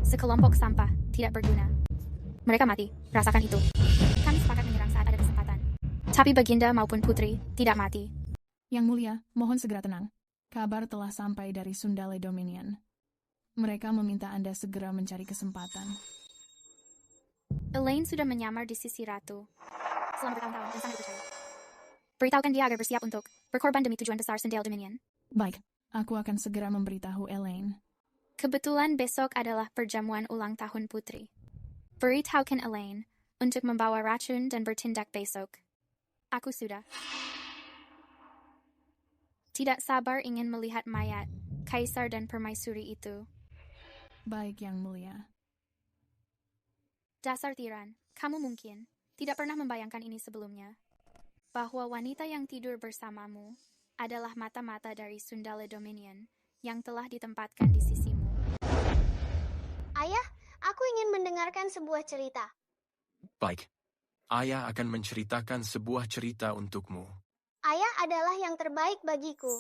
Sekelompok sampah, tidak berguna. Mereka mati, rasakan itu. Kami sepakat menyerang saat ada kesempatan. Tapi Baginda maupun Putri tidak mati. Yang Mulia, mohon segera tenang. Kabar telah sampai dari Sundale Dominion. Mereka meminta Anda segera mencari kesempatan. Elaine sudah menyamar di sisi ratu selama bertahun-tahun dan sangat dipercaya. Beritahukan dia agar bersiap untuk berkorban demi tujuan besar Sundale Dominion. Baik, aku akan segera memberitahu Elaine. Kebetulan besok adalah perjamuan ulang tahun Putri. Beritahukan Elaine untuk membawa racun dan bertindak besok. Aku sudah tidak sabar ingin melihat mayat Kaisar dan Permaisuri itu. Baik, Yang Mulia. Dasar tiran, kamu mungkin tidak pernah membayangkan ini sebelumnya. Bahwa wanita yang tidur bersamamu adalah mata-mata dari Sundale Dominion yang telah ditempatkan di sisimu. Ayah, aku ingin mendengarkan sebuah cerita. Baik. Ayah akan menceritakan sebuah cerita untukmu. Ayah adalah yang terbaik bagiku.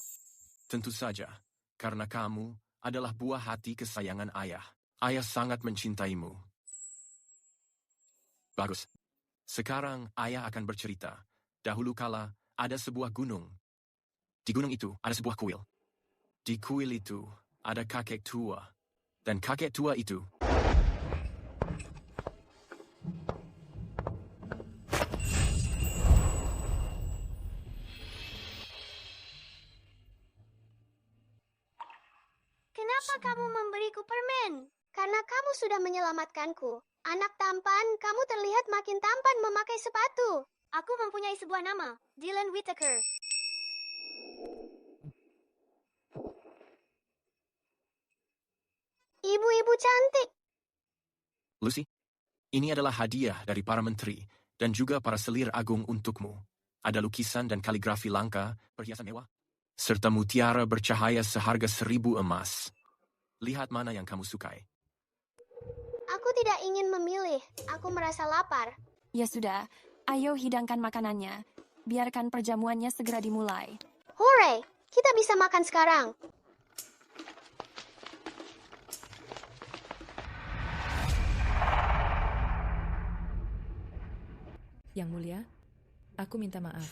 Tentu saja, karena kamu adalah buah hati kesayangan ayah. Ayah sangat mencintaimu. Bagus. Sekarang ayah akan bercerita. Dahulu kala, ada sebuah gunung. Di gunung itu ada sebuah kuil. Di kuil itu ada kakek tua. Dan kakek tua itu Kenapa kamu memberiku permen? Karena kamu sudah menyelamatkanku. Anak tampan, kamu terlihat makin tampan memakai sepatu. Aku mempunyai sebuah nama, Dylan Whittaker. Ibu-ibu cantik. Lucy, ini adalah hadiah dari para menteri dan juga para selir agung untukmu. Ada lukisan dan kaligrafi langka, perhiasan mewah, serta mutiara bercahaya seharga 1.000 emas. Lihat mana yang kamu sukai. Aku tidak ingin memilih. Aku merasa lapar. Ya sudah, ayo hidangkan makanannya. Biarkan perjamuannya segera dimulai. Hore, kita bisa makan sekarang. Yang Mulia, aku minta maaf.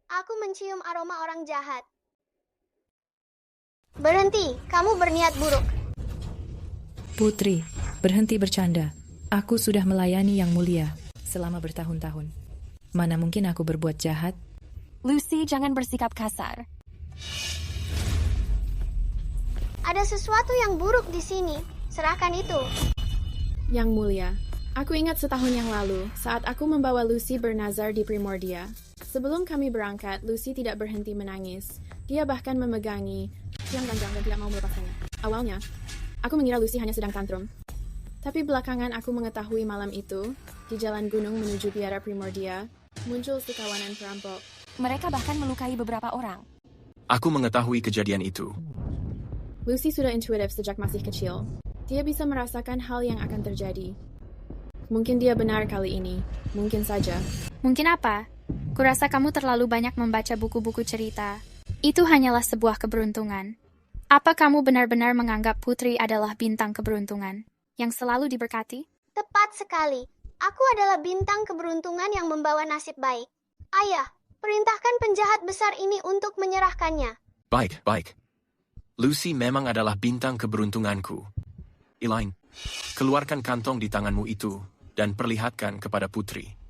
Aku mencium aroma orang jahat. Berhenti, kamu berniat buruk. Putri, berhenti bercanda. Aku sudah melayani Yang Mulia selama bertahun-tahun. Mana mungkin aku berbuat jahat? Lucy, jangan bersikap kasar. Ada sesuatu yang buruk di sini. Serahkan itu. Yang Mulia, aku ingat setahun yang lalu saat aku membawa Lucy bernazar di Primordia. Sebelum kami berangkat, Lucy tidak berhenti menangis. Dia bahkan memegangi tiang ganjang dan tidak mau melepaskannya. Awalnya, aku mengira Lucy hanya sedang tantrum. Tapi belakangan aku mengetahui malam itu, di jalan gunung menuju biara Primordia, muncul sekawanan perampok. Mereka bahkan melukai beberapa orang. Aku mengetahui kejadian itu. Lucy sudah intuitif sejak masih kecil. Dia bisa merasakan hal yang akan terjadi. Mungkin dia benar kali ini. Mungkin saja. Mungkin apa? Kurasa kamu terlalu banyak membaca buku-buku cerita. Itu hanyalah sebuah keberuntungan. Apa kamu benar-benar menganggap Putri adalah bintang keberuntungan yang selalu diberkati? Tepat sekali. Aku adalah bintang keberuntungan yang membawa nasib baik. Ayah, perintahkan penjahat besar ini untuk menyerahkannya. Baik, baik. Lucy memang adalah bintang keberuntunganku. Elaine, keluarkan kantong di tanganmu itu dan perlihatkan kepada Putri.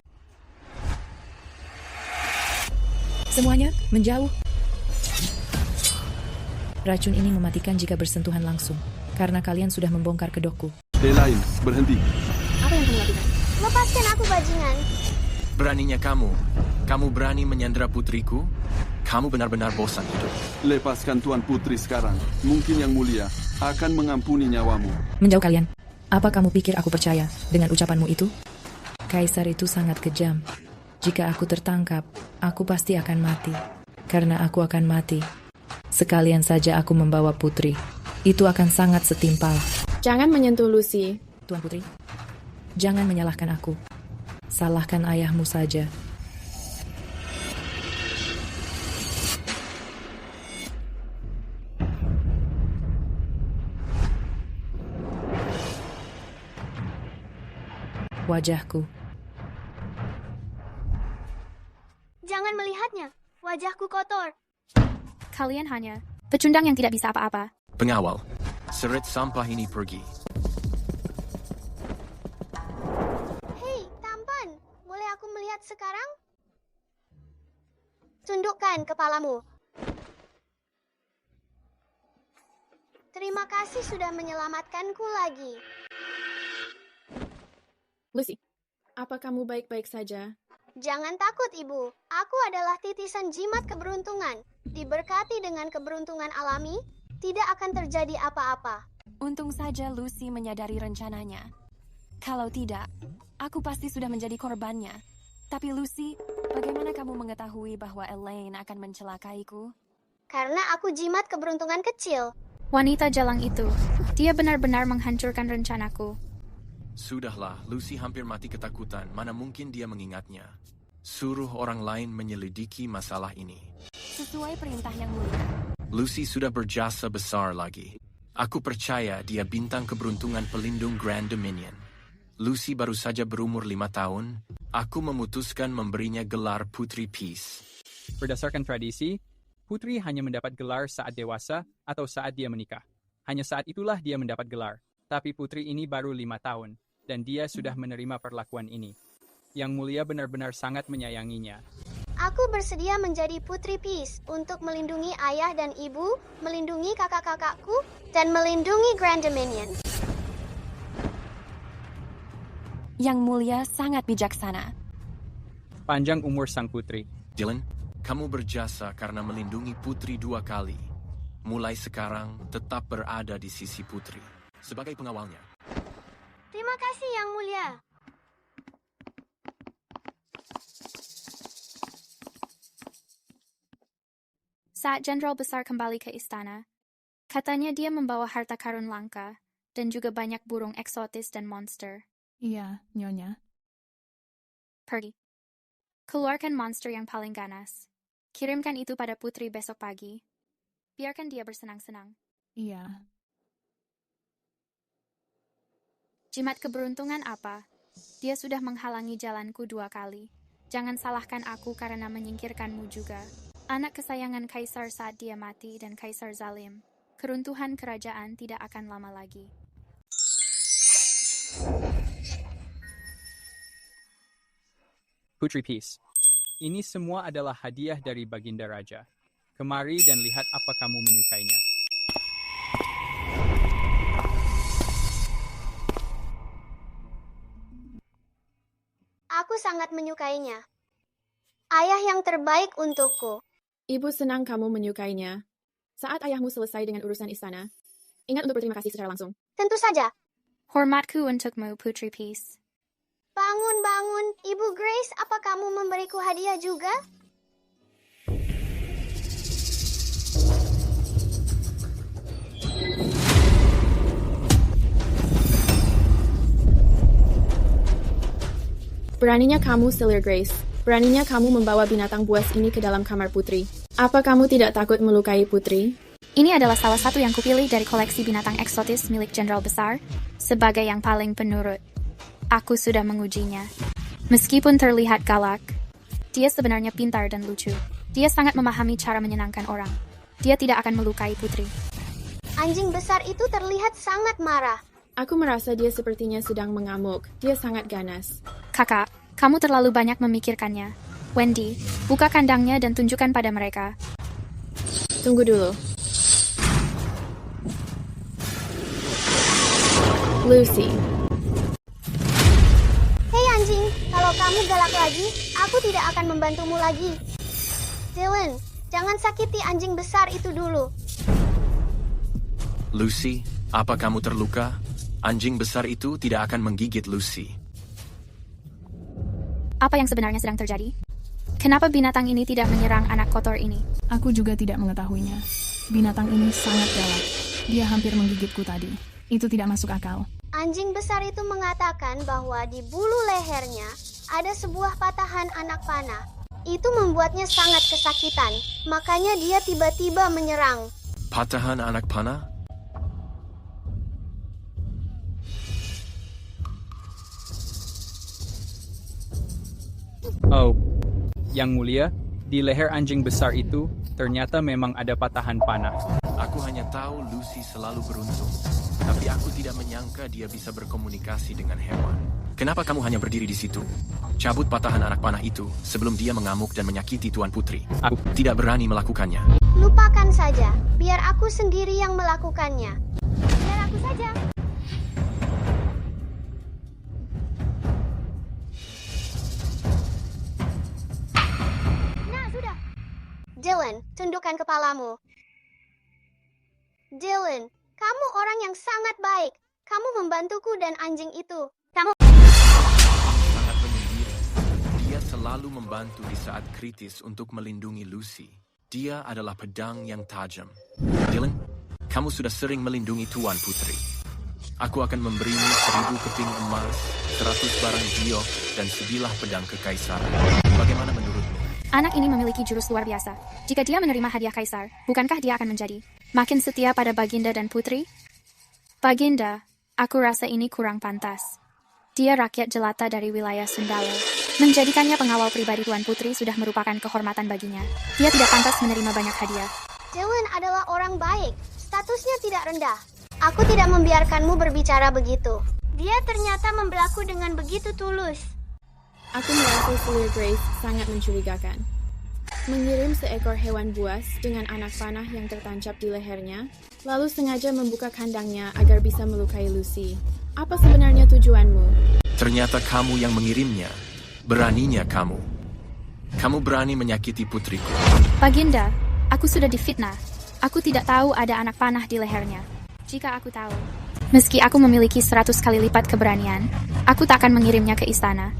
Semuanya menjauh. Racun ini mematikan jika bersentuhan langsung, karena kalian sudah membongkar kedokku. Elaine, berhenti. Apa yang kamu lakukan? Lepaskan aku, bajingan. Beraninya kamu. Kamu berani menyandera putriku? Kamu benar-benar bosan hidup. Lepaskan Tuan Putri sekarang. Mungkin Yang Mulia akan mengampuni nyawamu. Menjauh kalian. Apa kamu pikir aku percaya dengan ucapanmu itu? Kaisar itu sangat kejam. Jika aku tertangkap, aku pasti akan mati. Karena aku akan mati, sekalian saja aku membawa Putri. Itu akan sangat setimpal. Jangan menyentuh Lucy. Tuan Putri, jangan menyalahkan aku. Salahkan ayahmu saja. wajahku. Jangan melihatnya. Wajahku kotor. Kalian hanya pecundang yang tidak bisa apa-apa. Pengawal, seret sampah ini pergi. Hei, tampan. Boleh aku melihat sekarang? Tundukkan kepalamu. Terima kasih sudah menyelamatkanku lagi. Lucy, apa kamu baik-baik saja? Jangan takut, Ibu. Aku adalah titisan jimat keberuntungan. Diberkati dengan keberuntungan alami, tidak akan terjadi apa-apa. Untung saja Lucy menyadari rencananya. Kalau tidak, aku pasti sudah menjadi korbannya. Tapi Lucy, bagaimana kamu mengetahui bahwa Elaine akan mencelakaiku? Karena aku jimat keberuntungan kecil. Wanita jalang itu, dia benar-benar menghancurkan rencanaku. Sudahlah, Lucy hampir mati ketakutan. Mana mungkin dia mengingatnya. Suruh orang lain menyelidiki masalah ini. Sesuai perintah Yang Mulia. Lucy sudah berjasa besar lagi. Aku percaya dia bintang keberuntungan pelindung Grand Dominion. Lucy baru saja berumur 5 tahun. Aku memutuskan memberinya gelar Putri Peace. Berdasarkan tradisi, putri hanya mendapat gelar saat dewasa atau saat dia menikah. Hanya saat itulah dia mendapat gelar. Tapi putri ini baru 5 tahun, dan dia sudah menerima perlakuan ini. Yang Mulia benar-benar sangat menyayanginya. Aku bersedia menjadi Putri Peace untuk melindungi ayah dan ibu, melindungi kakak-kakakku, dan melindungi Grand Dominion. Yang Mulia sangat bijaksana. Panjang umur sang putri. Dylan, kamu berjasa karena melindungi putri 2 kali. Mulai sekarang, tetap berada di sisi putri. Sebagai pengawalnya. Terima kasih, Yang Mulia. Saat Jenderal Besar kembali ke istana, katanya dia membawa harta karun langka dan juga banyak burung eksotis dan monster. Iya, Nyonya. Pergi. Keluarkan monster yang paling ganas. Kirimkan itu pada putri besok pagi. Biarkan dia bersenang-senang. Iya. Jimat keberuntungan apa? Dia sudah menghalangi jalanku 2 kali. Jangan salahkan aku karena menyingkirkanmu juga. Anak kesayangan kaisar saat dia mati dan kaisar zalim. Keruntuhan kerajaan tidak akan lama lagi. Putri Peace, ini semua adalah hadiah dari Baginda Raja. Kemari dan lihat apa kamu menyukainya. Aku sangat menyukainya. Ayah yang terbaik untukku. Ibu senang kamu menyukainya. Saat ayahmu selesai dengan urusan istana, ingat untuk berterima kasih secara langsung. Tentu saja. Hormatku untukmu, Putri Peace. Bangun. Ibu Grace, apa kamu memberiku hadiah juga? Beraninya kamu, Selir Grace. Beraninya kamu membawa binatang buas ini ke dalam kamar putri. Apa kamu tidak takut melukai putri? Ini adalah salah satu yang kupilih dari koleksi binatang eksotis milik Jenderal Besar sebagai yang paling penurut. Aku sudah mengujinya. Meskipun terlihat galak, dia sebenarnya pintar dan lucu. Dia sangat memahami cara menyenangkan orang. Dia tidak akan melukai putri. Anjing besar itu terlihat sangat marah. Aku merasa dia sepertinya sedang mengamuk. Dia sangat ganas. Kakak, kamu terlalu banyak memikirkannya. Wendy, buka kandangnya dan tunjukkan pada mereka. Tunggu dulu. Lucy. Hei anjing, kalau kamu galak lagi, aku tidak akan membantumu lagi. Dylan, jangan sakiti anjing besar itu dulu. Lucy, apa kamu terluka? Anjing besar itu tidak akan menggigit Lucy. Apa yang sebenarnya sedang terjadi? Kenapa binatang ini tidak menyerang anak kotor ini? Aku juga tidak mengetahuinya. Binatang ini sangat galak. Dia hampir menggigitku tadi. Itu tidak masuk akal. Anjing besar itu mengatakan bahwa di bulu lehernya ada sebuah patahan anak panah. Itu membuatnya sangat kesakitan. Makanya dia tiba-tiba menyerang. Patahan anak panah? Oh, Yang Mulia, di leher anjing besar itu ternyata memang ada patahan panah. Aku hanya tahu Lucy selalu beruntung, tapi aku tidak menyangka dia bisa berkomunikasi dengan hewan. Kenapa kamu hanya berdiri di situ? Cabut patahan anak panah itu sebelum dia mengamuk dan menyakiti Tuan Putri. Aku tidak berani melakukannya. Lupakan saja, biar aku sendiri yang melakukannya. Biar aku saja. Nah, sudah. Dylan, tundukkan kepalamu. Dylan, kamu orang yang sangat baik. Kamu membantuku dan anjing itu. Kamu Sangat menyendiri. Dia selalu membantu di saat kritis untuk melindungi Lucy. Dia adalah pedang yang tajam. Dylan, kamu sudah sering melindungi Tuan Putri. Aku akan memberimu 1000 keping emas, 100 barang giok, dan sebilah pedang kekaisaran. Bagaimana menurutmu? Anak ini memiliki jurus luar biasa. Jika dia menerima hadiah kaisar, bukankah dia akan menjadi makin setia pada Baginda dan Putri? Baginda, aku rasa ini kurang pantas. Dia rakyat jelata dari wilayah Sundalo. Menjadikannya pengawal pribadi Tuan Putri sudah merupakan kehormatan baginya. Dia tidak pantas menerima banyak hadiah. Dylan adalah orang baik. Statusnya tidak rendah. Aku tidak membiarkanmu berbicara begitu. Dia ternyata membelaku dengan begitu tulus. Aku merasa Selir Grace sangat mencurigakan. Mengirim seekor hewan buas dengan anak panah yang tertancap di lehernya, lalu sengaja membuka kandangnya agar bisa melukai Lucy. Apa sebenarnya tujuanmu? Ternyata kamu yang mengirimnya. Beraninya kamu. Kamu berani menyakiti putriku. Baginda, aku sudah difitnah. Aku tidak tahu ada anak panah di lehernya. Jika aku tahu, meski aku memiliki 100 kali lipat keberanian, aku tak akan mengirimnya ke istana.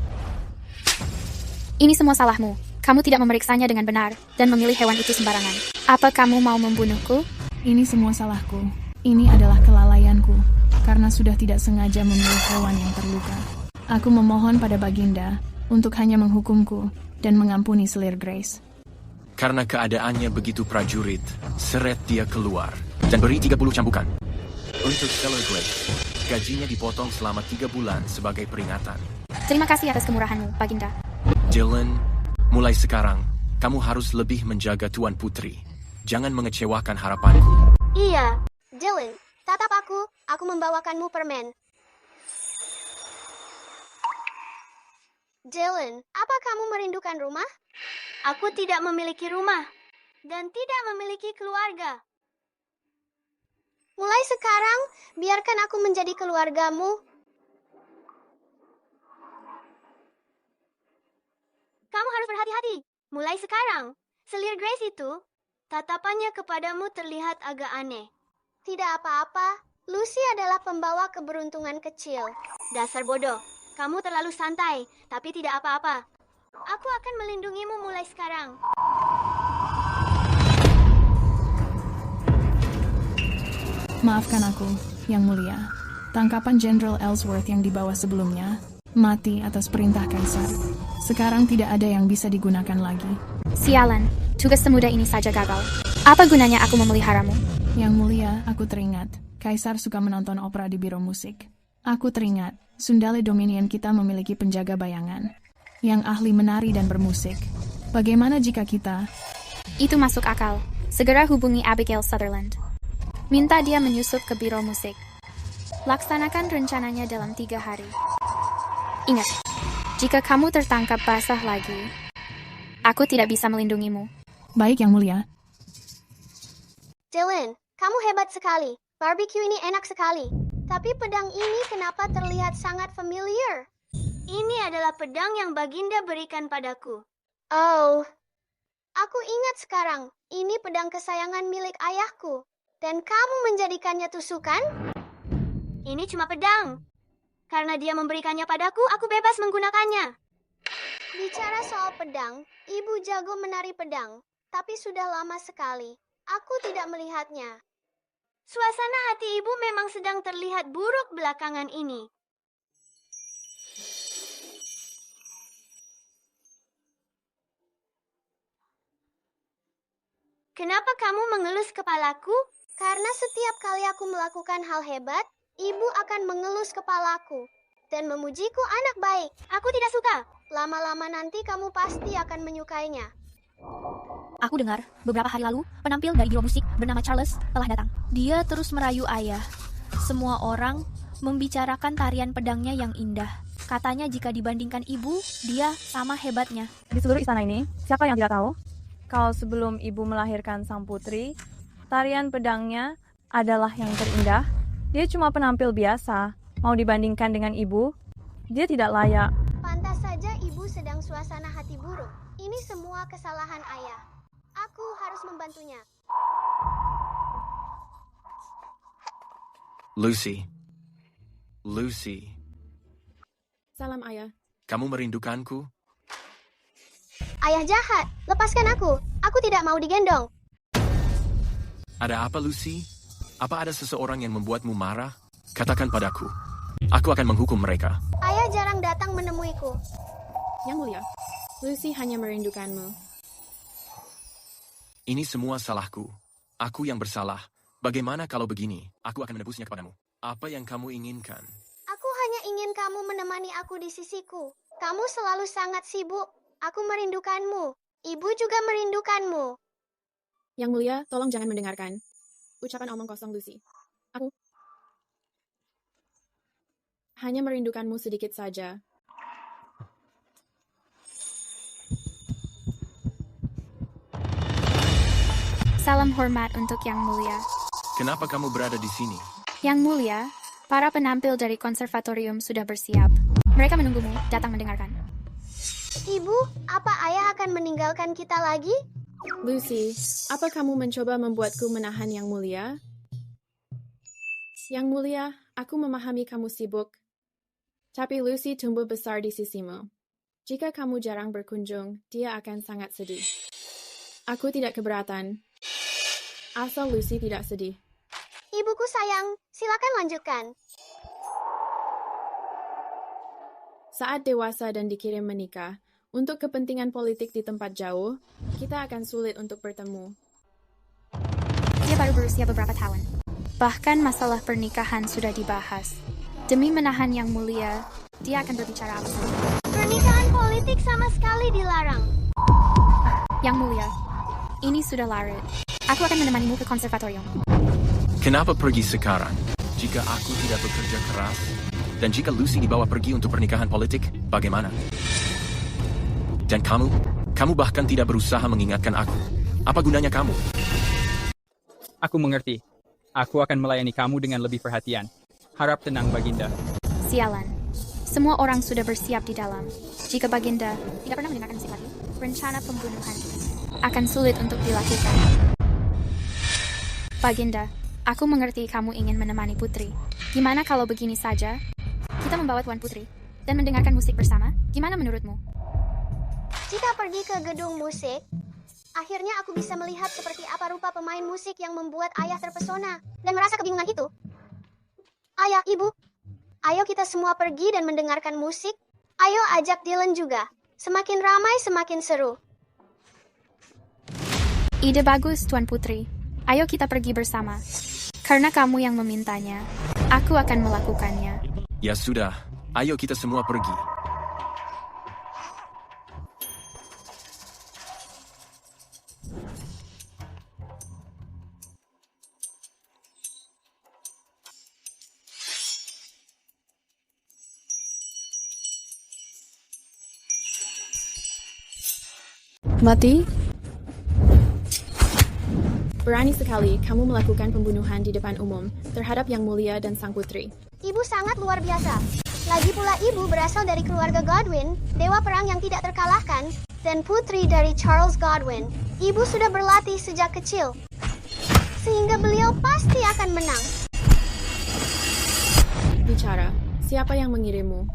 Ini semua salahmu. Kamu tidak memeriksanya dengan benar dan memilih hewan itu sembarangan. Apa kamu mau membunuhku? Ini semua salahku. Ini adalah kelalaianku, karena sudah tidak sengaja memilih hewan yang terluka. Aku memohon pada Baginda untuk hanya menghukumku dan mengampuni Selir Grace. Karena keadaannya begitu prajurit, seret dia keluar dan beri 30 cambukan. Untuk Selir Grace, gajinya dipotong selama 3 bulan sebagai peringatan. Terima kasih atas kemurahanmu, Baginda. Dylan, mulai sekarang, kamu harus lebih menjaga Tuan Putri. Jangan mengecewakan harapanku. Iya, Dylan, tatap aku membawakanmu permen. Dylan, apa kamu merindukan rumah? Aku tidak memiliki rumah dan tidak memiliki keluarga. Mulai sekarang, biarkan aku menjadi keluargamu. Kamu harus berhati-hati. Mulai sekarang, Selir Grace itu, tatapannya kepadamu terlihat agak aneh. Tidak apa-apa, Lucy adalah pembawa keberuntungan kecil. Dasar bodoh, kamu terlalu santai, tapi tidak apa-apa. Aku akan melindungimu mulai sekarang. Maafkan aku, Yang Mulia. Tangkapan Jenderal Ellsworth yang dibawa sebelumnya mati atas perintah Kaisar. Sekarang tidak ada yang bisa digunakan lagi. Sialan, tugas semudah ini saja gagal. Apa gunanya aku memeliharamu? Yang Mulia, aku teringat. Kaisar suka menonton opera di biro musik. Aku teringat, Sundale Dominion kita memiliki penjaga bayangan yang ahli menari dan bermusik. Bagaimana jika kita... Itu masuk akal. Segera hubungi Abigail Sutherland. Minta dia menyusup ke biro musik. Laksanakan rencananya dalam 3 hari. Ingat, jika kamu tertangkap basah lagi, aku tidak bisa melindungimu. Baik, Yang Mulia. Dylan, kamu hebat sekali. Barbecue ini enak sekali. Tapi pedang ini kenapa terlihat sangat familiar? Ini adalah pedang yang Baginda berikan padaku. Oh, aku ingat sekarang. Ini pedang kesayangan milik ayahku. Dan kamu menjadikannya tusukan? Ini cuma pedang. Karena dia memberikannya padaku, aku bebas menggunakannya. Bicara soal pedang, ibu jago menari pedang. Tapi sudah lama sekali. Aku tidak melihatnya. Suasana hati ibu memang sedang terlihat buruk belakangan ini. Kenapa kamu mengelus kepalaku? Karena setiap kali aku melakukan hal hebat, ibu akan mengelus kepalaku dan memujiku anak baik. Aku tidak suka. Lama-lama nanti kamu pasti akan menyukainya. Aku dengar, beberapa hari lalu, penampil dari biro musik bernama Charles telah datang. Dia terus merayu ayah. Semua orang membicarakan tarian pedangnya yang indah. Katanya jika dibandingkan ibu, dia sama hebatnya. Di seluruh istana ini, siapa yang tidak tahu? Kalau sebelum ibu melahirkan sang putri, tarian pedangnya adalah yang terindah. Dia cuma penampil biasa. Mau dibandingkan dengan ibu, dia tidak layak. Pantas saja ibu sedang suasana hati buruk. Ini semua kesalahan ayah. Aku harus membantunya. Lucy. Lucy. Salam, Ayah. Kamu merindukanku? Ayah jahat, lepaskan aku. Aku tidak mau digendong. Ada apa, Lucy? Apa ada seseorang yang membuatmu marah? Katakan padaku. Aku akan menghukum mereka. Ayah jarang datang menemuiku. Yang Mulia, Lucy hanya merindukanmu. Ini semua salahku. Aku yang bersalah. Bagaimana kalau begini? Aku akan menebusnya kepadamu. Apa yang kamu inginkan? Aku hanya ingin kamu menemani aku di sisiku. Kamu selalu sangat sibuk. Aku merindukanmu. Ibu juga merindukanmu. Yang Mulia, tolong jangan mendengarkan ucapan omong kosong Lucy. Aku hanya merindukanmu sedikit saja. Salam hormat untuk Yang Mulia. Kenapa kamu berada di sini? Yang Mulia, para penampil dari konservatorium sudah bersiap. Mereka menunggumu datang mendengarkan. Ibu, apa ayah akan meninggalkan kita lagi? Lucy, apa kamu mencoba membuatku menahan Yang Mulia? Yang Mulia, aku memahami kamu sibuk. Tapi Lucy tumbuh besar di sisimu. Jika kamu jarang berkunjung, dia akan sangat sedih. Aku tidak keberatan. Asal Lucy tidak sedih. Ibuku sayang, silakan lanjutkan. Saat dewasa dan dikirim menikah, untuk kepentingan politik di tempat jauh, kita akan sulit untuk bertemu. Dia baru berusia beberapa tahun. Bahkan masalah pernikahan sudah dibahas. Demi menahan Yang Mulia, dia akan berbicara apa saja. Pernikahan politik sama sekali dilarang. Yang Mulia, ini sudah larut. Aku akan menemanimu ke konservatorium. Kenapa pergi sekarang? Jika aku tidak bekerja keras, dan jika Lucy dibawa pergi untuk pernikahan politik, bagaimana? Dan kamu bahkan tidak berusaha mengingatkan aku. Apa gunanya kamu? Aku mengerti. Aku akan melayani kamu dengan lebih perhatian. Harap tenang, Baginda. Sialan. Semua orang sudah bersiap di dalam. Jika Baginda tidak pernah mendengarkan musik lagi, rencana pembunuhan akan sulit untuk dilakukan. Baginda, aku mengerti kamu ingin menemani Putri. Gimana kalau begini saja? Kita membawa Tuan Putri dan mendengarkan musik bersama? Gimana menurutmu? Jika pergi ke gedung musik, akhirnya aku bisa melihat seperti apa rupa pemain musik yang membuat ayah terpesona dan merasa kebingungan itu. Ayah, ibu, ayo kita semua pergi dan mendengarkan musik. Ayo ajak Dylan juga. Semakin ramai, semakin seru. Ide bagus, Tuan Putri. Ayo kita pergi bersama. Karena kamu yang memintanya, aku akan melakukannya. Ya sudah, ayo kita semua pergi. Mati? Berani sekali kamu melakukan pembunuhan di depan umum terhadap Yang Mulia dan Sang Putri. Ibu sangat luar biasa. Lagi pula ibu berasal dari keluarga Godwin, dewa perang yang tidak terkalahkan, dan putri dari Charles Godwin. Ibu sudah berlatih sejak kecil, sehingga beliau pasti akan menang. Bicara, siapa yang mengirimmu?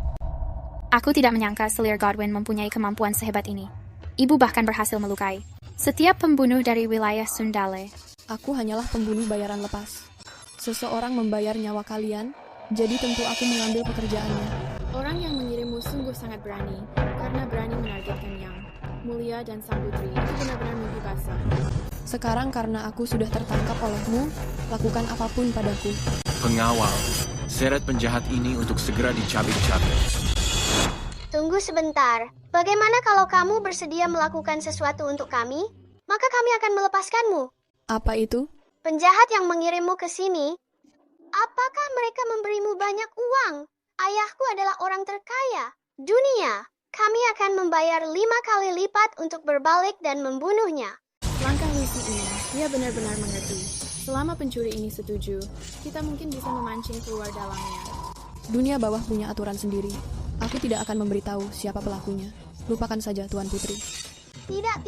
Aku tidak menyangka selir Godwin mempunyai kemampuan sehebat ini. Ibu bahkan berhasil melukai setiap pembunuh dari wilayah Sundale. Aku hanyalah pembunuh bayaran lepas. Seseorang membayar nyawa kalian, jadi tentu aku mengambil pekerjaannya. Orang yang mengirimmu sungguh sangat berani, karena berani menargetkan Yang Mulia dan Sang Putri. Itu benar-benar mimpi basah. Sekarang karena aku sudah tertangkap olehmu, lakukan apapun padaku. Pengawal, seret penjahat ini untuk segera dicabik-cabik. Tunggu sebentar. Bagaimana kalau kamu bersedia melakukan sesuatu untuk kami? Maka kami akan melepaskanmu. Apa itu? Penjahat yang mengirimmu ke sini. Apakah mereka memberimu banyak uang? Ayahku adalah orang terkaya dunia. Kami akan membayar 5 kali lipat untuk berbalik dan membunuhnya. Langkah Lucy ini, dia benar-benar mengerti. Selama pencuri ini setuju, kita mungkin bisa memancing keluar dalangnya. Dunia bawah punya aturan sendiri. Aku tidak akan memberitahu siapa pelakunya. Lupakan saja, Tuan Putri. Tidak.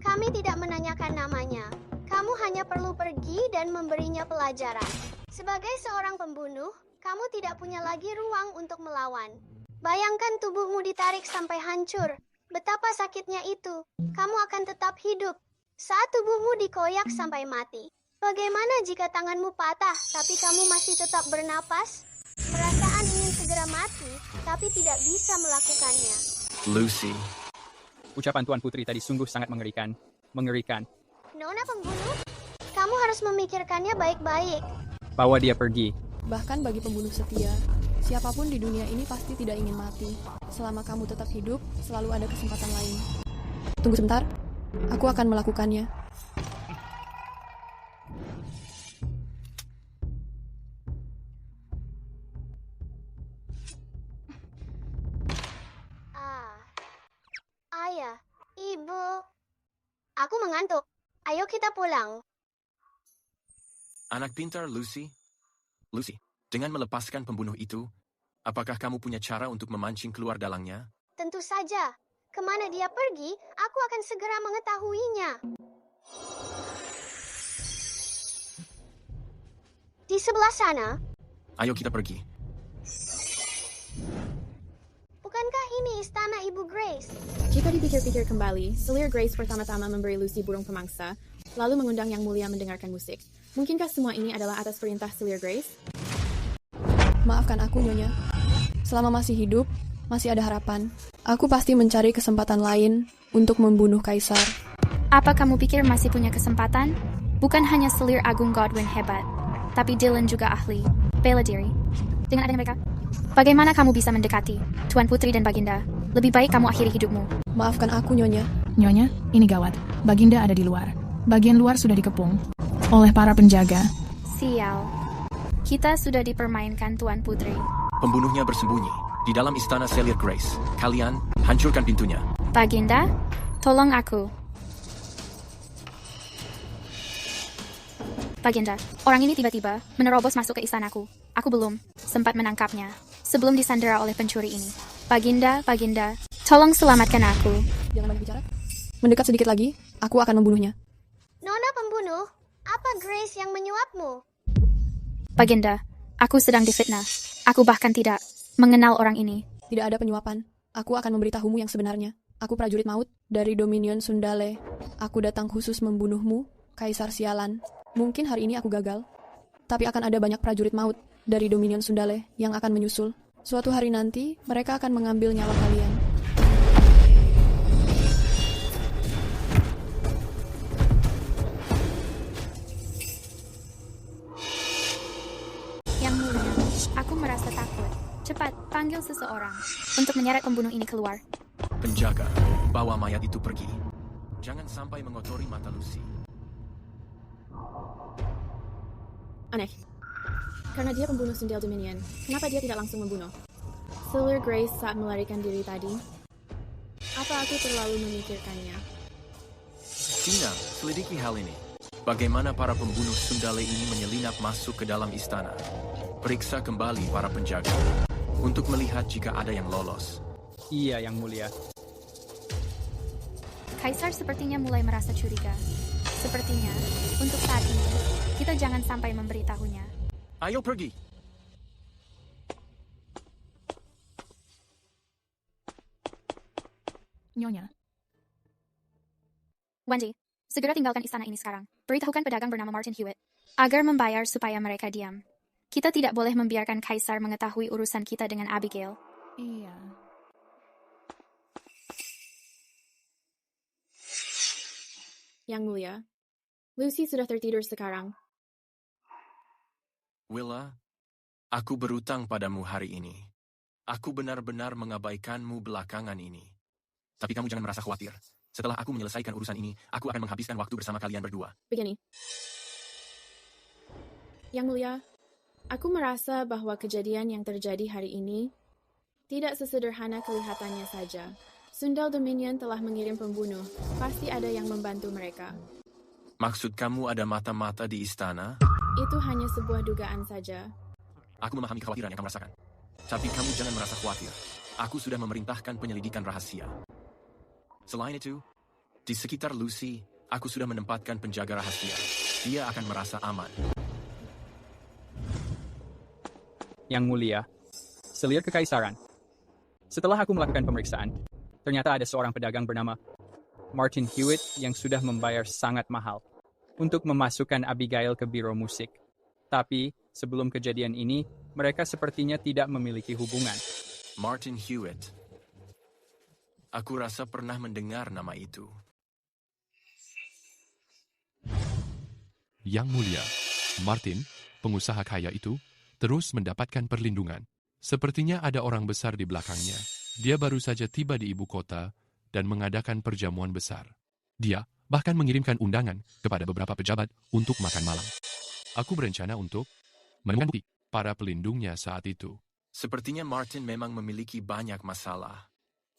Kami tidak menanyakan namanya. Kamu hanya perlu pergi dan memberinya pelajaran. Sebagai seorang pembunuh, kamu tidak punya lagi ruang untuk melawan. Bayangkan tubuhmu ditarik sampai hancur. Betapa sakitnya itu. Kamu akan tetap hidup. Saat tubuhmu dikoyak sampai mati. Bagaimana jika tanganmu patah, tapi kamu masih tetap bernapas? Perasaan ingin segera mati, tapi tidak bisa melakukannya. Lucy, Ucapan Tuan Putri tadi sungguh sangat mengerikan. Mengerikan. Nona pembunuh? Kamu harus memikirkannya baik-baik. Bawa dia pergi. Bahkan bagi pembunuh setia, siapapun di dunia ini pasti tidak ingin mati. Selama kamu tetap hidup, selalu ada kesempatan lain. Tunggu sebentar, aku akan melakukannya. Ayah, Ibu. Aku mengantuk. Ayo kita pulang. anak pintar Lucy. Lucy, dengan melepaskan pembunuh itu, apakah kamu punya cara untuk memancing keluar dalangnya? Tentu saja. Kemana dia pergi, aku akan segera mengetahuinya. Di sebelah sana. Ayo kita pergi. Bukankah ini istana Ibu Grace? Jika dipikir-pikir kembali, selir Grace pertama-tama memberi Lucy burung pemangsa, lalu mengundang Yang Mulia mendengarkan musik. Mungkinkah semua ini adalah atas perintah selir Grace? Maafkan aku, Nyonya. Selama masih hidup, masih ada harapan. Aku pasti mencari kesempatan lain untuk membunuh Kaisar. Apa kamu pikir masih punya kesempatan? Bukan hanya selir Agung Godwin hebat, tapi Dylan juga ahli. Bela diri. Dengan adanya mereka, bagaimana kamu bisa mendekati Tuan Putri dan Baginda? Lebih baik kamu akhiri hidupmu. Maafkan aku, Nyonya. Nyonya, ini gawat. Baginda ada di luar. Bagian luar sudah dikepung oleh para penjaga. Sial. Kita sudah dipermainkan Tuan Putri. Pembunuhnya bersembunyi di dalam istana selir Grace. Kalian hancurkan pintunya. Baginda, tolong aku. Baginda, orang ini tiba-tiba menerobos masuk ke istanaku. Aku belum sempat menangkapnya sebelum disandera oleh pencuri ini. Baginda, tolong selamatkan aku. Jangan banyak bicara. Mendekat sedikit lagi, aku akan membunuhnya. Nona pembunuh, apa Grace yang menyuapmu? Baginda, aku sedang difitnah. Aku bahkan tidak mengenal orang ini. Tidak ada penyuapan. Aku akan memberitahumu yang sebenarnya. Aku prajurit maut dari Dominion Sundale. Aku datang khusus membunuhmu, Kaisar Sialan. Mungkin hari ini aku gagal, tapi akan ada banyak prajurit maut dari Dominion Sundale yang akan menyusul. Suatu hari nanti, mereka akan mengambil nyawa kalian. Yang Mulia, aku merasa takut. Cepat, panggil seseorang untuk menyeret pembunuh ini keluar. Penjaga, bawa mayat itu pergi. Jangan sampai mengotori mata Lucy. Aneh. Karena dia pembunuh Sundel Dominion, kenapa dia tidak langsung membunuh selir Grace saat melarikan diri tadi? Apa aku terlalu memikirkannya? Tina, selidiki hal ini. Bagaimana para pembunuh Sundale ini menyelinap masuk ke dalam istana. Periksa kembali para penjaga untuk melihat jika ada yang lolos. Iya, Yang Mulia. Kaisar sepertinya mulai merasa curiga. Sepertinya, untuk saat ini, kita jangan sampai memberitahunya. Ayo pergi. Nyonya. Wendy, segera tinggalkan istana ini sekarang. Beritahukan pedagang bernama Martin Hewitt agar membayar supaya mereka diam. Kita tidak boleh membiarkan Kaisar mengetahui urusan kita dengan Abigail. Iya. Yang Mulia, Lucy sudah tertidur sekarang. Willa, aku berutang padamu hari ini. Aku benar-benar mengabaikanmu belakangan ini. Tapi kamu jangan merasa khawatir. Setelah aku menyelesaikan urusan ini, aku akan menghabiskan waktu bersama kalian berdua. Begini. Yang Mulia, aku merasa bahwa kejadian yang terjadi hari ini tidak sesederhana kelihatannya saja. Sundal Dominion telah mengirim pembunuh. Pasti ada yang membantu mereka. Maksud kamu ada mata-mata di istana? Itu hanya sebuah dugaan saja. Aku memahami kekhawatiran yang kamu rasakan. Tapi kamu jangan merasa khawatir. Aku sudah memerintahkan penyelidikan rahasia. Selain itu, di sekitar Lucy, aku sudah menempatkan penjaga rahasia. Dia akan merasa aman. Yang Mulia, selir kekaisaran. Setelah aku melakukan pemeriksaan, ternyata ada seorang pedagang bernama Martin Hewitt yang sudah membayar sangat mahal untuk memasukkan Abigail ke biro musik. Tapi, sebelum kejadian ini, mereka sepertinya tidak memiliki hubungan. Martin Hewitt. Aku rasa pernah mendengar nama itu. Yang Mulia, Martin, pengusaha kaya itu, terus mendapatkan perlindungan. Sepertinya ada orang besar di belakangnya. Dia baru saja tiba di ibu kota dan mengadakan perjamuan besar. Dia bahkan mengirimkan undangan kepada beberapa pejabat untuk makan malam. Aku berencana untuk menemukan bukti para pelindungnya saat itu. Sepertinya Martin memang memiliki banyak masalah.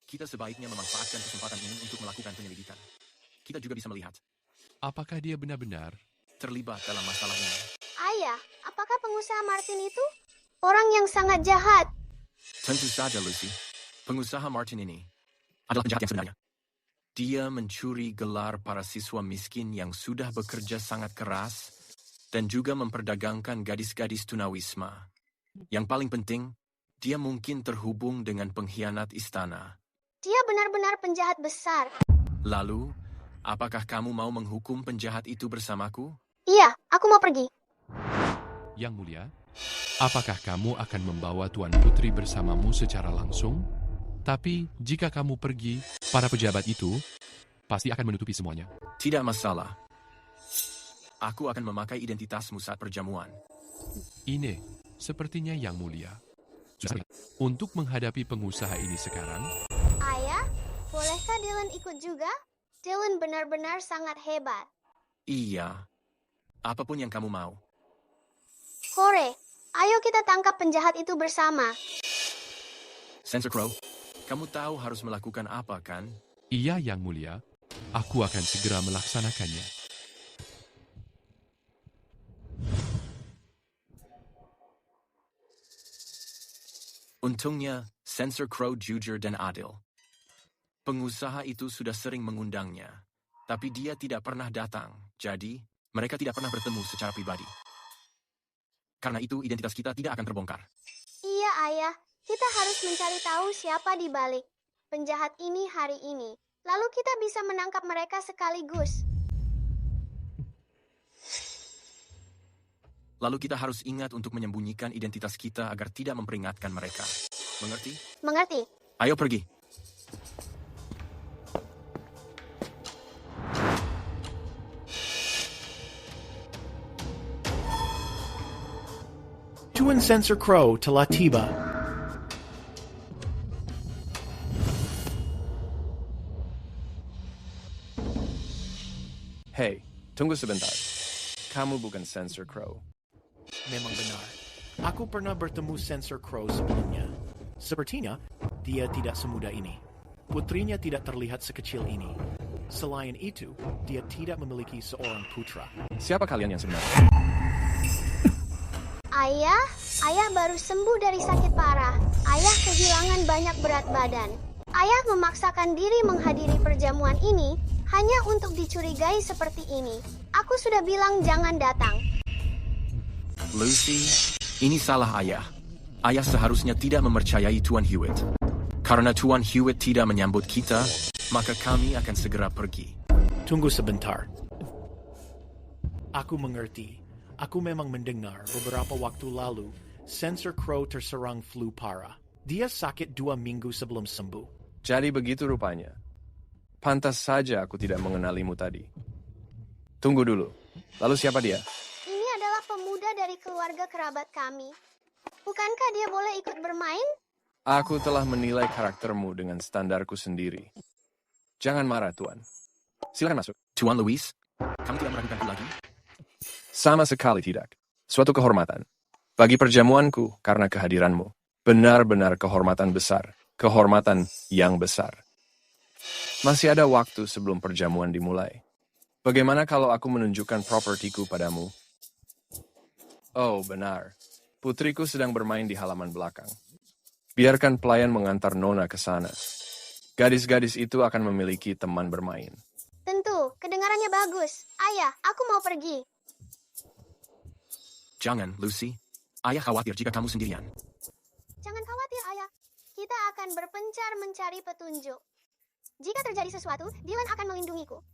Kita sebaiknya memanfaatkan kesempatan ini untuk melakukan penyelidikan. Kita juga bisa melihat apakah dia benar-benar terlibat dalam masalah ini. Ayah, apakah pengusaha Martin itu orang yang sangat jahat? Tentu saja, Lucy. Pengusaha Martin ini adalah penjahat yang sebenarnya. Dia mencuri gelar para siswa miskin yang sudah bekerja sangat keras dan juga memperdagangkan gadis-gadis tunawisma. Yang paling penting, dia mungkin terhubung dengan pengkhianat istana. Dia benar-benar penjahat besar. Lalu, apakah kamu mau menghukum penjahat itu bersamaku? Iya, aku mau pergi. Yang Mulia, apakah kamu akan membawa Tuan Putri bersamamu secara langsung? Tapi jika kamu pergi, para pejabat itu pasti akan menutupi semuanya. Tidak masalah. Aku akan memakai identitasmu saat perjamuan. Ini sepertinya Yang Mulia. Untuk menghadapi pengusaha ini sekarang, Ayah, bolehkah Dylan ikut juga? Dylan benar-benar sangat hebat. Iya. Apapun yang kamu mau. Hore, ayo kita tangkap penjahat itu bersama. Sensor Crow, kamu tahu harus melakukan apa, kan? iya Yang Mulia, aku akan segera melaksanakannya. Untungnya, Sensor Crow jujur dan adil. Pengusaha itu sudah sering mengundangnya, tapi dia tidak pernah datang, jadi mereka tidak pernah bertemu secara pribadi. Karena itu, identitas kita tidak akan terbongkar. Iya, Ayah. Kita harus mencari tahu siapa di balik penjahat ini hari ini. Lalu kita bisa menangkap mereka sekaligus. Lalu kita harus ingat untuk menyembunyikan identitas kita agar tidak memperingatkan mereka. Mengerti? Mengerti. Ayo pergi. Tuan Sensor Crow telah tiba. Hei, tunggu sebentar. Kamu bukan Sensor Crow. Memang benar. Aku pernah bertemu Sensor Crow sebelumnya. Sepertinya, dia tidak semudah ini. Putrinya tidak terlihat sekecil ini. Selain itu, dia tidak memiliki seorang putra. Siapa kalian yang sebenarnya? Ayah baru sembuh dari sakit parah. Ayah kehilangan banyak berat badan. Ayah memaksakan diri menghadiri perjamuan ini hanya untuk dicurigai seperti ini. Aku sudah bilang jangan datang. Lucy, ini salah ayah. Ayah seharusnya tidak mempercayai Tuan Hewitt. Karena Tuan Hewitt tidak menyambut kita, maka kami akan segera pergi. Tunggu sebentar. Aku mengerti. Aku memang mendengar beberapa waktu lalu Sensor Crow terserang flu parah. Dia sakit 2 minggu sebelum sembuh. Jadi begitu rupanya. Pantas saja aku tidak mengenalimu tadi. Tunggu dulu. Lalu siapa dia? Ini adalah pemuda dari keluarga kerabat kami. Bukankah dia boleh ikut bermain? Aku telah menilai karaktermu dengan standarku sendiri. Jangan marah, Tuan. Silakan masuk. Tuan Louis, kamu tidak meragukanku lagi? Sama sekali tidak. Suatu kehormatan. Bagi perjamuanku karena kehadiranmu. Benar-benar kehormatan besar. Kehormatan yang besar. Masih ada waktu sebelum perjamuan dimulai. Bagaimana kalau aku menunjukkan propertiku padamu? Oh, benar. Putriku sedang bermain di halaman belakang. Biarkan pelayan mengantar Nona ke sana. Gadis-gadis itu akan memiliki teman bermain. Tentu, kedengarannya bagus. Ayah, aku mau pergi. Jangan, Lucy. Ayah khawatir jika kamu sendirian. Jangan khawatir, Ayah. Kita akan berpencar mencari petunjuk. Jika terjadi sesuatu, Dylan akan melindungiku.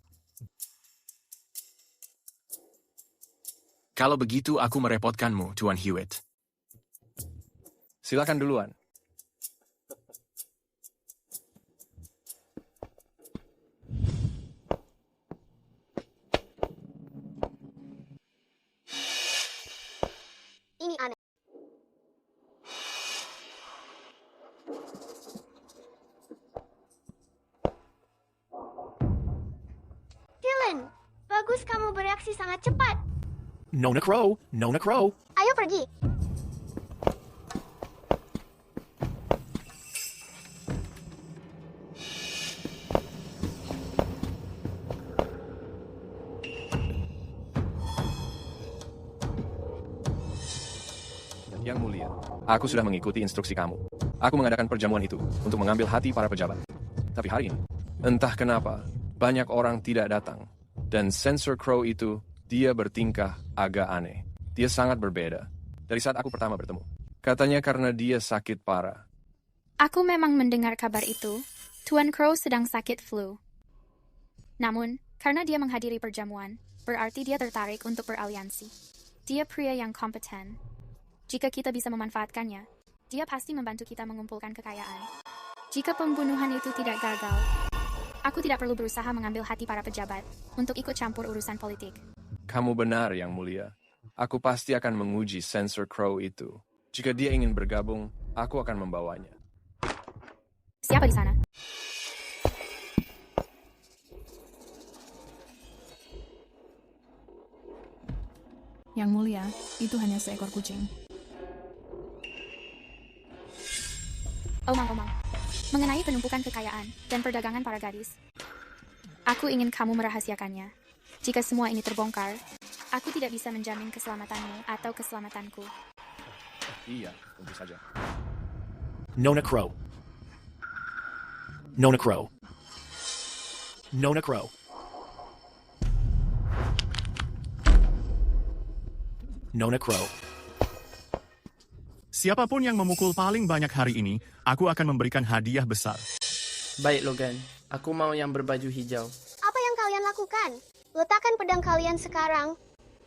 Kalau begitu, aku merepotkanmu, Tuan Hewitt. Silakan duluan. Ini aneh. Dylan, bagus kamu bereaksi sangat cepat. Nona Crow, Nona Crow. Ayo pergi. Yang mulia, aku sudah mengikuti instruksi kamu. Aku mengadakan perjamuan itu untuk mengambil hati para pejabat. Tapi hari ini, entah kenapa, banyak orang tidak datang. Dan Sensor Crow itu, dia bertingkah agak aneh. Dia sangat berbeda dari saat aku pertama bertemu. Katanya karena dia sakit parah. Aku memang mendengar kabar itu. Tuan Crow sedang sakit flu. Namun, karena dia menghadiri perjamuan, berarti dia tertarik untuk beraliansi. Dia pria yang kompeten. Jika kita bisa memanfaatkannya, dia pasti membantu kita mengumpulkan kekayaan. Jika pembunuhan itu tidak gagal, aku tidak perlu berusaha mengambil hati para pejabat untuk ikut campur urusan politik. Kamu benar, Yang Mulia. Aku pasti akan menguji Sensor Crow itu. Jika dia ingin bergabung, aku akan membawanya. Siapa di sana? Yang Mulia, itu hanya seekor kucing. Omong-omong, mengenai penumpukan kekayaan dan perdagangan para gadis. Aku ingin kamu merahasiakannya. Jika semua ini terbongkar, aku tidak bisa menjamin keselamatanmu atau keselamatanku. Iya, tentu saja. Nona Crow. Nona Crow. Nona Crow. Nona Crow. Siapapun yang memukul paling banyak hari ini, aku akan memberikan hadiah besar. Baik, Logan. Aku mau yang berbaju hijau. Apa yang kalian lakukan? Letakkan pedang kalian sekarang.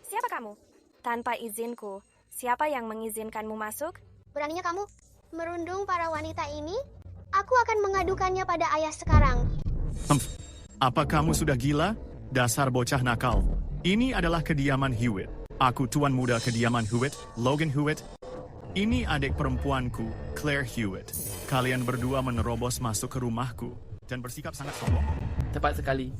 Siapa kamu? Tanpa izinku, siapa yang mengizinkanmu masuk? Beraninya kamu merundung para wanita ini? Aku akan mengadukannya pada ayah sekarang. Apa kamu sudah gila? Dasar bocah nakal. Ini adalah kediaman Hewitt. Aku tuan muda kediaman Hewitt, Logan Hewitt. Ini adik perempuanku, Claire Hewitt. Kalian berdua menerobos masuk ke rumahku dan bersikap sangat sombong. Tepat sekali.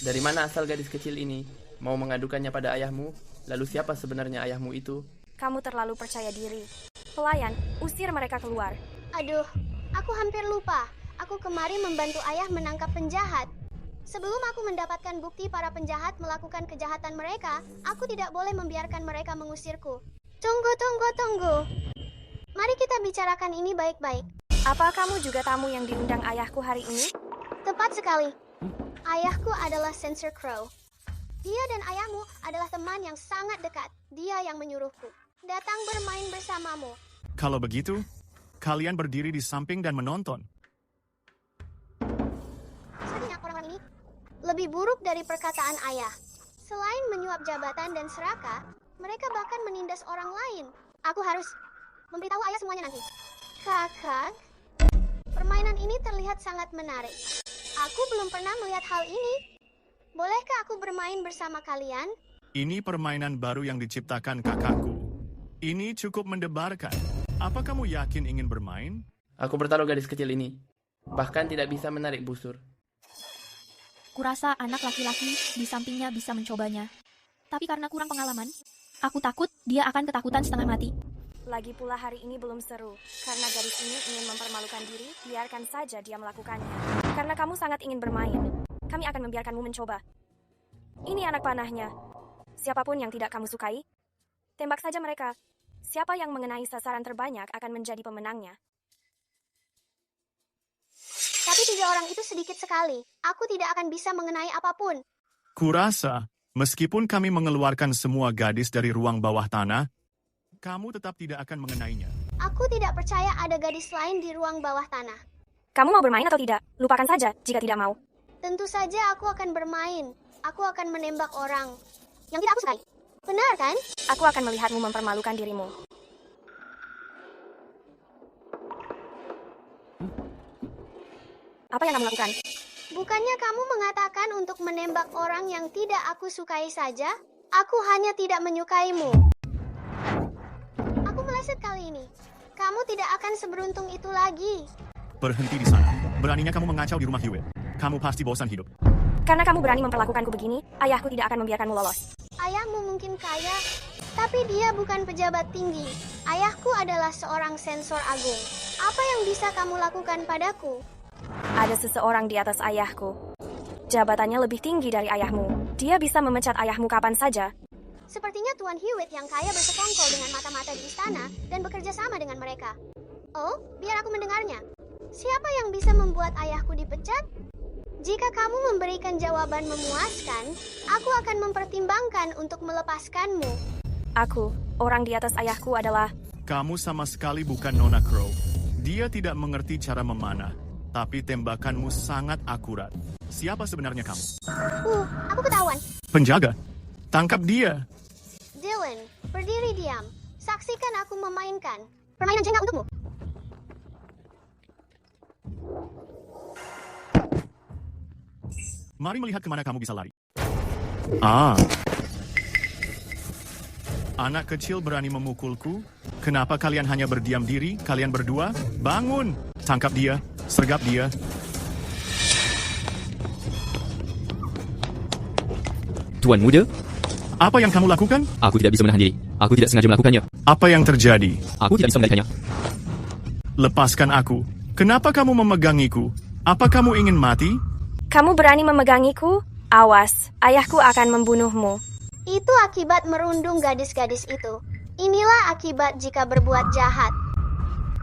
Dari mana asal gadis kecil ini? Mau mengadukannya pada ayahmu? Lalu siapa sebenarnya ayahmu itu? Kamu terlalu percaya diri. Pelayan, usir mereka keluar. Aduh, aku hampir lupa. Aku kemari membantu ayah menangkap penjahat. Sebelum aku mendapatkan bukti para penjahat melakukan kejahatan mereka, aku tidak boleh membiarkan mereka mengusirku. Tunggu. Mari kita bicarakan ini baik-baik. Apa kamu juga tamu yang diundang ayahku hari ini? Tepat sekali. Ayahku adalah Sensor Crow. Dia dan ayahmu adalah teman yang sangat dekat. Dia yang menyuruhku datang bermain bersamamu. Kalau begitu, kalian berdiri di samping dan menonton. Sebenarnya orang-orang ini lebih buruk dari perkataan ayah. Selain menyuap jabatan dan serakah, mereka bahkan menindas orang lain. Aku harus memberitahu ayah semuanya nanti. Kakak, permainan ini terlihat sangat menarik. Aku belum pernah melihat hal ini. Bolehkah aku bermain bersama kalian? Ini permainan baru yang diciptakan kakakku. Ini cukup mendebarkan. Apa kamu yakin ingin bermain? Aku bertaruh gadis kecil ini. Bahkan tidak bisa menarik busur. Kurasa anak laki-laki di sampingnya bisa mencobanya. Tapi karena kurang pengalaman, aku takut dia akan ketakutan setengah mati. Lagi pula hari ini belum seru. Karena gadis ini ingin mempermalukan diri, biarkan saja dia melakukannya. Karena kamu sangat ingin bermain, kami akan membiarkanmu mencoba. Ini anak panahnya. Siapapun yang tidak kamu sukai, tembak saja mereka. Siapa yang mengenai sasaran terbanyak akan menjadi pemenangnya. Tapi 3 orang itu sedikit sekali. Aku tidak akan bisa mengenai apapun. Kurasa, meskipun kami mengeluarkan semua gadis dari ruang bawah tanah, kamu tetap tidak akan mengenainya. Aku tidak percaya ada gadis lain di ruang bawah tanah. Kamu mau bermain atau tidak? Lupakan saja jika tidak mau. Tentu saja aku akan bermain. Aku akan menembak orang yang tidak aku sukai. Benar kan? Aku akan melihatmu mempermalukan dirimu. Apa yang kamu lakukan? Bukannya kamu mengatakan untuk menembak orang yang tidak aku sukai saja? Aku hanya tidak menyukaimu. Aku meleset kali ini. Kamu tidak akan seberuntung itu lagi. Berhenti di sana. Beraninya kamu mengacau di rumah Hewitt. Kamu pasti bosan hidup. Karena kamu berani memperlakukanku begini, ayahku tidak akan membiarkanmu lolos. Ayahmu mungkin kaya, tapi dia bukan pejabat tinggi. Ayahku adalah seorang sensor agung. Apa yang bisa kamu lakukan padaku? Ada seseorang di atas ayahku. Jabatannya lebih tinggi dari ayahmu. Dia bisa memecat ayahmu kapan saja. Sepertinya Tuan Hewitt yang kaya bersekongkol dengan mata-mata di istana dan bekerja sama dengan mereka. Oh, biar aku mendengarnya. Siapa yang bisa membuat ayahku dipecat? Jika kamu memberikan jawaban memuaskan, aku akan mempertimbangkan untuk melepaskanmu. Aku, orang di atas ayahku adalah... Kamu sama sekali bukan Nona Crow. Dia tidak mengerti cara memanah, tapi tembakanmu sangat akurat. Siapa sebenarnya kamu? Aku ketahuan. Penjaga. Tangkap dia. Dylan, berdiri diam. Saksikan aku memainkan permainan jengah untukmu. Mari melihat kemana kamu bisa lari. Anak kecil berani memukulku? Kenapa kalian hanya berdiam diri? Kalian berdua? Bangun! Tangkap dia. Sergap dia. Tuan muda? Apa yang kamu lakukan? Aku tidak bisa menahan diri. Aku tidak sengaja melakukannya. Apa yang terjadi? Aku tidak bisa menariknya. Lepaskan aku. Kenapa kamu memegangiku? Apa kamu ingin mati? Kamu berani memegangiku? Awas, ayahku akan membunuhmu. Itu akibat merundung gadis-gadis itu. Inilah akibat jika berbuat jahat.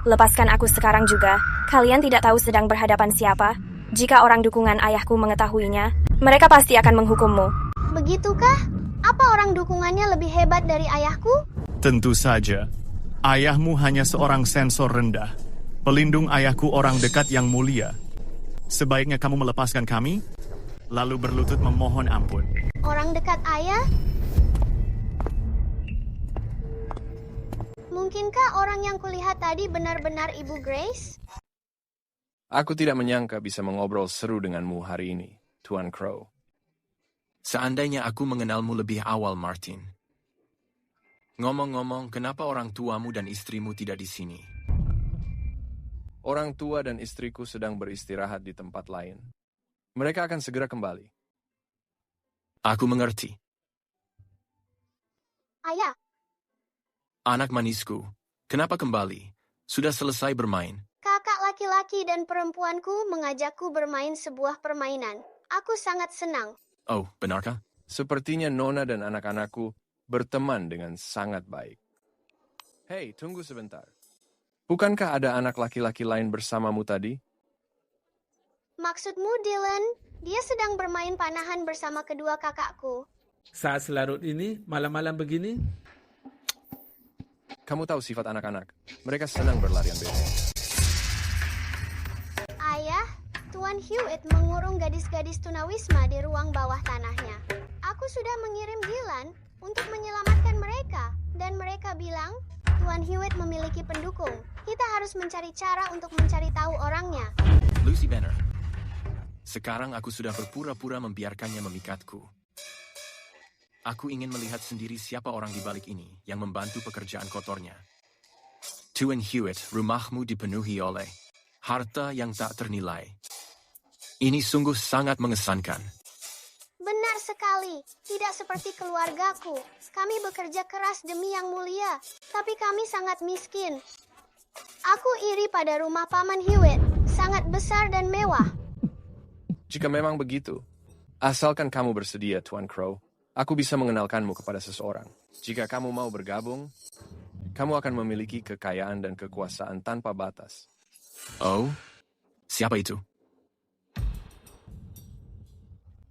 Lepaskan aku sekarang juga. Kalian tidak tahu sedang berhadapan siapa. Jika orang dukungan ayahku mengetahuinya, mereka pasti akan menghukummu. Begitukah? Apa orang dukungannya lebih hebat dari ayahku? Tentu saja. Ayahmu hanya seorang sensor rendah. Pelindung ayahku orang dekat yang mulia. Sebaiknya kamu melepaskan kami, lalu berlutut memohon ampun. Orang dekat ayah? Mungkinkah orang yang kulihat tadi benar-benar Ibu Grace? Aku tidak menyangka bisa mengobrol seru denganmu hari ini, Tuan Crow. Seandainya aku mengenalmu lebih awal, Martin. Ngomong-ngomong, kenapa orang tuamu dan istrimu tidak di sini? Orang tua dan istriku sedang beristirahat di tempat lain. Mereka akan segera kembali. Aku mengerti. Ayah. Anak manisku, kenapa kembali? Sudah selesai bermain. Kakak laki-laki dan perempuanku mengajakku bermain sebuah permainan. Aku sangat senang. Oh, benarkah? Sepertinya Nona dan anak-anakku berteman dengan sangat baik. Hei, tunggu sebentar. Bukankah ada anak laki-laki lain bersamamu tadi? Maksudmu, Dylan? Dia sedang bermain panahan bersama kedua kakakku. Saat selarut ini, malam-malam begini? Kamu tahu sifat anak-anak. Mereka senang berlarian bebas. Ayah, Tuan Hewitt mengurung gadis-gadis tunawisma di ruang bawah tanahnya. Aku sudah mengirim Dylan untuk menyelamatkan mereka. Dan mereka bilang, Tuan Hewitt memiliki pendukung. Kita harus mencari cara untuk mencari tahu orangnya. Lucy Banner. Sekarang aku sudah berpura-pura membiarkannya memikatku. Aku ingin melihat sendiri siapa orang di balik ini yang membantu pekerjaan kotornya. Tuan Hewitt, rumahmu dipenuhi oleh harta yang tak ternilai. Ini sungguh sangat mengesankan. Benar sekali, tidak seperti keluargaku. Kami bekerja keras demi Yang Mulia, tapi kami sangat miskin. Aku iri pada rumah Paman Hewitt, sangat besar dan mewah. Jika memang begitu, asalkan kamu bersedia, Tuan Crow, aku bisa mengenalkanmu kepada seseorang. Jika kamu mau bergabung, kamu akan memiliki kekayaan dan kekuasaan tanpa batas. Oh, siapa itu?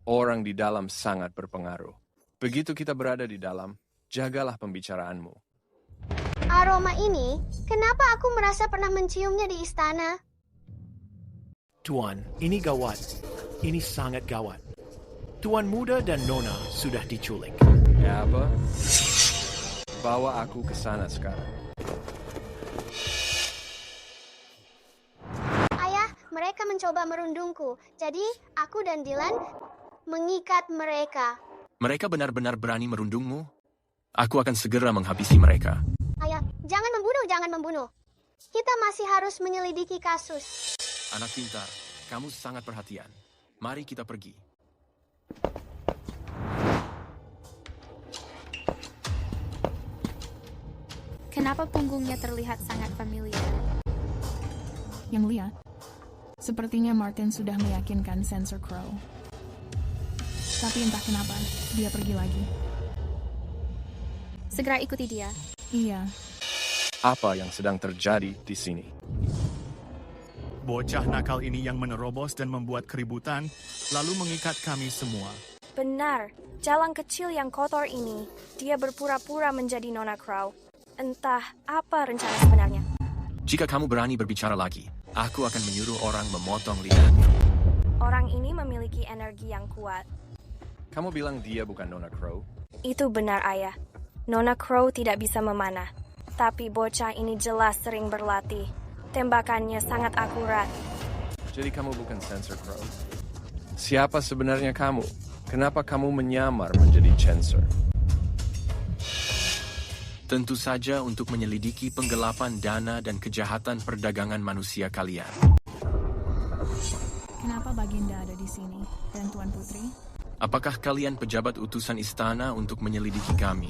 Orang di dalam sangat berpengaruh. Begitu kita berada di dalam, jagalah pembicaraanmu. Aroma ini, kenapa aku merasa pernah menciumnya di istana? Tuan, ini gawat. Ini sangat gawat. Tuan Muda dan Nona sudah diculik. Ya apa? Bawa aku ke sana sekarang. Ayah, mereka mencoba merundungku. Jadi, aku dan Dylan mengikat mereka. Mereka benar-benar berani merundungmu? Aku akan segera menghabisi mereka. Ayah, jangan membunuh. Kita masih harus menyelidiki kasus. Anak pintar, kamu sangat perhatian. Mari kita pergi. Kenapa punggungnya terlihat sangat familiar? Yang Mulia, sepertinya Martin sudah meyakinkan Sensor Crow. Tapi entah kenapa, dia pergi lagi. Segera ikuti dia. Iya. Apa yang sedang terjadi di sini? Bocah nakal ini yang menerobos dan membuat keributan, lalu mengikat kami semua. Benar, jalan kecil yang kotor ini, dia berpura-pura menjadi Nona Crow. Entah apa rencana sebenarnya. Jika kamu berani berbicara lagi, aku akan menyuruh orang memotong lidahnya. Orang ini memiliki energi yang kuat. Kamu bilang dia bukan Nona Crow? Itu benar, Ayah. Nona Crow tidak bisa memanah. Tapi bocah ini jelas sering berlatih. Tembakannya sangat akurat. Jadi kamu bukan Sensor Crow? Siapa sebenarnya kamu? Kenapa kamu menyamar menjadi Chancellor? Tentu saja untuk menyelidiki penggelapan dana dan kejahatan perdagangan manusia kalian. Kenapa Baginda ada di sini? Dan Tuan Putri? Apakah kalian pejabat utusan istana untuk menyelidiki kami?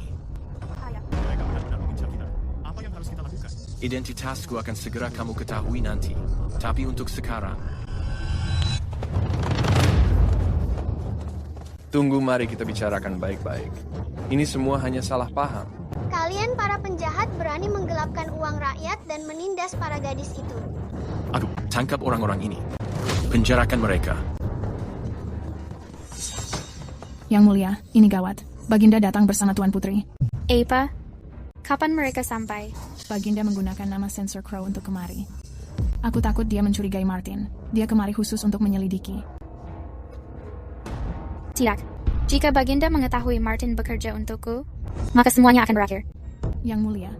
Mereka benar-benar mengincar kita. Apa yang harus kita lakukan? Identitasku akan segera kamu ketahui nanti. Tapi untuk sekarang... Tunggu, mari kita bicarakan baik-baik. Ini semua hanya salah paham. Kalian para penjahat berani menggelapkan uang rakyat dan menindas para gadis itu. Tangkap orang-orang ini. Penjarakan mereka. Yang Mulia, ini gawat. Baginda datang bersama Tuan Putri. Apa? Kapan mereka sampai? Baginda menggunakan nama Sensor Crow untuk kemari. Aku takut dia mencurigai Martin. Dia kemari khusus untuk menyelidiki. Tidak. Jika Baginda mengetahui Martin bekerja untukku, maka semuanya akan berakhir. Yang Mulia,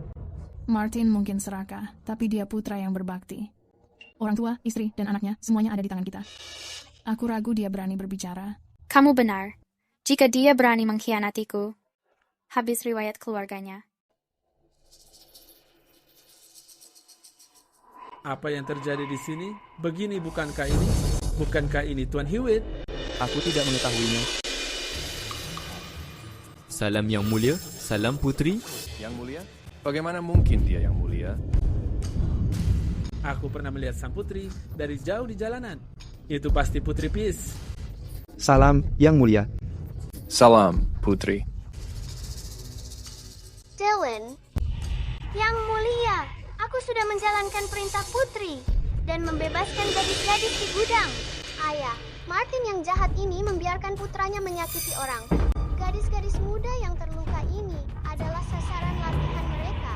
Martin mungkin serakah, tapi dia putra yang berbakti. Orang tua, istri, dan anaknya semuanya ada di tangan kita. Aku ragu dia berani berbicara. Kamu benar. Jika dia berani mengkhianatiku, habis riwayat keluarganya. Apa yang terjadi di sini? Begini bukankah ini? Bukankah ini Tuan Hewitt? Aku tidak mengetahuinya. Salam Yang Mulia, salam Putri. Yang Mulia? Bagaimana mungkin dia Yang Mulia? Aku pernah melihat sang putri dari jauh di jalanan. Itu pasti Putri Peace. Salam Yang Mulia. Salam, Putri. Dylan, Yang Mulia, aku sudah menjalankan perintah Putri dan membebaskan gadis-gadis di gudang. Ayah, Martin yang jahat ini membiarkan putranya menyakiti orang. Gadis-gadis muda yang terluka ini adalah sasaran latihan mereka.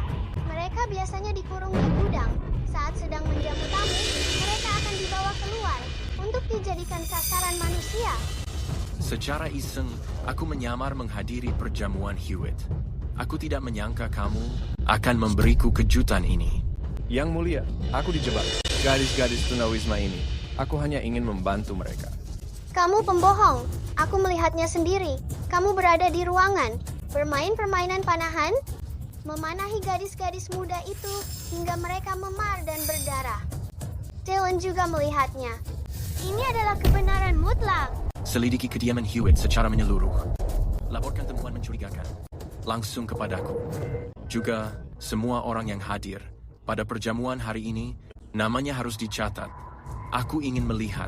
Mereka biasanya dikurung di gudang. Saat sedang menjamu tamu, mereka akan dibawa keluar untuk dijadikan sasaran manusia. Secara iseng, aku menyamar menghadiri perjamuan Hewitt. Aku tidak menyangka kamu akan memberiku kejutan ini. Yang Mulia, aku dijebak. Gadis-gadis tunawisma ini, aku hanya ingin membantu mereka. Kamu pembohong. Aku melihatnya sendiri. Kamu berada di ruangan, bermain permainan panahan, memanahi gadis-gadis muda itu hingga mereka memar dan berdarah. Dylan juga melihatnya. Ini adalah kebenaran mutlak. Selidiki kediaman Hewitt secara menyeluruh. Laporkan temuan mencurigakan langsung kepadaku. Juga semua orang yang hadir pada perjamuan hari ini, namanya harus dicatat. Aku ingin melihat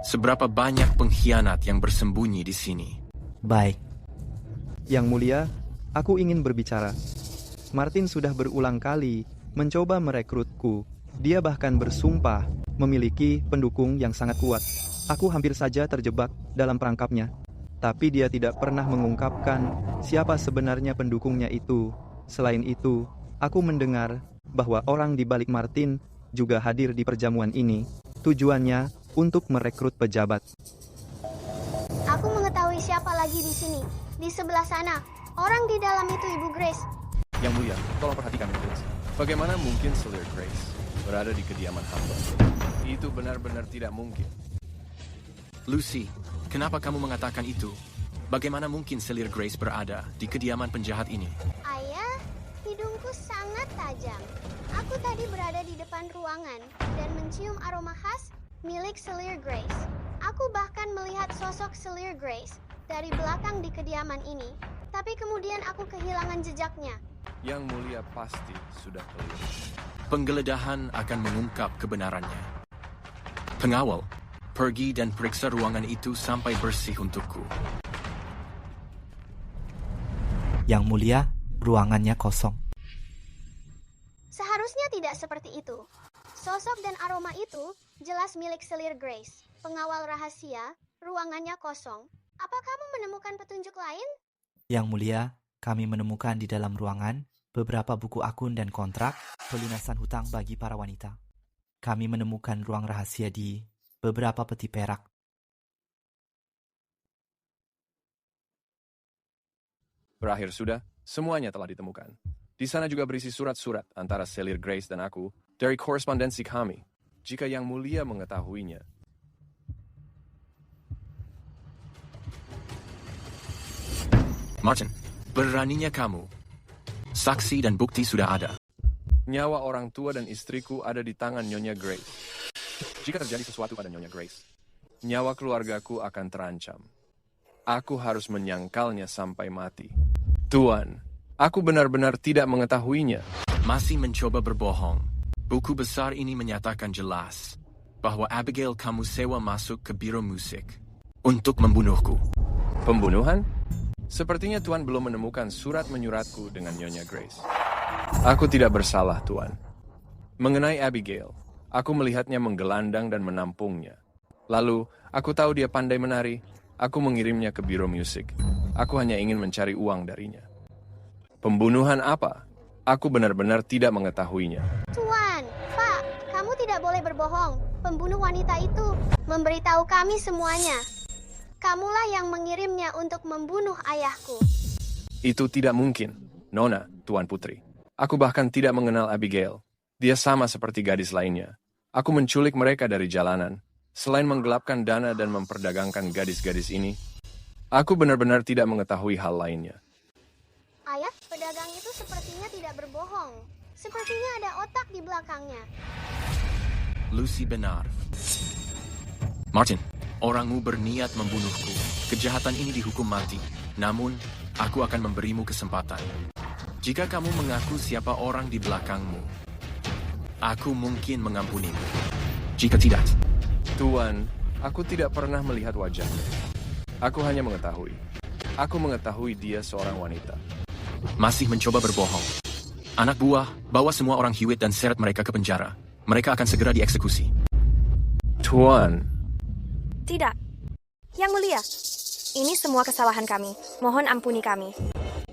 seberapa banyak pengkhianat yang bersembunyi di sini. Baik. Yang Mulia, aku ingin berbicara. Martin sudah berulang kali mencoba merekrutku. Dia bahkan bersumpah memiliki pendukung yang sangat kuat. Aku hampir saja terjebak dalam perangkapnya. Tapi dia tidak pernah mengungkapkan siapa sebenarnya pendukungnya itu. Selain itu, aku mendengar bahwa orang di balik Martin juga hadir di perjamuan ini. Tujuannya untuk merekrut pejabat. Aku mengetahui siapa lagi di sini. Di sebelah sana. Orang di dalam itu Ibu Grace. Yang Mulia, tolong perhatikan Grace. Bagaimana mungkin Selir Grace berada di kediaman hamba? Itu benar-benar tidak mungkin. Lucy, kenapa kamu mengatakan itu? Bagaimana mungkin Selir Grace berada di kediaman penjahat ini? Ayah, hidungku sangat tajam. Aku tadi berada di depan ruangan dan mencium aroma khas milik Selir Grace. Aku bahkan melihat sosok Selir Grace dari belakang di kediaman ini, tapi kemudian aku kehilangan jejaknya. Yang Mulia pasti sudah keliru. Penggeledahan akan mengungkap kebenarannya. Pengawal, pergi dan periksa ruangan itu sampai bersih untukku. Yang Mulia, ruangannya kosong. Seharusnya tidak seperti itu. Sosok dan aroma itu jelas milik Selir Grace. Pengawal rahasia, ruangannya kosong. Apa kamu menemukan petunjuk lain? Yang Mulia, kami menemukan di dalam ruangan beberapa buku akun dan kontrak pelunasan hutang bagi para wanita. Kami menemukan ruang rahasia di beberapa peti perak. Berakhir sudah, semuanya telah ditemukan. Di sana juga berisi surat-surat antara Selir Grace dan aku dari korespondensi kami. Jika Yang Mulia mengetahuinya. Martin, beraninya kamu. Saksi dan bukti sudah ada. Nyawa orang tua dan istriku ada di tangan Nyonya Grace. Jika terjadi sesuatu pada Nyonya Grace, nyawa keluargaku akan terancam. Aku harus menyangkalnya sampai mati. Tuan, aku benar-benar tidak mengetahuinya. Masih mencoba berbohong. Buku besar ini menyatakan jelas bahwa Abigail kamu sewa masuk ke biro musik untuk membunuhku. Pembunuhan? Sepertinya Tuan belum menemukan surat menyuratku dengan Nyonya Grace. Aku tidak bersalah, Tuan. Mengenai Abigail, aku melihatnya menggelandang dan menampungnya. Lalu, aku tahu dia pandai menari. Aku mengirimnya ke biro musik. Aku hanya ingin mencari uang darinya. Pembunuhan apa? Aku benar-benar tidak mengetahuinya. Tuan, Pak, kamu tidak boleh berbohong. Pembunuh wanita itu memberitahu kami semuanya. Kamulah yang mengirimnya untuk membunuh ayahku. Itu tidak mungkin, Nona, Tuan Putri. Aku bahkan tidak mengenal Abigail. Dia sama seperti gadis lainnya. Aku menculik mereka dari jalanan. Selain menggelapkan dana dan memperdagangkan gadis-gadis ini, aku benar-benar tidak mengetahui hal lainnya. Ayah, pedagang itu sepertinya tidak berbohong. Sepertinya ada otak di belakangnya. Lucy benar. Martin, orangmu berniat membunuhku. Kejahatan ini dihukum mati. Namun, aku akan memberimu kesempatan. Jika kamu mengaku siapa orang di belakangmu, aku mungkin mengampunimu. Jika tidak, Tuan, aku tidak pernah melihat wajahnya. Aku hanya mengetahui. Aku mengetahui dia seorang wanita. Masih mencoba berbohong. Anak buah, bawa semua orang Hewitt dan seret mereka ke penjara. Mereka akan segera dieksekusi. Tuan. Tidak. Yang Mulia, ini semua kesalahan kami. Mohon ampuni kami.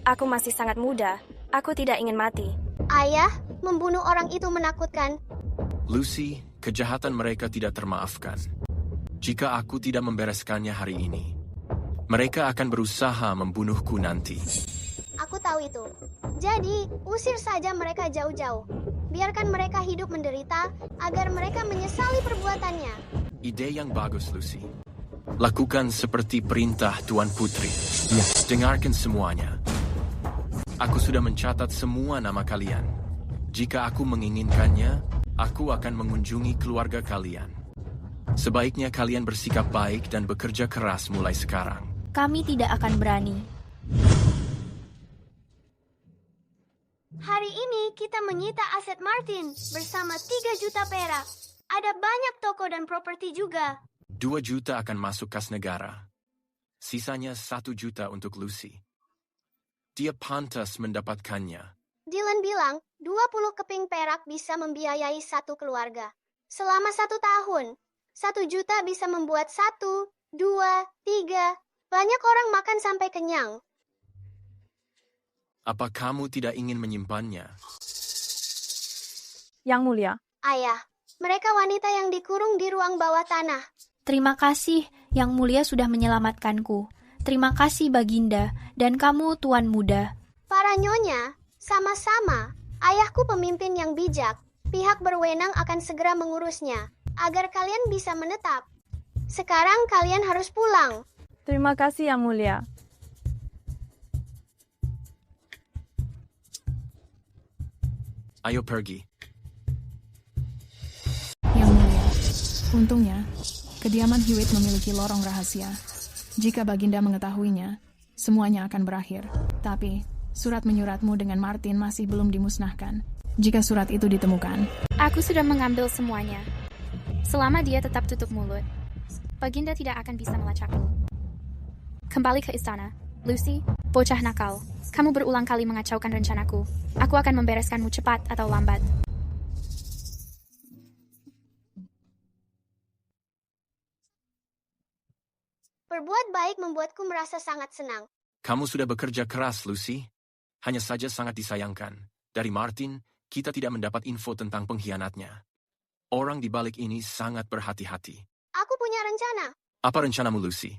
Aku masih sangat muda. Aku tidak ingin mati. Ayah, membunuh orang itu menakutkan. Lucy, kejahatan mereka tidak termaafkan. Jika aku tidak membereskannya hari ini, mereka akan berusaha membunuhku nanti. Aku tahu itu. Jadi, usir saja mereka jauh-jauh. Biarkan mereka hidup menderita agar mereka menyesali perbuatannya. Ide yang bagus, Lucy. Lakukan seperti perintah Tuan Putri. Ya. Dengarkan semuanya. Aku sudah mencatat semua nama kalian. Jika aku menginginkannya, Aku akan mengunjungi keluarga kalian. Sebaiknya kalian bersikap baik dan bekerja keras mulai sekarang. Kami tidak akan berani. Hari ini kita menyita aset Martin bersama 3 juta perak. Ada banyak toko dan properti juga. 2 juta akan masuk kas negara. Sisanya 1 juta untuk Lucy. Dia pantas mendapatkannya. Dylan bilang 20 keping perak bisa membiayai satu keluarga. Selama 1 tahun, 1 juta bisa membuat 1, 2, 3. Banyak orang makan sampai kenyang. Apa kamu tidak ingin menyimpannya? Yang Mulia. Ayah, mereka wanita yang dikurung di ruang bawah tanah. Terima kasih, Yang Mulia sudah menyelamatkanku. Terima kasih, Baginda, dan kamu, Tuan Muda. Para nyonya, sama-sama. Ayahku pemimpin yang bijak. Pihak berwenang akan segera mengurusnya, agar kalian bisa menetap. Sekarang kalian harus pulang. Terima kasih, Yang Mulia. Ayo pergi. Yang Mulia, untungnya, kediaman Hewitt memiliki lorong rahasia. Jika Baginda mengetahuinya, semuanya akan berakhir. Tapi, surat menyuratmu dengan Martin masih belum dimusnahkan. Jika surat itu ditemukan, Aku sudah mengambil semuanya. Selama dia tetap tutup mulut, Baginda tidak akan bisa melacakku. Kembali ke istana. Lucy, bocah nakal. Kamu berulang kali mengacaukan rencanaku. Aku akan membereskanmu cepat atau lambat. Berbuat baik membuatku merasa sangat senang. Kamu sudah bekerja keras, Lucy. Hanya saja sangat disayangkan. Dari Martin, kita tidak mendapat info tentang pengkhianatnya. Orang di balik ini sangat berhati-hati. Aku punya rencana. Apa rencanamu, Lucy?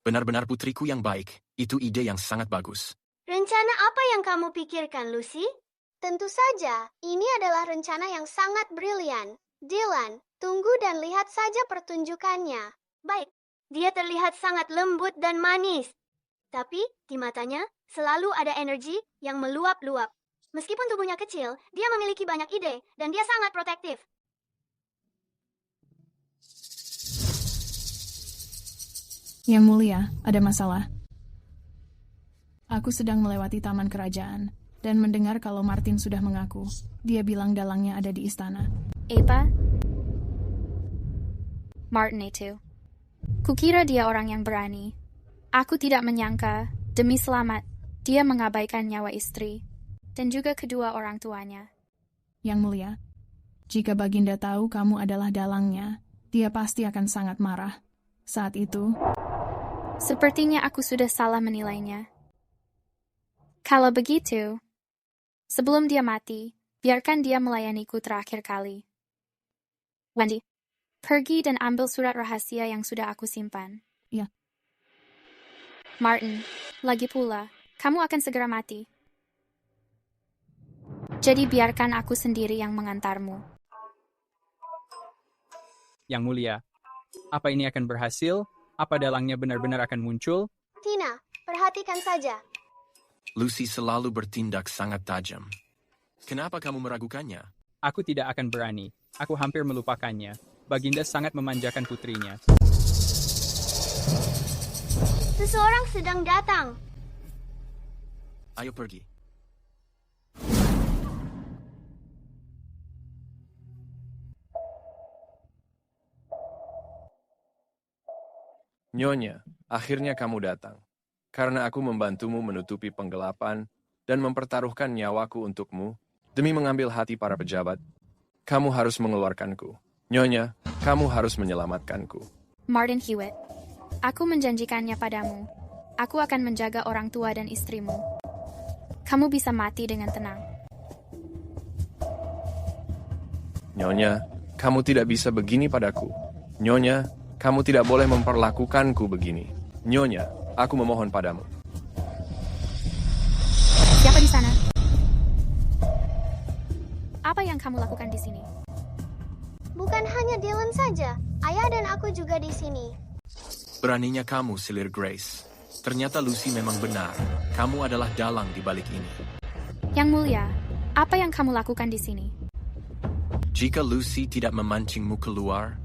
Benar-benar putriku yang baik. Itu ide yang sangat bagus. Rencana apa yang kamu pikirkan, Lucy? Tentu saja, ini adalah rencana yang sangat brilian. Dylan, tunggu dan lihat saja pertunjukannya. Baik, dia terlihat sangat lembut dan manis. Tapi, di matanya, selalu ada energi yang meluap-luap. Meskipun tubuhnya kecil, dia memiliki banyak ide, dan dia sangat protektif. Yang Mulia, ada masalah. Aku sedang melewati taman kerajaan, dan mendengar kalau Martin sudah mengaku. Dia bilang dalangnya ada di istana. Apa? Martin itu. Kukira dia orang yang berani. Aku tidak menyangka, demi selamat, dia mengabaikan nyawa istri, dan juga kedua orang tuanya. Yang Mulia, jika Baginda tahu kamu adalah dalangnya, dia pasti akan sangat marah. Saat itu, sepertinya aku sudah salah menilainya. Kalau begitu, sebelum dia mati, biarkan dia melayaniku terakhir kali. Wendy, pergi dan ambil surat rahasia yang sudah aku simpan. Ya. Martin, lagi pula, kamu akan segera mati. Jadi biarkan aku sendiri yang mengantarmu. Yang Mulia, apa ini akan berhasil? Apa dalangnya benar-benar akan muncul? Tina, perhatikan saja. Lucy selalu bertindak sangat tajam. Kenapa kamu meragukannya? Aku tidak akan berani. Aku hampir melupakannya. Baginda sangat memanjakan putrinya. Seseorang sedang datang. Ayo pergi. Nyonya, akhirnya kamu datang. Karena aku membantumu menutupi penggelapan dan mempertaruhkan nyawaku untukmu, demi mengambil hati para pejabat, kamu harus mengeluarkanku. Nyonya, kamu harus menyelamatkanku. Martin Hewitt, aku menjanjikannya padamu. Aku akan menjaga orang tua dan istrimu. Kamu bisa mati dengan tenang. Nyonya, kamu tidak bisa begini padaku. Nyonya, kamu tidak boleh memperlakukanku begini. Nyonya, aku memohon padamu. Siapa di sana? Apa yang kamu lakukan di sini? Bukan hanya Dylan saja, ayah dan aku juga di sini. Beraninya kamu, Selir Grace. Ternyata Lucy memang benar. Kamu adalah dalang di balik ini. Yang Mulia, apa yang kamu lakukan di sini? Jika Lucy tidak memancingmu keluar,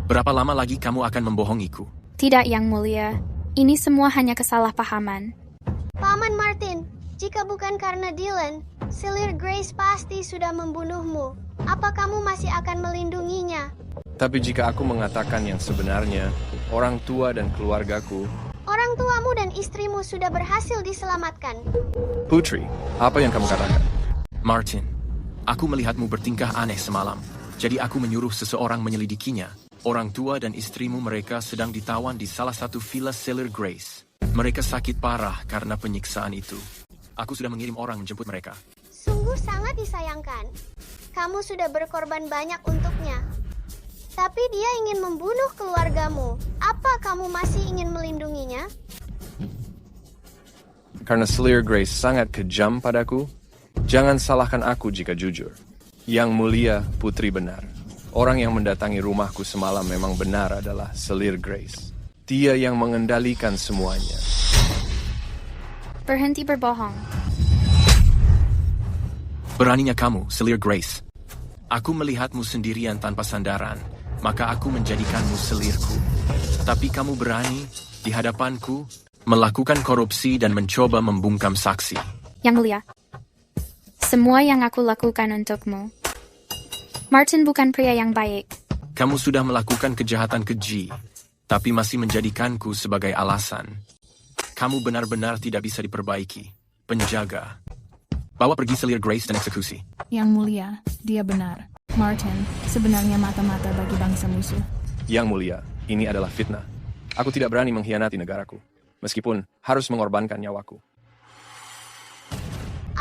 berapa lama lagi kamu akan membohongiku? Tidak, Yang Mulia. Ini semua hanya kesalahpahaman. Paman Martin, jika bukan karena Dylan, selir Grace pasti sudah membunuhmu. Apa kamu masih akan melindunginya? Tapi jika aku mengatakan yang sebenarnya, orang tua dan keluargaku... Orang tuamu dan istrimu sudah berhasil diselamatkan. Putri, apa yang kamu katakan? Martin, aku melihatmu bertingkah aneh semalam. Jadi aku menyuruh seseorang menyelidikinya. Orang tua dan istrimu mereka sedang ditawan di salah satu villa selir Grace. Mereka sakit parah karena penyiksaan itu. Aku sudah mengirim orang menjemput mereka. Sungguh sangat disayangkan. Kamu sudah berkorban banyak untuknya. Tapi dia ingin membunuh keluargamu. Apa kamu masih ingin melindunginya? Karena selir Grace sangat kejam padaku, jangan salahkan aku jika jujur. Yang Mulia, Putri benar. Orang yang mendatangi rumahku semalam memang benar adalah selir Grace. Dia yang mengendalikan semuanya. Berhenti berbohong. Beraninya kamu, selir Grace. Aku melihatmu sendirian tanpa sandaran, maka aku menjadikanmu selirku. Tapi kamu berani, di hadapanku, melakukan korupsi dan mencoba membungkam saksi. Yang Mulia, semua yang aku lakukan untukmu. Martin bukan pria yang baik. Kamu sudah melakukan kejahatan keji, tapi masih menjadikanku sebagai alasan. Kamu benar-benar tidak bisa diperbaiki. Penjaga. Bawa pergi selir Grace dan eksekusi. Yang Mulia, dia benar. Martin, sebenarnya mata-mata bagi bangsa musuh. Yang Mulia, ini adalah fitnah. Aku tidak berani mengkhianati negaraku, meskipun harus mengorbankan nyawaku.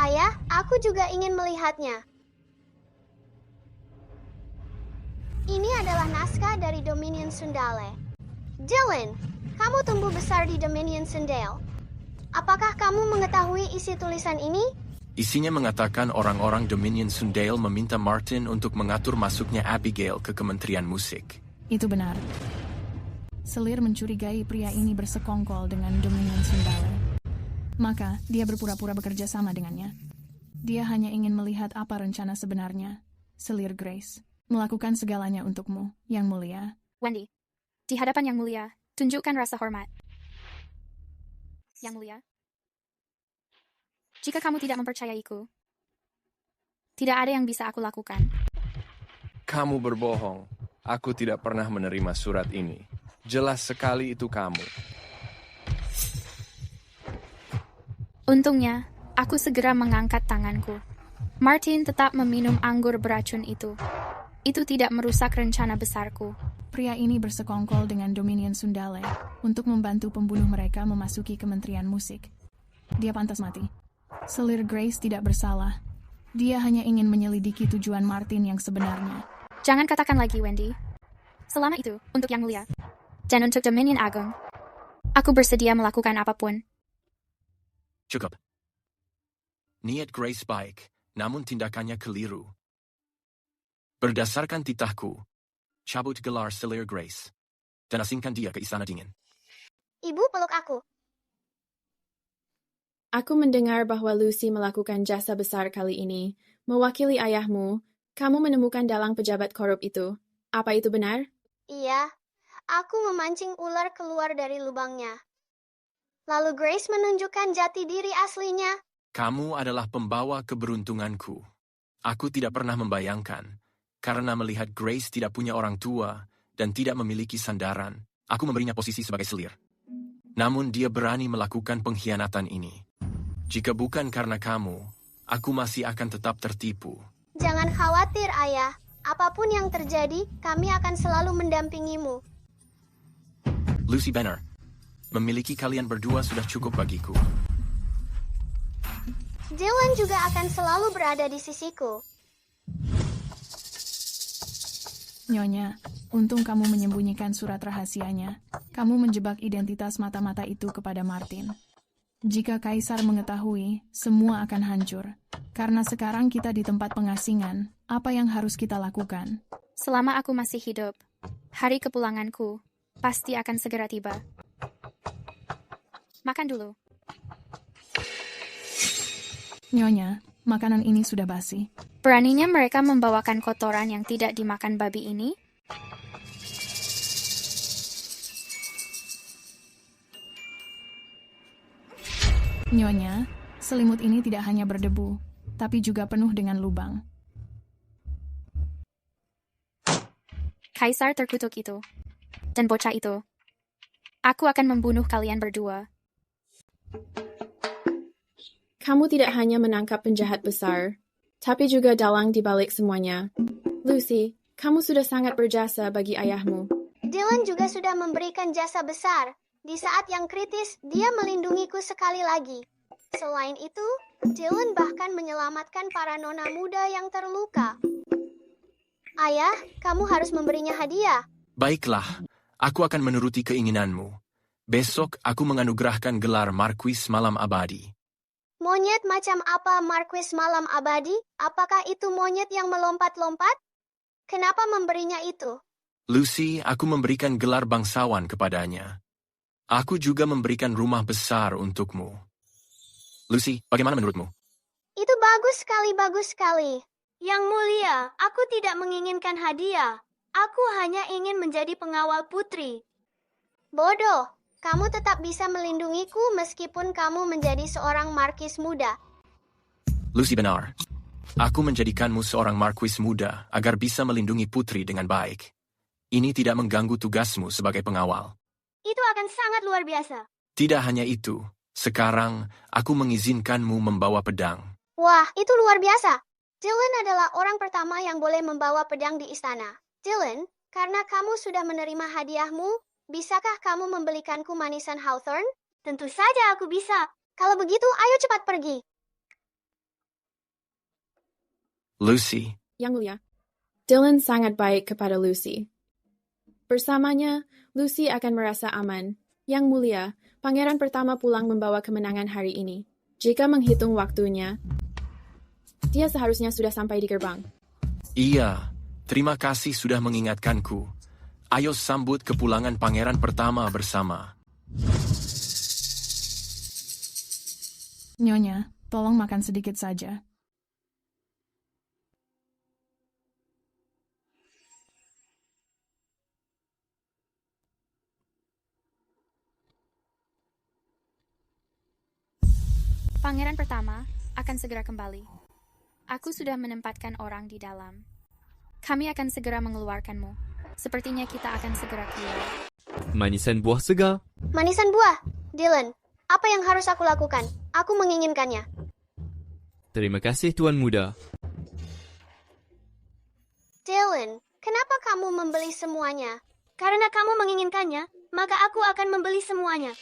Ayah, aku juga ingin melihatnya. Ini adalah naskah dari Dominion Sundale. Dylan, kamu tumbuh besar di Dominion Sundale. Apakah kamu mengetahui isi tulisan ini? Isinya mengatakan orang-orang Dominion Sundale meminta Martin untuk mengatur masuknya Abigail ke Kementerian Musik. Itu benar. Selir mencurigai pria ini bersekongkol dengan Dominion Sundale. Maka, dia berpura-pura bekerja sama dengannya. Dia hanya ingin melihat apa rencana sebenarnya. Selir Grace melakukan segalanya untukmu, Yang Mulia. Wendy, di hadapan Yang Mulia, tunjukkan rasa hormat. Yang Mulia, jika kamu tidak mempercayaiku, tidak ada yang bisa aku lakukan. Kamu berbohong. Aku tidak pernah menerima surat ini. Jelas sekali itu kamu. Untungnya, aku segera mengangkat tanganku. Martin tetap meminum anggur beracun itu. Itu tidak merusak rencana besarku. Pria ini bersekongkol dengan Dominion Sundale untuk membantu pembunuh mereka memasuki Kementerian Musik. Dia pantas mati. Selir Grace tidak bersalah. Dia hanya ingin menyelidiki tujuan Martin yang sebenarnya. Jangan katakan lagi, Wendy. Selama itu, untuk Yang Mulia, dan untuk Dominion Agung, aku bersedia melakukan apapun. Cukup. Niat Grace baik, namun tindakannya keliru. Berdasarkan titahku, cabut gelar selir Grace, dan asingkan dia ke Istana Dingin. Ibu peluk aku. Aku mendengar bahwa Lucy melakukan jasa besar kali ini. Mewakili ayahmu, kamu menemukan dalang pejabat korup itu. Apa itu benar? Iya, aku memancing ular keluar dari lubangnya. Lalu Grace menunjukkan jati diri aslinya. Kamu adalah pembawa keberuntunganku. Aku tidak pernah membayangkan. Karena melihat Grace tidak punya orang tua dan tidak memiliki sandaran, aku memberinya posisi sebagai selir. Namun dia berani melakukan pengkhianatan ini. Jika bukan karena kamu, aku masih akan tetap tertipu. Jangan khawatir, Ayah. Apapun yang terjadi, kami akan selalu mendampingimu. Lucy Benner, memiliki kalian berdua sudah cukup bagiku. Dylan juga akan selalu berada di sisiku. Nyonya, untung kamu menyembunyikan surat rahasianya. Kamu menjebak identitas mata-mata itu kepada Martin. Jika Kaisar mengetahui, semua akan hancur. Karena sekarang kita di tempat pengasingan, apa yang harus kita lakukan? Selama aku masih hidup, hari kepulanganku pasti akan segera tiba. Makan dulu. Nyonya, Makanan ini sudah basi. Beraninya mereka membawakan kotoran yang tidak dimakan babi ini? Nyonya, selimut ini tidak hanya berdebu, tapi juga penuh dengan lubang. Kaisar terkutuk itu. Dan bocah itu. Aku akan membunuh kalian berdua. Kamu tidak hanya menangkap penjahat besar, tapi juga dalang di balik semuanya. Lucy, kamu sudah sangat berjasa bagi ayahmu. Dylan juga sudah memberikan jasa besar. Di saat yang kritis, dia melindungiku sekali lagi. Selain itu, Dylan bahkan menyelamatkan para nona muda yang terluka. Ayah, kamu harus memberinya hadiah. Baiklah, aku akan menuruti keinginanmu. Besok aku menganugerahkan gelar Marquis Malam Abadi. Monyet macam apa Marquis Malam Abadi? Apakah itu monyet yang melompat-lompat? Kenapa memberinya itu? Lucy, aku memberikan gelar bangsawan kepadanya. Aku juga memberikan rumah besar untukmu. Lucy, bagaimana menurutmu? Itu bagus sekali. Yang mulia, aku tidak menginginkan hadiah. Aku hanya ingin menjadi pengawal putri. Bodoh, kamu tetap bisa melindungiku meskipun kamu menjadi seorang markis muda. Lucy benar. Aku menjadikanmu seorang marquis muda agar bisa melindungi putri dengan baik. Ini tidak mengganggu tugasmu sebagai pengawal. Itu akan sangat luar biasa. Tidak hanya itu, sekarang aku mengizinkanmu membawa pedang. Wah, itu luar biasa. Dylan adalah orang pertama yang boleh membawa pedang di istana. Dylan, karena kamu sudah menerima hadiahmu, bisakah kamu membelikanku manisan Hawthorne? Tentu saja aku bisa. Kalau begitu, ayo cepat pergi. Lucy. Yang mulia, Dylan sangat baik kepada Lucy. Bersamanya, Lucy akan merasa aman. Yang mulia, pangeran pertama pulang membawa kemenangan hari ini. Jika menghitung waktunya, dia seharusnya sudah sampai di gerbang. Iya, terima kasih sudah mengingatkanku. Ayo sambut kepulangan pangeran pertama bersama. Nyonya, tolong makan sedikit saja. Pangeran pertama akan segera kembali. Aku sudah menempatkan orang di dalam. Kami akan segera mengeluarkanmu. Sepertinya kita akan segera keluar. Manisan buah segar. Manisan buah? Dylan, apa yang harus aku lakukan? Aku menginginkannya. Terima kasih Tuan Muda. Dylan, kenapa kamu membeli semuanya? Karena kamu menginginkannya, maka aku akan membeli semuanya.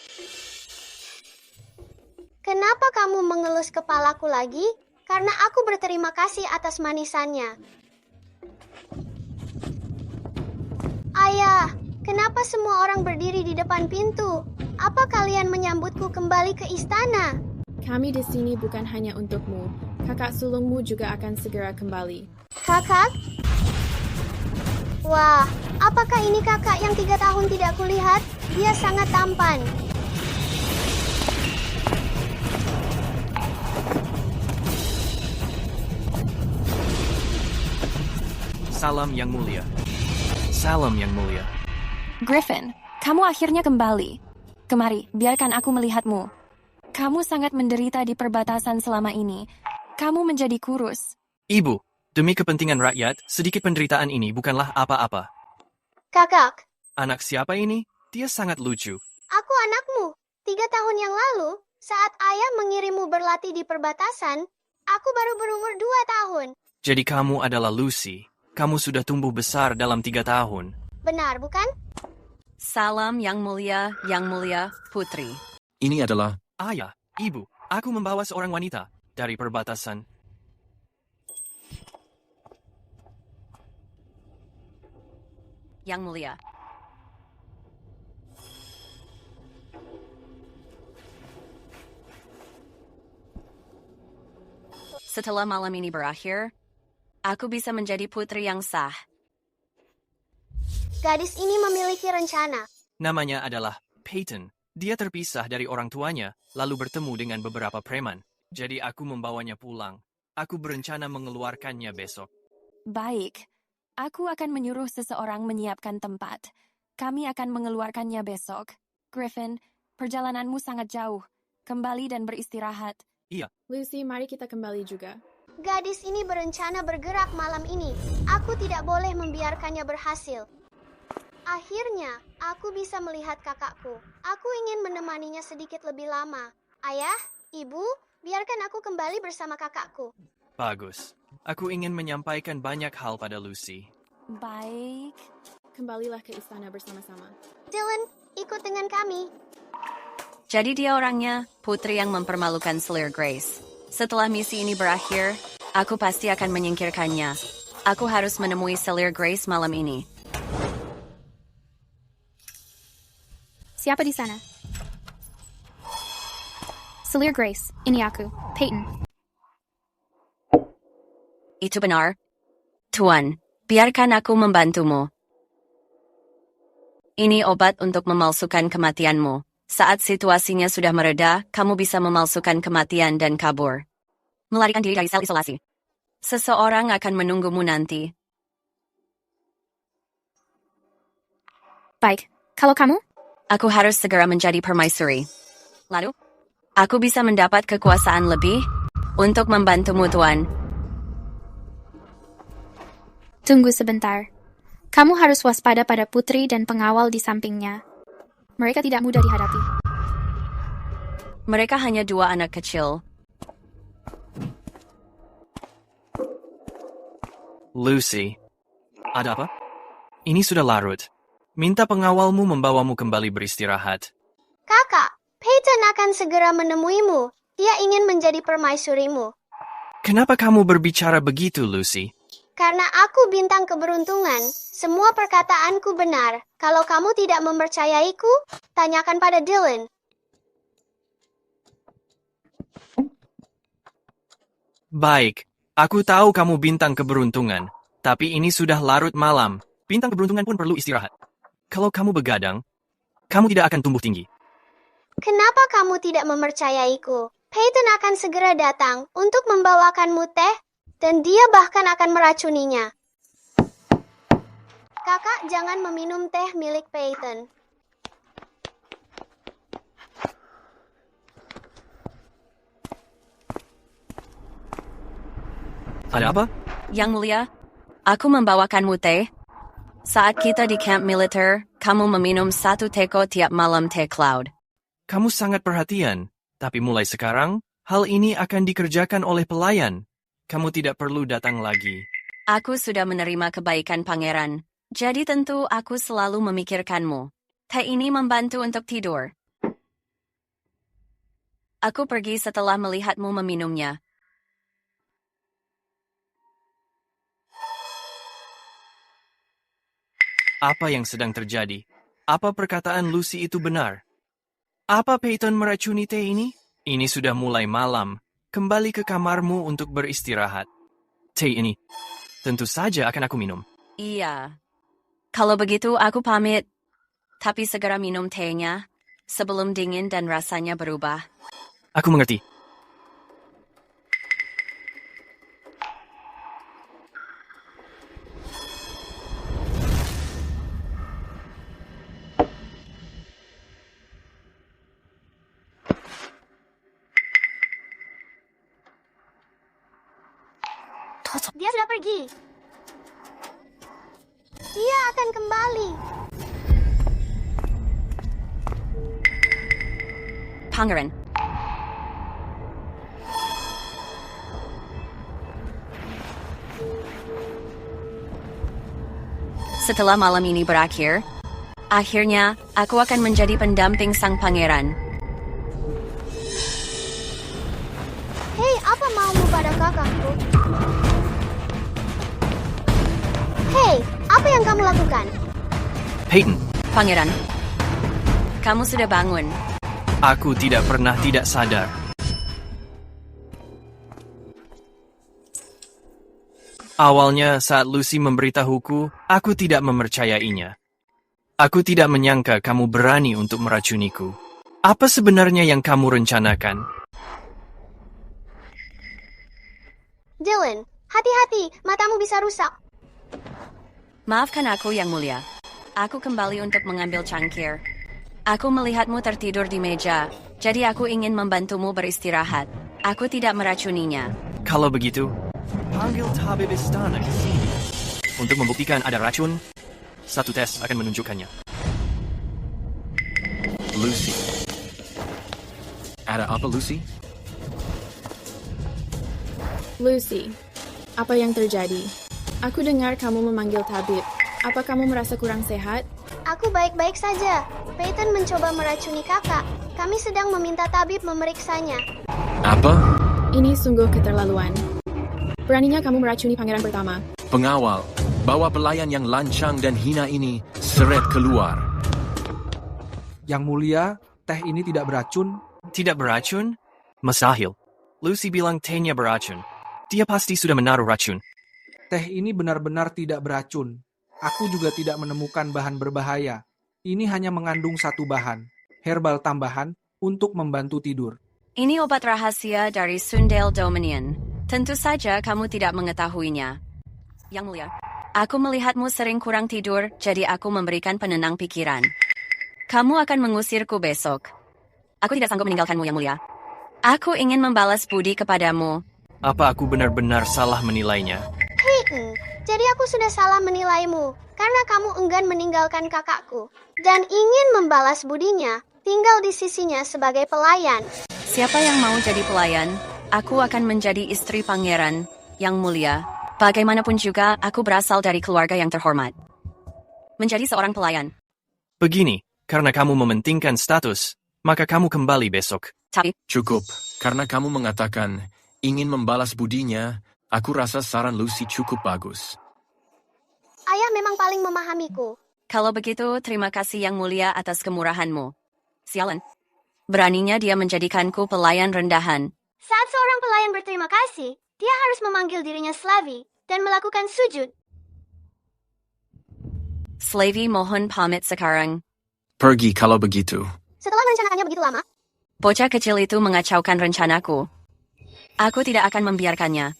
Kenapa kamu mengelus kepalaku lagi? Karena aku berterima kasih atas manisannya. Ayah, kenapa semua orang berdiri di depan pintu? Apa kalian menyambutku kembali ke istana? Kami di sini bukan hanya untukmu. Kakak sulungmu juga akan segera kembali. Kakak? Wah, apakah ini kakak yang 3 tahun tidak kulihat? Dia sangat tampan. Salam yang mulia. Salam yang mulia. Griffin, kamu akhirnya kembali. Kemari, biarkan aku melihatmu. Kamu sangat menderita di perbatasan selama ini. Kamu menjadi kurus. Ibu, demi kepentingan rakyat, sedikit penderitaan ini bukanlah apa-apa. Kakak. Anak siapa ini? Dia sangat lucu. Aku anakmu. 3 tahun yang lalu, saat ayah mengirimmu berlatih di perbatasan, aku baru berumur 2 tahun. Jadi kamu adalah Lucy. Kamu sudah tumbuh besar dalam 3 tahun. Benar, bukan? Salam yang mulia, putri. Ini adalah... Ayah, ibu, aku membawa seorang wanita dari perbatasan. Yang mulia. Setelah malam ini berakhir, aku bisa menjadi putri yang sah. Gadis ini memiliki rencana. Namanya adalah Peyton. Dia terpisah dari orang tuanya, lalu bertemu dengan beberapa preman. Jadi aku membawanya pulang. Aku berencana mengeluarkannya besok. Baik, aku akan menyuruh seseorang menyiapkan tempat. Kami akan mengeluarkannya besok. Griffin, perjalananmu sangat jauh. Kembali dan beristirahat. Iya. Lucy, mari kita kembali juga. Gadis ini berencana bergerak malam ini. Aku tidak boleh membiarkannya berhasil. Akhirnya, aku bisa melihat kakakku. Aku ingin menemaninya sedikit lebih lama. Ayah, ibu, biarkan aku kembali bersama kakakku. Bagus. Aku ingin menyampaikan banyak hal pada Lucy. Baik. Kembalilah ke istana bersama-sama. Dylan, ikut dengan kami. Jadi dia orangnya, putri yang mempermalukan Selir Grace. Setelah misi ini berakhir, aku pasti akan menyingkirkannya. Aku harus menemui Selir Grace malam ini. Siapa di sana? Selir Grace, ini aku, Peyton. Itu benar? Tuan, biarkan aku membantumu. Ini obat untuk memalsukan kematianmu. Saat situasinya sudah mereda, kamu bisa memalsukan kematian dan kabur. Melarikan diri dari sel isolasi. Seseorang akan menunggumu nanti. Baik, kalau kamu? Aku harus segera menjadi permaisuri. Lalu, aku bisa mendapat kekuasaan lebih untuk membantumu, Tuan. Tunggu sebentar. Kamu harus waspada pada putri dan pengawal di sampingnya. Mereka tidak mudah dihadapi. Mereka hanya 2 anak kecil. Lucy, ada apa? Ini sudah larut. Minta pengawalmu membawamu kembali beristirahat. Kakak, Peyton akan segera menemuimu. Dia ingin menjadi permaisurimu. Kenapa kamu berbicara begitu, Lucy? Karena aku bintang keberuntungan, semua perkataanku benar. Kalau kamu tidak mempercayaiku, tanyakan pada Dylan. Baik, aku tahu kamu bintang keberuntungan, tapi ini sudah larut malam. Bintang keberuntungan pun perlu istirahat. Kalau kamu begadang, kamu tidak akan tumbuh tinggi. Kenapa kamu tidak mempercayaiku? Peyton akan segera datang untuk membawakanmu teh, dan dia bahkan akan meracuninya. Kakak, jangan meminum teh milik Peyton. Ada apa? Yang Mulia, aku membawakanmu teh. Saat kita di camp militer, kamu meminum 1 teko tiap malam teh cloud. Kamu sangat perhatian, tapi mulai sekarang, hal ini akan dikerjakan oleh pelayan. Kamu tidak perlu datang lagi. Aku sudah menerima kebaikan pangeran, jadi tentu aku selalu memikirkanmu. Teh ini membantu untuk tidur. Aku pergi setelah melihatmu meminumnya. Apa yang sedang terjadi? Apa perkataan Lucy itu benar? Apa Peyton meracuni teh ini? Ini sudah mulai malam. Kembali ke kamarmu untuk beristirahat. Teh ini, tentu saja akan aku minum. Iya. Kalau begitu aku pamit. Tapi segera minum tehnya, sebelum dingin dan rasanya berubah. Aku mengerti. Dia sudah pergi. Dia akan kembali. Pangeran. Setelah malam ini berakhir, akhirnya aku akan menjadi pendamping sang pangeran. Hei, apa maumu pada kakakku? Hei, apa yang kamu lakukan? Peyton. Pangeran, kamu sudah bangun. Aku tidak pernah tidak sadar. Awalnya saat Lucy memberitahuku, aku tidak mempercayainya. Aku tidak menyangka kamu berani untuk meracuniku. Apa sebenarnya yang kamu rencanakan? Dylan, hati-hati, matamu bisa rusak. Maafkan aku, Yang Mulia. Aku kembali untuk mengambil cangkir. Aku melihatmu tertidur di meja, jadi aku ingin membantumu beristirahat. Aku tidak meracuninya. Kalau begitu, panggil tabib istana ke sini. Untuk membuktikan ada racun, satu tes akan menunjukkannya. Lucy. Ada apa, Lucy? Lucy, apa yang terjadi? Aku dengar kamu memanggil tabib. Apa kamu merasa kurang sehat? Aku baik-baik saja. Peyton mencoba meracuni kakak. Kami sedang meminta tabib memeriksanya. Apa? Ini sungguh keterlaluan. Beraninya kamu meracuni pangeran pertama. Pengawal, bawa pelayan yang lancang dan hina ini seret keluar. Yang Mulia, teh ini tidak beracun. Tidak beracun? Mustahil. Lucy bilang tehnya beracun. Dia pasti sudah menaruh racun. Teh ini benar-benar tidak beracun. Aku juga tidak menemukan bahan berbahaya. Ini hanya mengandung satu bahan, herbal tambahan, untuk membantu tidur. Ini obat rahasia dari Sundale Dominion. Tentu saja kamu tidak mengetahuinya. Yang Mulia, aku melihatmu sering kurang tidur, jadi aku memberikan penenang pikiran. Kamu akan mengusirku besok. Aku tidak sanggup meninggalkanmu, Yang Mulia. Aku ingin membalas budi kepadamu. Apa aku benar-benar salah menilainya? Peyton, jadi aku sudah salah menilaimu, karena kamu enggan meninggalkan kakakku, dan ingin membalas budinya, tinggal di sisinya sebagai pelayan. Siapa yang mau jadi pelayan? Aku akan menjadi istri pangeran, Yang Mulia. Bagaimanapun juga, aku berasal dari keluarga yang terhormat. Menjadi seorang pelayan. Begini, karena kamu mementingkan status, maka kamu kembali besok. Tapi cukup, karena kamu mengatakan ingin membalas budinya, aku rasa saran Lucy cukup bagus. Ayah memang paling memahamiku. Kalau begitu, terima kasih Yang Mulia atas kemurahanmu. Sialan. Beraninya dia menjadikanku pelayan rendahan. Saat seorang pelayan berterima kasih, dia harus memanggil dirinya Slavey dan melakukan sujud. Slavey mohon pamit sekarang. Pergi kalau begitu. Setelah merencanakannya begitu lama, Bocah kecil itu mengacaukan rencanaku. Aku tidak akan membiarkannya.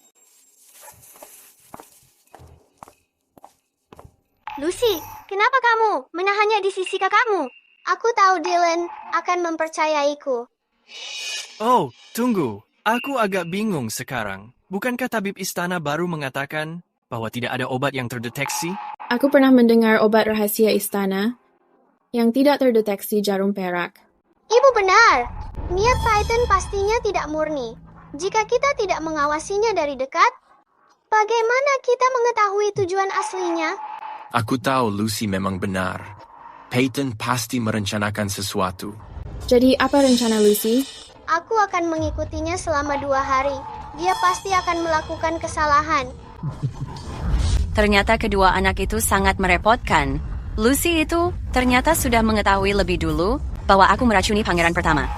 Lucy, kenapa kamu menahannya di sisi kakakmu? Aku tahu Dylan akan mempercayaiku. Oh, tunggu. Aku agak bingung sekarang. Bukankah tabib istana baru mengatakan bahwa tidak ada obat yang terdeteksi? Aku pernah mendengar obat rahasia istana yang tidak terdeteksi jarum perak. Ibu benar. Niat Peyton pastinya tidak murni. Jika kita tidak mengawasinya dari dekat, bagaimana kita mengetahui tujuan aslinya? Aku tahu Lucy memang benar. Peyton pasti merencanakan sesuatu. Jadi apa rencana Lucy? Aku akan mengikutinya selama 2 hari. Dia pasti akan melakukan kesalahan. Ternyata kedua anak itu sangat merepotkan. Lucy itu ternyata sudah mengetahui lebih dulu bahwa aku meracuni pangeran pertama.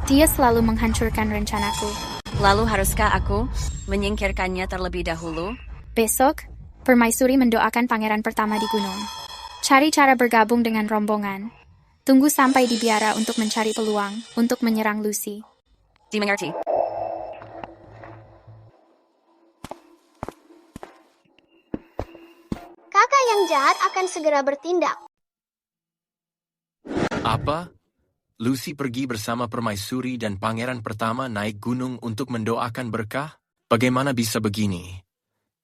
Dia selalu menghancurkan rencanaku. Lalu haruskah aku menyingkirkannya terlebih dahulu? Besok, permaisuri mendoakan pangeran pertama di gunung. Cari cara bergabung dengan rombongan. Tunggu sampai dibiara untuk mencari peluang untuk menyerang Lucy. Dimengerti. Kakak yang jahat akan segera bertindak. Apa? Lucy pergi bersama permaisuri dan pangeran pertama naik gunung untuk mendoakan berkah? Bagaimana bisa begini?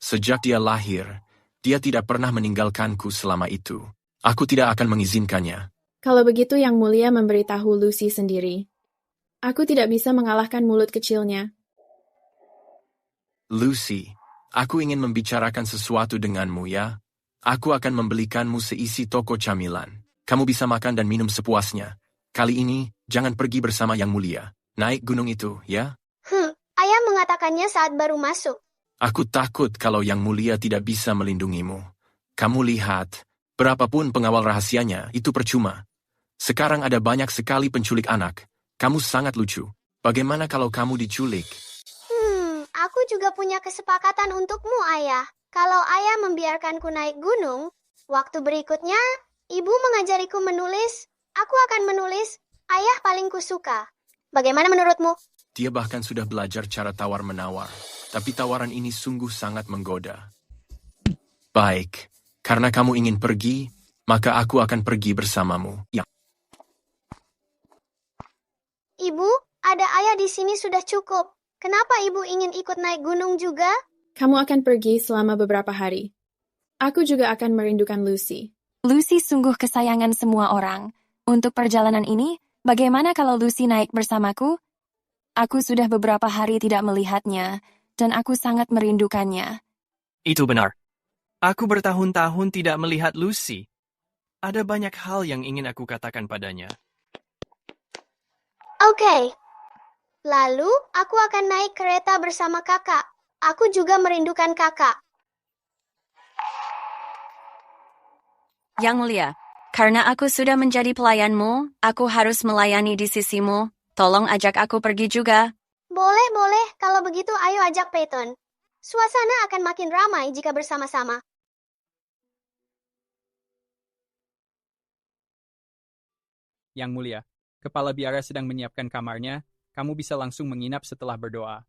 Sejak dia lahir, dia tidak pernah meninggalkanku selama itu. Aku tidak akan mengizinkannya. Kalau begitu Yang Mulia memberitahu Lucy sendiri. Aku tidak bisa mengalahkan mulut kecilnya. Lucy, aku ingin membicarakan sesuatu denganmu ya. Aku akan membelikanmu seisi toko camilan. Kamu bisa makan dan minum sepuasnya. Kali ini, jangan pergi bersama Yang Mulia. Naik gunung itu, ya? Ayah mengatakannya saat baru masuk. Aku takut kalau Yang Mulia tidak bisa melindungimu. Kamu lihat, berapapun pengawal rahasianya, itu percuma. Sekarang ada banyak sekali penculik anak. Kamu sangat lucu. Bagaimana kalau kamu diculik? Aku juga punya kesepakatan untukmu, Ayah. Kalau Ayah membiarkanku naik gunung, waktu berikutnya, Ibu mengajariku menulis. Aku akan menulis, Ayah paling kusuka. Bagaimana menurutmu? Dia bahkan sudah belajar cara tawar-menawar. tapi tawaran ini sungguh sangat menggoda. Baik, karena kamu ingin pergi, maka aku akan pergi bersamamu. Ya. Ibu, ada ayah di sini sudah cukup. Kenapa ibu ingin ikut naik gunung juga? Kamu akan pergi selama beberapa hari. Aku juga akan merindukan Lucy. Lucy sungguh kesayangan semua orang. Untuk perjalanan ini, bagaimana kalau Lucy naik bersamaku? Aku sudah beberapa hari tidak melihatnya, dan aku sangat merindukannya. Itu benar. Aku bertahun-tahun tidak melihat Lucy. Ada banyak hal yang ingin aku katakan padanya. Oke. Lalu, aku akan naik kereta bersama kakak. Aku juga merindukan kakak. Yang Mulia, karena aku sudah menjadi pelayanmu, aku harus melayani di sisimu. Tolong ajak aku pergi juga. Boleh. Kalau begitu ayo ajak Peyton. Suasana akan makin ramai jika bersama-sama. Yang Mulia, Kepala Biara sedang menyiapkan kamarnya, kamu bisa langsung menginap setelah berdoa.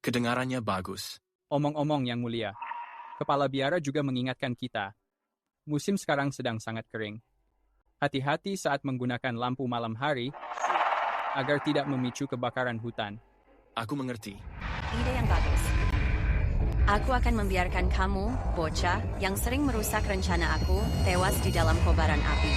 Kedengarannya bagus. Omong-omong Yang Mulia, Kepala Biara juga mengingatkan kita. Musim sekarang sedang sangat kering. Hati-hati saat menggunakan lampu malam hari, agar tidak memicu kebakaran hutan. Aku mengerti. Ide yang bagus. Aku akan membiarkan kamu, bocah, yang sering merusak rencana aku, tewas di dalam kobaran api.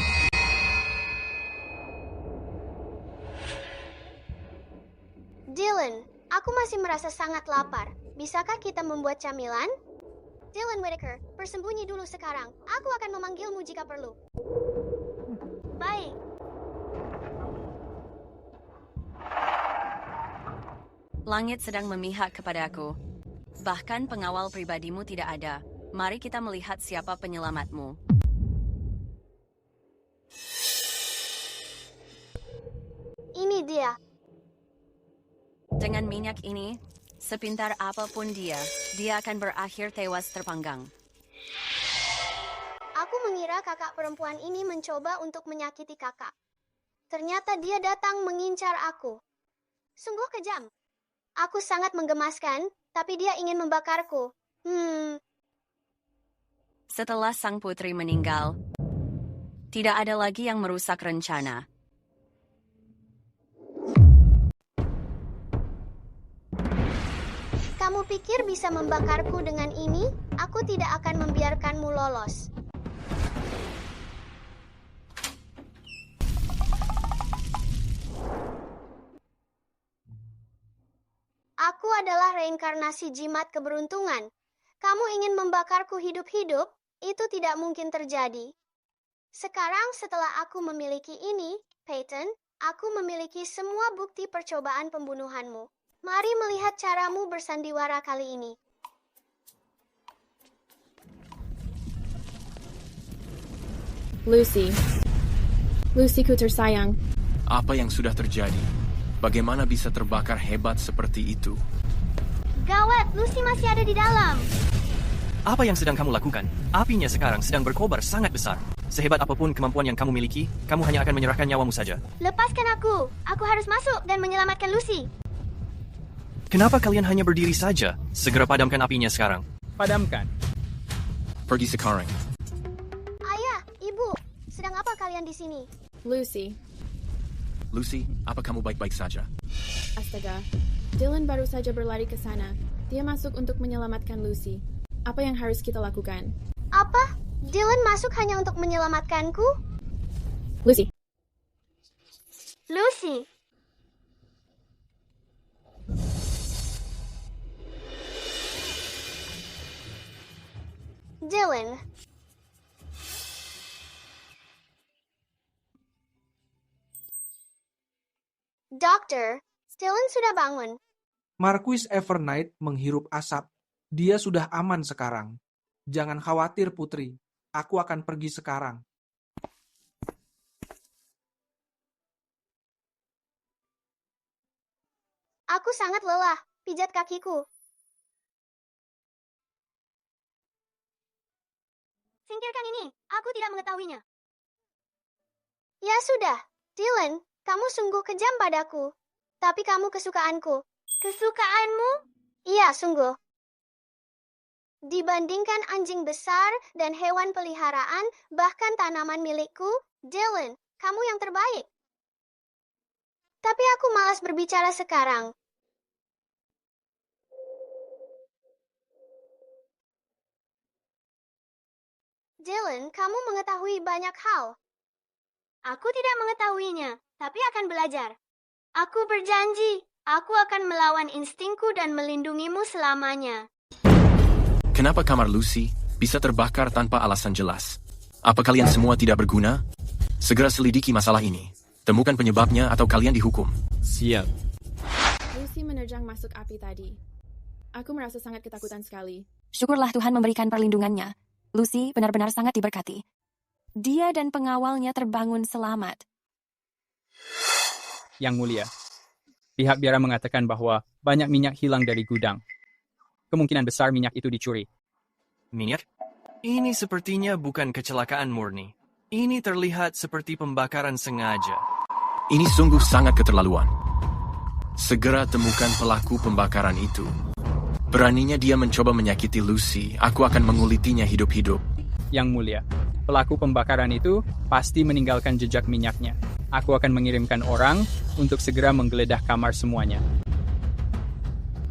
Dylan, aku masih merasa sangat lapar. Bisakah kita membuat camilan? Dylan Whittaker, bersembunyi dulu sekarang. Aku akan memanggilmu jika perlu. Baik. Langit sedang memihak kepadaku. Bahkan pengawal pribadimu tidak ada. Mari kita melihat siapa penyelamatmu. Ini dia. Dengan minyak ini, sepintar apapun dia akan berakhir tewas terpanggang. Aku mengira kakak perempuan ini mencoba untuk menyakiti kakak. Ternyata dia datang mengincar aku. Sungguh kejam. Aku sangat menggemaskan, tapi dia ingin membakarku. Setelah sang putri meninggal, tidak ada lagi yang merusak rencana. Kamu pikir bisa membakarku dengan ini? Aku tidak akan membiarkanmu lolos. Aku adalah reinkarnasi jimat keberuntungan. Kamu ingin membakarku hidup-hidup? Itu tidak mungkin terjadi. Sekarang setelah aku memiliki ini, Peyton, aku memiliki semua bukti percobaan pembunuhanmu. Mari melihat caramu bersandiwara kali ini. Lucyku tersayang. Apa yang sudah terjadi? Bagaimana bisa terbakar hebat seperti itu? Gawat, Lucy masih ada di dalam. Apa yang sedang kamu lakukan? Apinya sekarang sedang berkobar sangat besar. Sehebat apapun kemampuan yang kamu miliki, kamu hanya akan menyerahkan nyawamu saja. Lepaskan aku. Aku harus masuk dan menyelamatkan Lucy. Kenapa kalian hanya berdiri saja? Segera padamkan apinya sekarang. Padamkan. Pergi sekarang. Ayah, ibu, sedang apa kalian di sini? Lucy, apa kamu baik-baik saja? astaga. Dylan baru saja berlari ke sana. Dia masuk untuk menyelamatkan Lucy. Apa yang harus kita lakukan? Apa? Dylan masuk hanya untuk menyelamatkanku? Lucy. Dylan. Dokter, Dylan sudah bangun. Marquis Evernight menghirup asap. Dia sudah aman sekarang. Jangan khawatir, Putri. Aku akan pergi sekarang. Aku sangat lelah. Pijat kakiku. Singkirkan ini. Aku tidak mengetahuinya. Ya sudah. Dylan, kamu sungguh kejam padaku. Tapi kamu kesukaanku. Kesukaanmu? Iya, sungguh. Dibandingkan anjing besar dan hewan peliharaan, bahkan tanaman milikku, Dylan, kamu yang terbaik. Tapi aku malas berbicara sekarang. Dylan, kamu mengetahui banyak hal. Aku tidak mengetahuinya, tapi akan belajar. Aku berjanji, aku akan melawan instingku dan melindungimu selamanya. Kenapa kamar Lucy bisa terbakar tanpa alasan jelas? Apa kalian semua tidak berguna? Segera selidiki masalah ini. Temukan penyebabnya atau kalian dihukum. Siap. Lucy menerjang masuk api tadi. Aku merasa sangat ketakutan sekali. Syukurlah Tuhan memberikan perlindungannya. Lucy benar-benar sangat diberkati. Dia dan pengawalnya terbangun selamat. Yang Mulia, pihak biara mengatakan bahwa banyak minyak hilang dari gudang. Kemungkinan besar minyak itu dicuri. Minyak? Ini sepertinya bukan kecelakaan murni. Ini terlihat seperti pembakaran sengaja. Ini sungguh sangat keterlaluan. Segera temukan pelaku pembakaran itu. Beraninya dia mencoba menyakiti Lucy, aku akan mengulitinya hidup-hidup. Yang Mulia, pelaku pembakaran itu pasti meninggalkan jejak minyaknya. Aku akan mengirimkan orang untuk segera menggeledah kamar semuanya.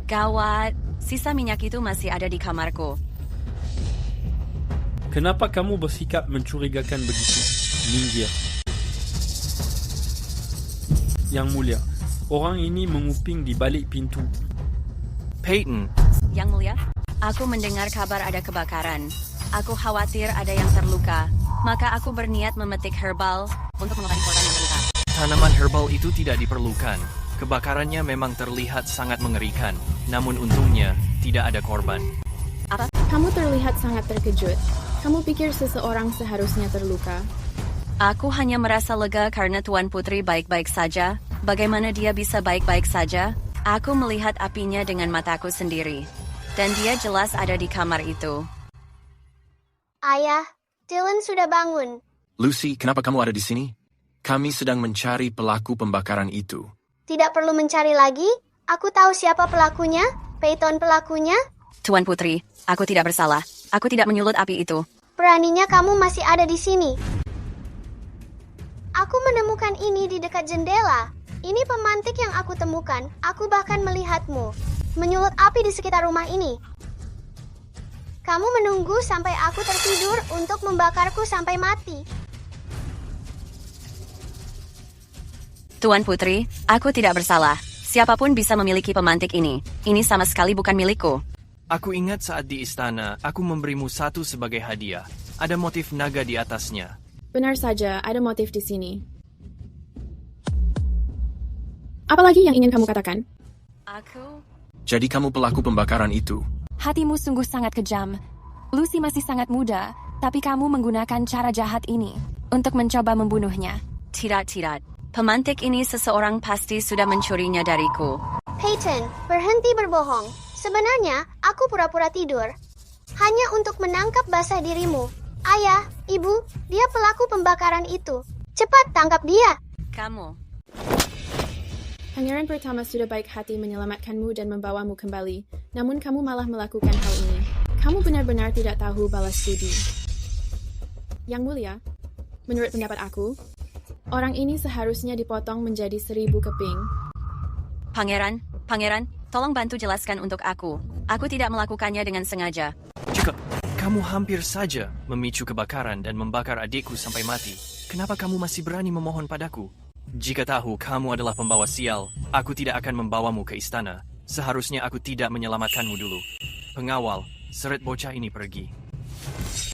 Gawat, sisa minyak itu masih ada di kamarku. Kenapa kamu bersikap mencurigakan begitu, minggir. Yang Mulia, orang ini menguping di balik pintu. Peyton. Yang Mulia, aku mendengar kabar ada kebakaran. Aku khawatir ada yang terluka. Maka aku berniat memetik herbal untuk melukai korban yang terluka. Tanaman herbal itu tidak diperlukan. Kebakarannya memang terlihat sangat mengerikan. Namun untungnya, tidak ada korban. Apa? Kamu terlihat sangat terkejut. Kamu pikir seseorang seharusnya terluka? Aku hanya merasa lega karena Tuan Putri baik-baik saja. Bagaimana dia bisa baik-baik saja? Aku melihat apinya dengan mataku sendiri. Dan dia jelas ada di kamar itu. Ayah, Dylan sudah bangun. Lucy, kenapa kamu ada di sini? Kami sedang mencari pelaku pembakaran itu. Tidak perlu mencari lagi. Aku tahu siapa pelakunya. Peyton pelakunya. Tuan Putri, aku tidak bersalah. Aku tidak menyulut api itu. Beraninya kamu masih ada di sini. Aku menemukan ini di dekat jendela. Ini pemantik yang aku temukan. Aku bahkan melihatmu menyulut api di sekitar rumah ini. Kamu menunggu sampai aku tertidur untuk membakarku sampai mati. Tuan Putri, aku tidak bersalah. Siapapun bisa memiliki pemantik ini. Ini sama sekali bukan milikku. Aku ingat saat di istana, aku memberimu satu sebagai hadiah. Ada motif naga di atasnya. Benar saja, ada motif di sini. Apalagi yang ingin kamu katakan? Jadi kamu pelaku pembakaran itu. Hatimu sungguh sangat kejam. Lucy masih sangat muda, tapi kamu menggunakan cara jahat ini untuk mencoba membunuhnya. Tidak. Pemantik ini seseorang pasti sudah mencurinya dariku. Peyton, berhenti berbohong. Sebenarnya, aku pura-pura tidur. Hanya untuk menangkap basah dirimu. Ayah, ibu, dia pelaku pembakaran itu. Cepat tangkap dia. Kamu. Pangeran pertama sudah baik hati menyelamatkanmu dan membawamu kembali. Namun kamu malah melakukan hal ini. Kamu benar-benar tidak tahu balas budi. Yang Mulia, menurut pendapat aku, orang ini seharusnya dipotong menjadi 1000 keping. Pangeran, tolong bantu jelaskan untuk aku. Aku tidak melakukannya dengan sengaja. Jika kamu hampir saja memicu kebakaran dan membakar adikku sampai mati, kenapa kamu masih berani memohon padaku? Jika tahu kamu adalah pembawa sial, aku tidak akan membawamu ke istana. Seharusnya aku tidak menyelamatkanmu dulu. Pengawal, seret bocah ini pergi.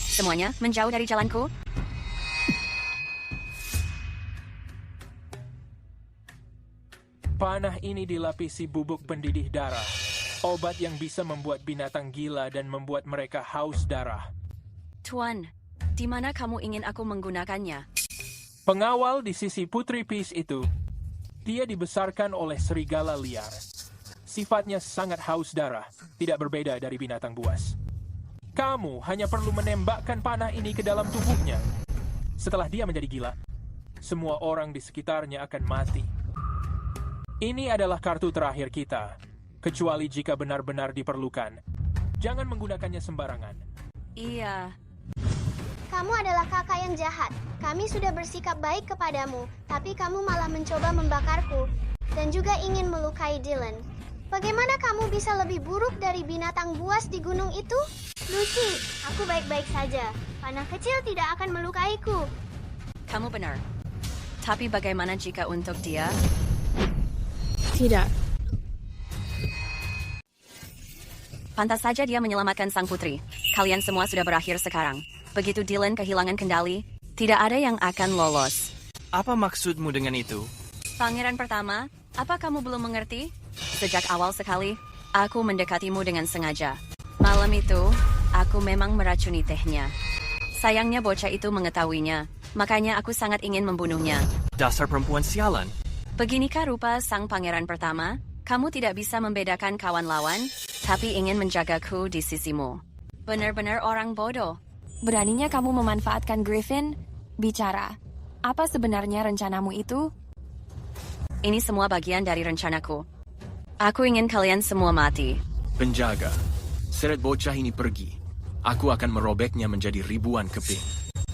Semuanya menjauh dari jalanku. Panah ini dilapisi bubuk pendidih darah. Obat yang bisa membuat binatang gila dan membuat mereka haus darah. Tuan, di mana kamu ingin aku menggunakannya? Pengawal di sisi Putri Peace itu, dia dibesarkan oleh serigala liar. Sifatnya sangat haus darah, tidak berbeda dari binatang buas. Kamu hanya perlu menembakkan panah ini ke dalam tubuhnya. Setelah dia menjadi gila, semua orang di sekitarnya akan mati. Ini adalah kartu terakhir kita, kecuali jika benar-benar diperlukan. Jangan menggunakannya sembarangan. Iya. Kamu adalah kakak yang jahat. Kami sudah bersikap baik kepadamu, tapi kamu malah mencoba membakarku dan juga ingin melukai Dylan. Bagaimana kamu bisa lebih buruk dari binatang buas di gunung itu? Lucy, aku baik-baik saja. Panah kecil tidak akan melukaiku. Kamu benar. Tapi bagaimana jika untuk dia? Tidak. Pantas saja dia menyelamatkan sang putri. Kalian semua sudah berakhir sekarang. Begitu Dylan kehilangan kendali, tidak ada yang akan lolos. Apa maksudmu dengan itu? Pangeran pertama, apa kamu belum mengerti? Sejak awal sekali, aku mendekatimu dengan sengaja. Malam itu, aku memang meracuni tehnya. Sayangnya bocah itu mengetahuinya, makanya aku sangat ingin membunuhnya. Dasar perempuan sialan. Beginikah rupa sang pangeran pertama? Kamu tidak bisa membedakan kawan lawan, tapi ingin menjagaku di sisimu. Benar-benar orang bodoh. Beraninya kamu memanfaatkan Griffin? Bicara. Apa sebenarnya rencanamu itu? Ini semua bagian dari rencanaku. Aku ingin kalian semua mati. Penjaga, seret bocah ini pergi. Aku akan merobeknya menjadi ribuan keping.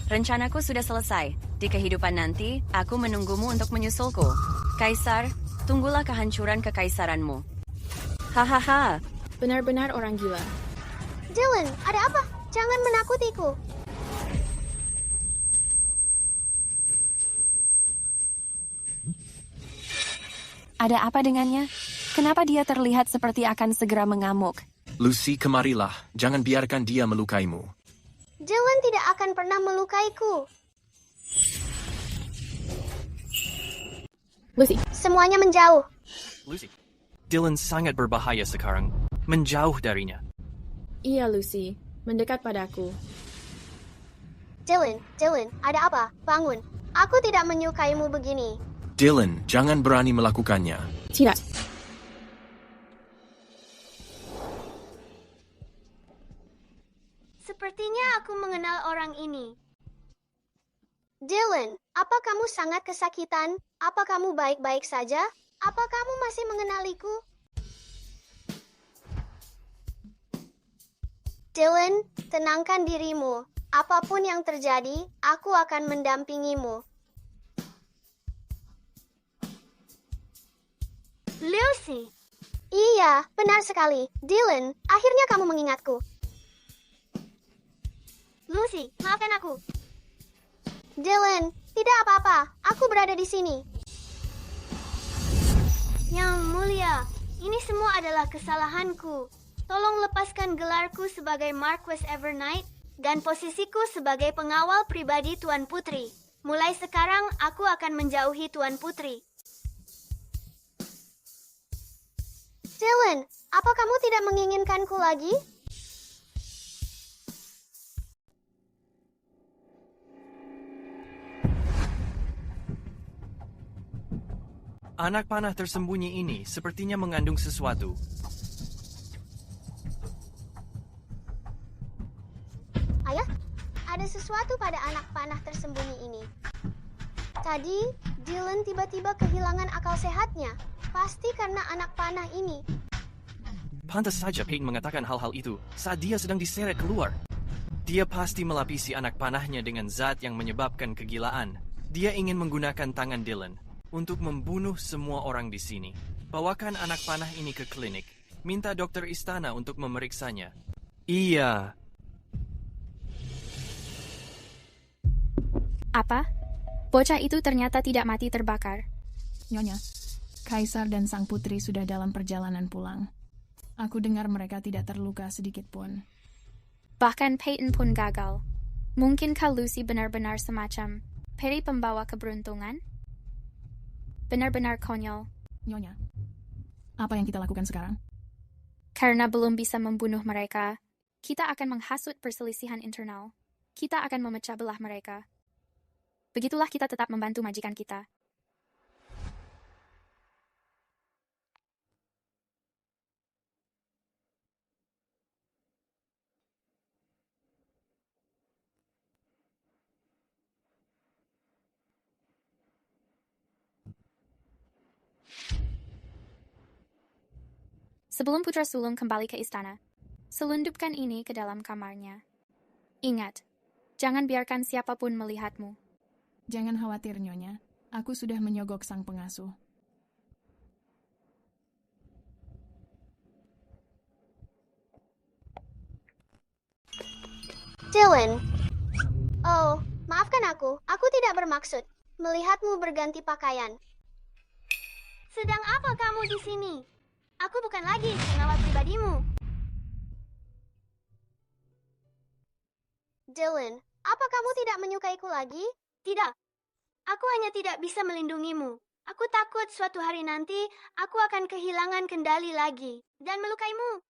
Rencanaku sudah selesai. Di kehidupan nanti, aku menunggumu untuk menyusulku. Kaisar, tunggulah kehancuran kekaisaranmu. Hahaha. Benar-benar orang gila. Dylan, ada apa? Jangan menakutiku. Ada apa dengannya? Kenapa dia terlihat seperti akan segera mengamuk? Lucy, kemarilah. Jangan biarkan dia melukaimu. Dylan tidak akan pernah melukaiku. Lucy. Semuanya menjauh. Lucy, Dylan sangat berbahaya sekarang. Menjauh darinya. Iya, Lucy. Mendekat padaku. Dylan, ada apa? Bangun. Aku tidak menyukaimu begini. Dylan, jangan berani melakukannya. Tidak. Sepertinya aku mengenal orang ini. Dylan, apa kamu sangat kesakitan? Apa kamu baik-baik saja? Apa kamu masih mengenaliku? Dylan, tenangkan dirimu. Apapun yang terjadi, aku akan mendampingimu. Lucy. Iya, benar sekali. Dylan, akhirnya kamu mengingatku. Lucy, maafkan aku. Dylan, tidak apa-apa. Aku berada di sini. Yang mulia, ini semua adalah kesalahanku. Tolong lepaskan gelarku sebagai Marquess Evernight dan posisiku sebagai pengawal pribadi Tuan Putri. Mulai sekarang, aku akan menjauhi Tuan Putri. Dylan, apa kamu tidak menginginkanku lagi? Anak panah tersembunyi ini sepertinya mengandung sesuatu. Ayah, ada sesuatu pada anak panah tersembunyi ini. Tadi, Dylan tiba-tiba kehilangan akal sehatnya. Pasti karena anak panah ini. Pantas saja Peyton mengatakan hal-hal itu saat dia sedang diseret keluar. Dia pasti melapisi anak panahnya dengan zat yang menyebabkan kegilaan. Dia ingin menggunakan tangan Dylan untuk membunuh semua orang di sini. Bawakan anak panah ini ke klinik. Minta dokter istana untuk memeriksanya. Iya. Apa? Bocah itu ternyata tidak mati terbakar. Nyonya, Kaisar dan sang putri sudah dalam perjalanan pulang. Aku dengar mereka tidak terluka sedikit pun. Bahkan Peyton pun gagal. Mungkinkah Lucy benar-benar semacam peri pembawa keberuntungan? Benar-benar konyol. Nyonya, apa yang kita lakukan sekarang? Karena belum bisa membunuh mereka, kita akan menghasut perselisihan internal. Kita akan memecah belah mereka. Begitulah kita tetap membantu majikan kita. Sebelum putra sulung kembali ke istana, Selundupkan ini ke dalam kamarnya. Ingat, jangan biarkan siapapun melihatmu. Jangan khawatir, Nyonya. Aku sudah menyogok sang pengasuh. Dylan. Oh, maafkan aku. Aku tidak bermaksud melihatmu berganti pakaian. Sedang apa kamu di sini? Aku bukan lagi pengawal pribadimu. Dylan, apa kamu tidak menyukaiku lagi? Tidak. Aku hanya tidak bisa melindungimu. Aku takut suatu hari nanti aku akan kehilangan kendali lagi dan melukaimu.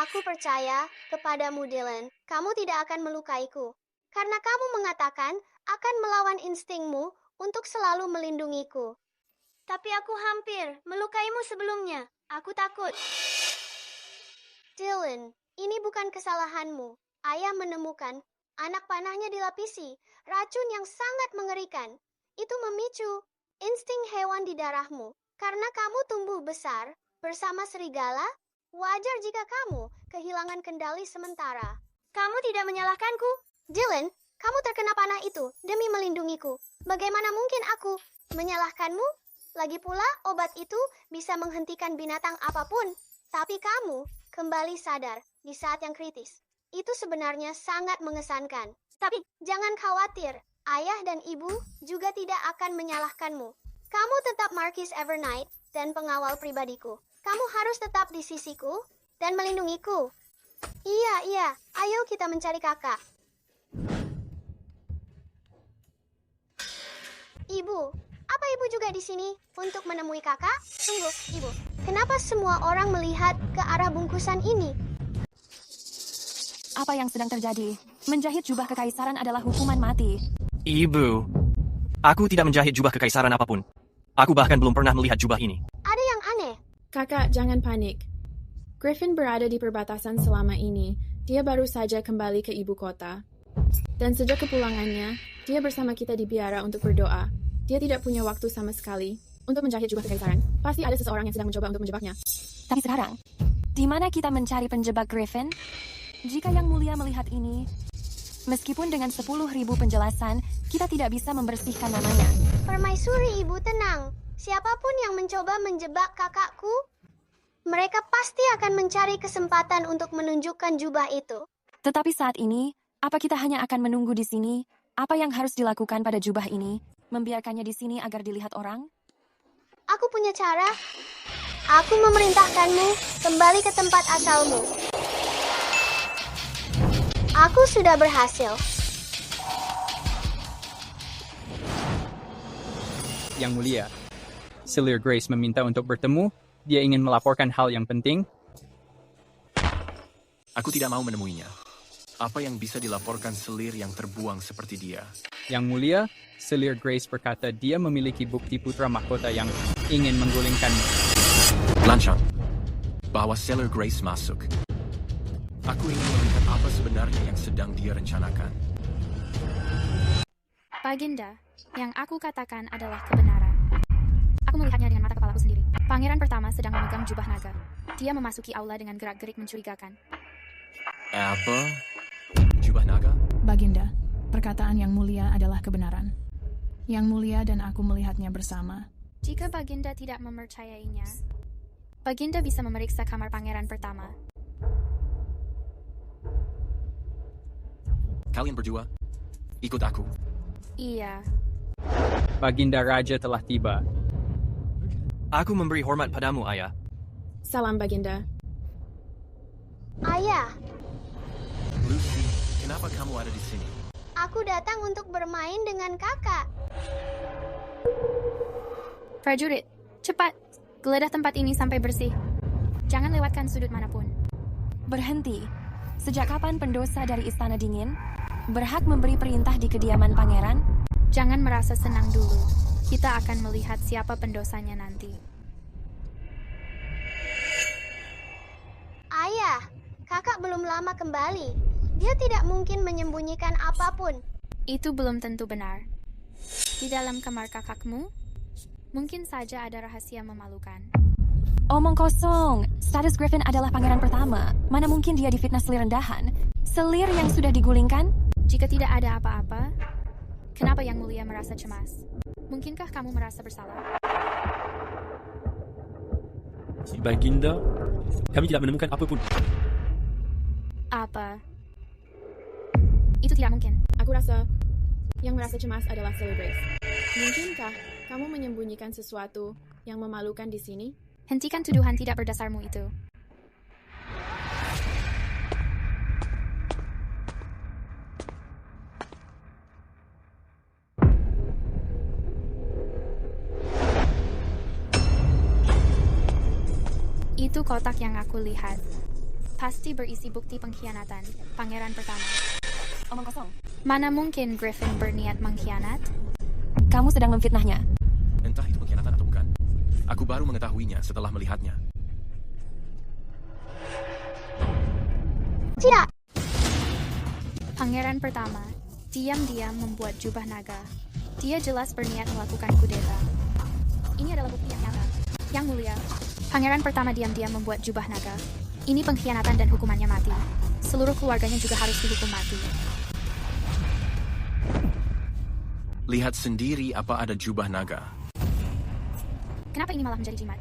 Aku percaya kepadamu, Dylan. Kamu tidak akan melukaiku. Karena kamu mengatakan akan melawan instingmu untuk selalu melindungiku. Tapi aku hampir melukaimu sebelumnya. Aku takut. Dylan, ini bukan kesalahanmu. Ayah menemukan anak panahnya dilapisi racun yang sangat mengerikan. Itu memicu insting hewan di darahmu. Karena kamu tumbuh besar bersama serigala, wajar jika kamu kehilangan kendali sementara. Kamu tidak menyalahkanku. Dylan, kamu terkena panah itu demi melindungiku. Bagaimana mungkin aku menyalahkanmu? Lagi pula, obat itu bisa menghentikan binatang apapun. Tapi kamu kembali sadar di saat yang kritis. Itu sebenarnya sangat mengesankan. Tapi jangan khawatir, ayah dan ibu juga tidak akan menyalahkanmu. Kamu tetap Marquis Evernight dan pengawal pribadiku. Kamu harus tetap di sisiku dan melindungiku. Iya, ayo kita mencari kakak. Ibu, apa ibu juga di sini untuk menemui kakak? Tunggu, ibu. Kenapa semua orang melihat ke arah bungkusan ini? Apa yang sedang terjadi? Menjahit jubah kekaisaran adalah hukuman mati. Ibu, aku tidak menjahit jubah kekaisaran apapun. Aku bahkan belum pernah melihat jubah ini. Ada yang aneh. Kakak, jangan panik. Griffin berada di perbatasan selama ini. Dia baru saja kembali ke ibu kota. Dan sejak kepulangannya, dia bersama kita di biara untuk berdoa. Dia tidak punya waktu sama sekali untuk menjahit jubah kekaisaran. Pasti ada seseorang yang sedang mencoba untuk menjebaknya. Tapi sekarang, di mana kita mencari penjebak Griffin? Jika Yang Mulia melihat ini, meskipun dengan 10.000 penjelasan, kita tidak bisa membersihkan namanya. Permaisuri, ibu tenang. Siapapun yang mencoba menjebak kakakku, mereka pasti akan mencari kesempatan untuk menunjukkan jubah itu. Tetapi saat ini, apa kita hanya akan menunggu di sini? Apa yang harus dilakukan pada jubah ini? Membiarkannya di sini agar dilihat orang? Aku punya cara. Aku memerintahkanmu kembali ke tempat asalmu. Aku sudah berhasil. Yang Mulia, Selir Grace meminta untuk bertemu. Dia ingin melaporkan hal yang penting. Aku tidak mau menemuinya. Apa yang bisa dilaporkan selir yang terbuang seperti dia? Yang Mulia, Selir Grace berkata dia memiliki bukti putra mahkota yang ingin menggulingkanmu. Lancang, bahwa Selir Grace masuk. Aku ingin melihat apa sebenarnya yang sedang dia rencanakan. Baginda, yang aku katakan adalah kebenaran. Aku melihatnya dengan mata kepalaku sendiri. Pangeran pertama sedang memegang jubah naga. Dia memasuki aula dengan gerak-gerik mencurigakan. Apa? Jubah naga? Baginda, perkataan Yang Mulia adalah kebenaran. Yang Mulia dan aku melihatnya bersama. Jika Baginda tidak mempercayainya, Baginda bisa memeriksa kamar pangeran pertama. Kalian berdua, ikut aku. Iya. Baginda Raja telah tiba. Aku memberi hormat padamu, Ayah. Salam, Baginda. Ayah, Lucy, kenapa kamu ada di sini? aku datang untuk bermain dengan kakak. Prajurit, cepat. Geledah tempat ini sampai bersih. Jangan lewatkan sudut manapun. Berhenti. Sejak kapan pendosa dari Istana Dingin berhak memberi perintah di kediaman pangeran? Jangan merasa senang dulu. Kita akan melihat siapa pendosanya nanti. Ayah, kakak belum lama kembali. Dia tidak mungkin menyembunyikan apapun. Itu belum tentu benar. Di dalam kamar kakakmu, mungkin saja ada rahasia memalukan. Omong kosong. Status Griffin adalah pangeran pertama. Mana mungkin dia difitnah selir rendahan? Selir yang sudah digulingkan? Jika tidak ada apa-apa, kenapa Yang Mulia merasa cemas? Mungkinkah kamu merasa bersalah? Baginda, kami tidak menemukan apapun. Apa? Itu tidak mungkin. Aku rasa yang merasa cemas adalah Silly Grace. Mungkinkah kamu menyembunyikan sesuatu yang memalukan di sini? Hentikan tuduhan tidak berdasarmu itu. Itu kotak yang aku lihat. Pasti berisi bukti pengkhianatan pangeran pertama. Omong kosong. Mana mungkin Griffin berniat mengkhianat? Kamu sedang memfitnahnya. Entah itu pengkhianatan atau bukan. Aku baru mengetahuinya setelah melihatnya. Tidak. Pangeran pertama diam-diam membuat jubah naga. Dia jelas berniat melakukan kudeta. Ini adalah bukti yang nyata. Yang Mulia, pangeran pertama diam-diam membuat jubah naga. Ini pengkhianatan dan hukumannya mati. Seluruh keluarganya juga harus dihukum mati. Lihat sendiri apa ada jubah naga. Kenapa ini malah menjadi jimat?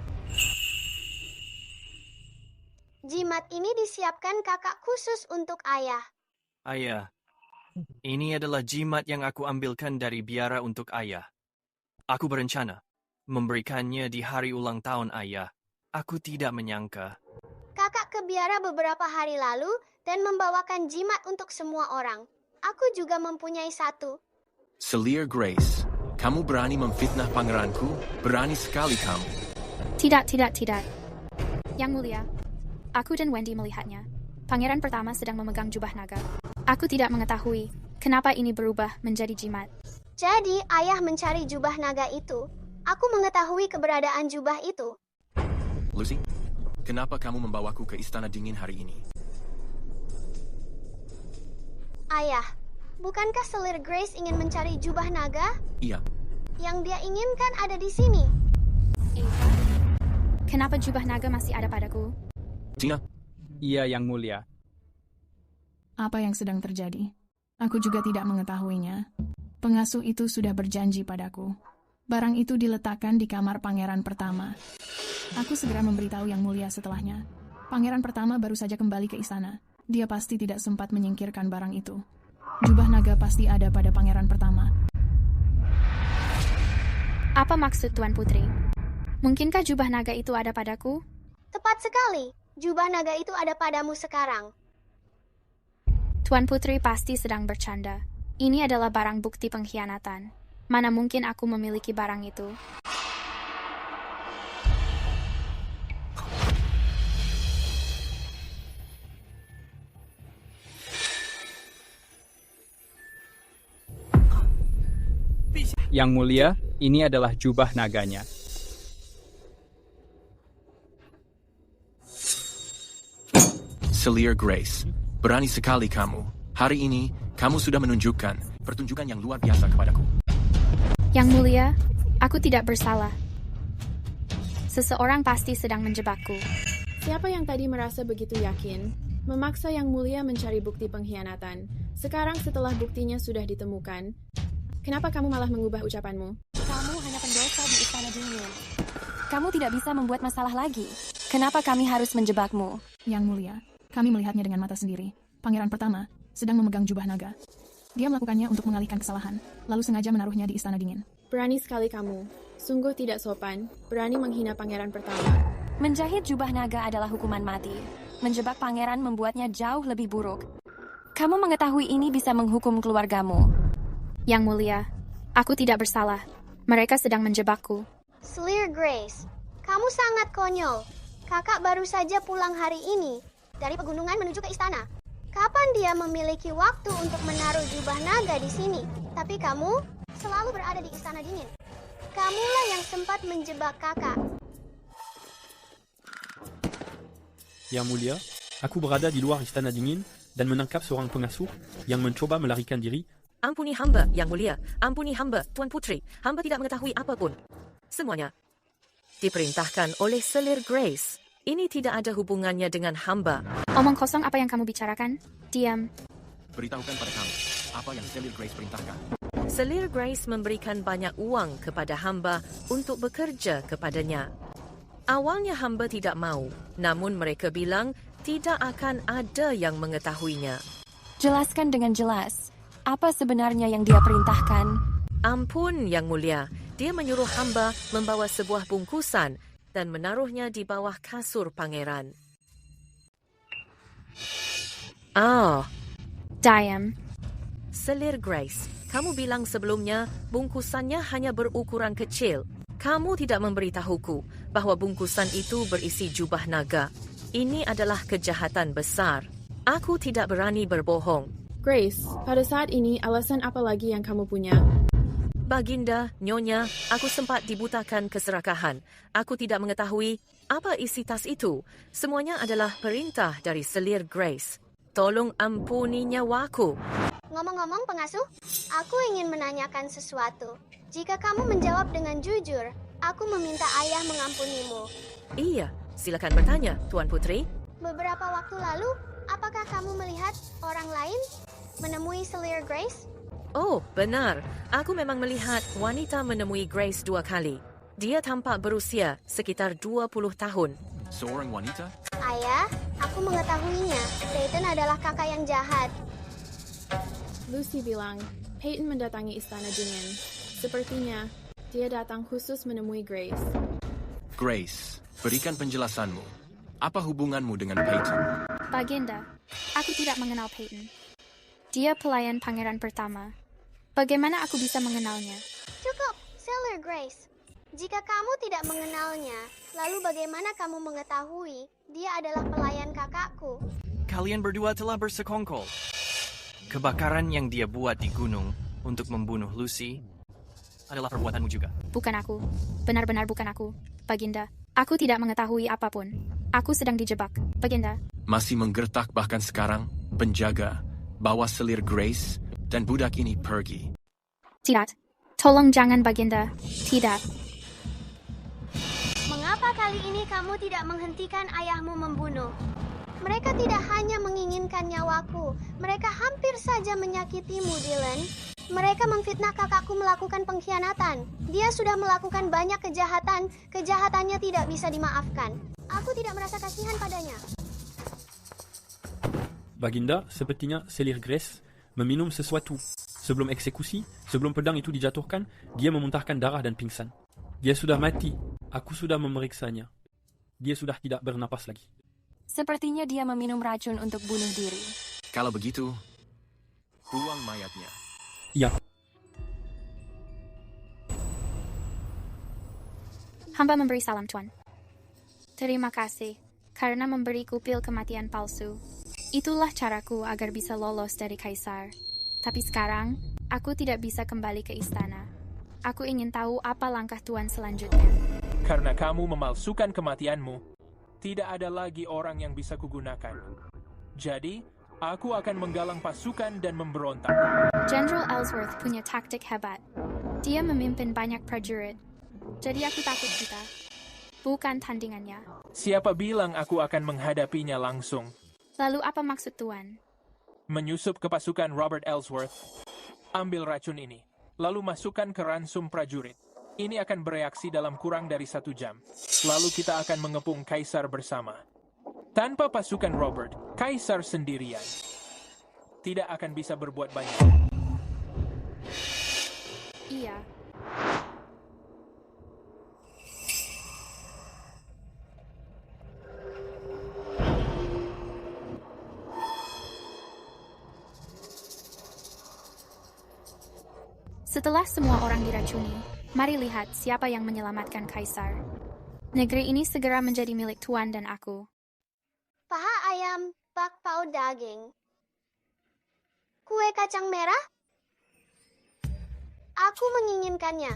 Jimat ini disiapkan kakak khusus untuk ayah. Ayah, ini adalah jimat yang aku ambilkan dari biara untuk ayah. Aku berencana memberikannya di hari ulang tahun ayah. Aku tidak menyangka. Kakak ke biara beberapa hari lalu dan membawakan jimat untuk semua orang. Aku juga mempunyai satu. Selir Grace, kamu berani memfitnah pangeranku? Berani sekali kamu. Tidak. Yang Mulia, aku dan Wendy melihatnya. Pangeran pertama sedang memegang jubah naga. Aku tidak mengetahui kenapa ini berubah menjadi jimat. Jadi ayah mencari jubah naga itu. Aku mengetahui keberadaan jubah itu. Lucy, kenapa kamu membawaku ke Istana Dingin hari ini? Ayah, bukankah Selir Grace ingin mencari jubah naga? Iya. Yang dia inginkan ada di sini. Kenapa jubah naga masih ada padaku? Tina? Iya, Yang Mulia. Apa yang sedang terjadi? Aku juga tidak mengetahuinya. Pengasuh itu sudah berjanji padaku. Barang itu diletakkan di kamar pangeran pertama. Aku segera memberitahu Yang Mulia setelahnya. Pangeran pertama baru saja kembali ke istana. Dia pasti tidak sempat menyingkirkan barang itu. Jubah naga pasti ada pada pangeran pertama. Apa maksud Tuan Putri? Mungkinkah jubah naga itu ada padaku? Tepat sekali. Jubah naga itu ada padamu sekarang. Tuan Putri pasti sedang bercanda. Ini adalah barang bukti pengkhianatan. Mana mungkin aku memiliki barang itu? Yang Mulia, ini adalah jubah naganya. Selir Grace, berani sekali kamu. Hari ini, kamu sudah menunjukkan pertunjukan yang luar biasa kepadaku. Yang Mulia, aku tidak bersalah. Seseorang pasti sedang menjebakku. Siapa yang tadi merasa begitu yakin, memaksa Yang Mulia mencari bukti pengkhianatan? Sekarang setelah buktinya sudah ditemukan, kenapa kamu malah mengubah ucapanmu? Kamu hanya pendosa di Istana Dingin. Kamu tidak bisa membuat masalah lagi. Kenapa kami harus menjebakmu? Yang Mulia, kami melihatnya dengan mata sendiri. Pangeran pertama sedang memegang jubah naga. Dia melakukannya untuk mengalihkan kesalahan, lalu sengaja menaruhnya di Istana Dingin. Berani sekali kamu. Sungguh tidak sopan, berani menghina pangeran pertama. Menjahit jubah naga adalah hukuman mati. Menjebak pangeran membuatnya jauh lebih buruk. Kamu mengetahui ini bisa menghukum keluargamu. Yang Mulia, aku tidak bersalah. Mereka sedang menjebakku. Selir Grace, kamu sangat konyol. Kakak baru saja pulang hari ini dari pegunungan menuju ke istana. Kapan dia memiliki waktu untuk menaruh jubah naga di sini? Tapi kamu selalu berada di Istana Dingin. Kamulah yang sempat menjebak kakak. Yang Mulia, aku berada di luar Istana Dingin dan menangkap seorang pengasuh yang mencoba melarikan diri. Ampuni hamba, Yang Mulia. Ampuni hamba, Tuan Putri. Hamba tidak mengetahui apapun. Semuanya. Diperintahkan oleh selir Grace. Ini tidak ada hubungannya dengan hamba. Omong kosong apa yang kamu bicarakan? Diam. Beritahukan pada kami, apa yang selir Grace perintahkan. Selir Grace memberikan banyak uang kepada hamba untuk bekerja kepadanya. Awalnya hamba tidak mau, namun mereka bilang tidak akan ada yang mengetahuinya. Jelaskan dengan jelas, apa sebenarnya yang dia perintahkan? Ampun, Yang Mulia. Dia menyuruh hamba membawa sebuah bungkusan dan menaruhnya di bawah kasur pangeran. Diam. Selir Grace, kamu bilang sebelumnya bungkusannya hanya berukuran kecil. Kamu tidak memberitahuku bahwa bungkusan itu berisi jubah naga. Ini adalah kejahatan besar. Aku tidak berani berbohong. Grace, pada saat ini alasan apa lagi yang kamu punya? Baginda, Nyonya, aku sempat dibutakan keserakahan. Aku tidak mengetahui apa isi tas itu. Semuanya adalah perintah dari selir Grace. Tolong ampuni nyawaku. Ngomong-ngomong pengasuh, aku ingin menanyakan sesuatu. Jika kamu menjawab dengan jujur, aku meminta ayah mengampunimu. Iya, silakan bertanya, Tuan Putri. Beberapa waktu lalu, apakah kamu melihat orang lain menemui selir Grace? Oh, benar. Aku memang melihat wanita menemui Grace 2 kali. Dia tampak berusia sekitar 20 tahun. Seorang wanita? Ayah, aku mengetahuinya. Peyton adalah kakak yang jahat. Lucy bilang, Peyton mendatangi istana dingin. Sepertinya, dia datang khusus menemui Grace. Grace, berikan penjelasanmu. Apa hubunganmu dengan Peyton? Baginda, aku tidak mengenal Peyton. Dia pelayan pangeran pertama. Bagaimana aku bisa mengenalnya? Cukup, Selir Grace. Jika kamu tidak mengenalnya, lalu bagaimana kamu mengetahui dia adalah pelayan kakakku? Kalian berdua telah bersekongkol. Kebakaran yang dia buat di gunung untuk membunuh Lucy adalah perbuatanmu juga. Bukan aku. Benar-benar bukan aku. Baginda, aku tidak mengetahui apapun. Aku sedang dijebak. Baginda. Masih menggertak bahkan sekarang, penjaga, bawa selir Grace, dan budak ini pergi. Tidak. Tolong jangan, Baginda. Tidak. Mengapa kali ini kamu tidak menghentikan ayahmu membunuh? Mereka tidak hanya menginginkan nyawaku, mereka hampir saja menyakitimu, Dylan. Mereka memfitnah kakakku melakukan pengkhianatan. Dia sudah melakukan banyak kejahatan, kejahatannya tidak bisa dimaafkan. Aku tidak merasa kasihan padanya. Baginda, sepertinya selir Grace meminum sesuatu. Sebelum eksekusi, sebelum pedang itu dijatuhkan, dia memuntahkan darah dan pingsan. Dia sudah mati. Aku sudah memeriksanya. Dia sudah tidak bernapas lagi. Sepertinya dia meminum racun untuk bunuh diri. Kalau begitu, buang mayatnya. Ya. Hamba memberi salam, Tuan. Terima kasih, karena memberiku pil kematian palsu. Itulah caraku agar bisa lolos dari Kaisar. Tapi sekarang, aku tidak bisa kembali ke istana. Aku ingin tahu apa langkah Tuan selanjutnya. Karena kamu memalsukan kematianmu, tidak ada lagi orang yang bisa kugunakan. Jadi, aku akan menggalang pasukan dan memberontak. General Ellsworth punya taktik hebat. Dia memimpin banyak prajurit. Jadi aku takut kita. Bukan tandingannya. Siapa bilang aku akan menghadapinya langsung? Lalu apa maksud Tuan? Menyusup ke pasukan Robert Ellsworth. Ambil racun ini, lalu masukkan ke ransum prajurit. Ini akan bereaksi dalam kurang dari 1 jam. Lalu kita akan mengepung Kaisar bersama. Tanpa pasukan Robert, Kaisar sendirian tidak akan bisa berbuat banyak. Iya. Setelah semua orang diracuni, mari lihat siapa yang menyelamatkan Kaisar. Negeri ini segera menjadi milik Tuan dan aku. Paha ayam, bakpao daging. Kue kacang merah? Aku menginginkannya.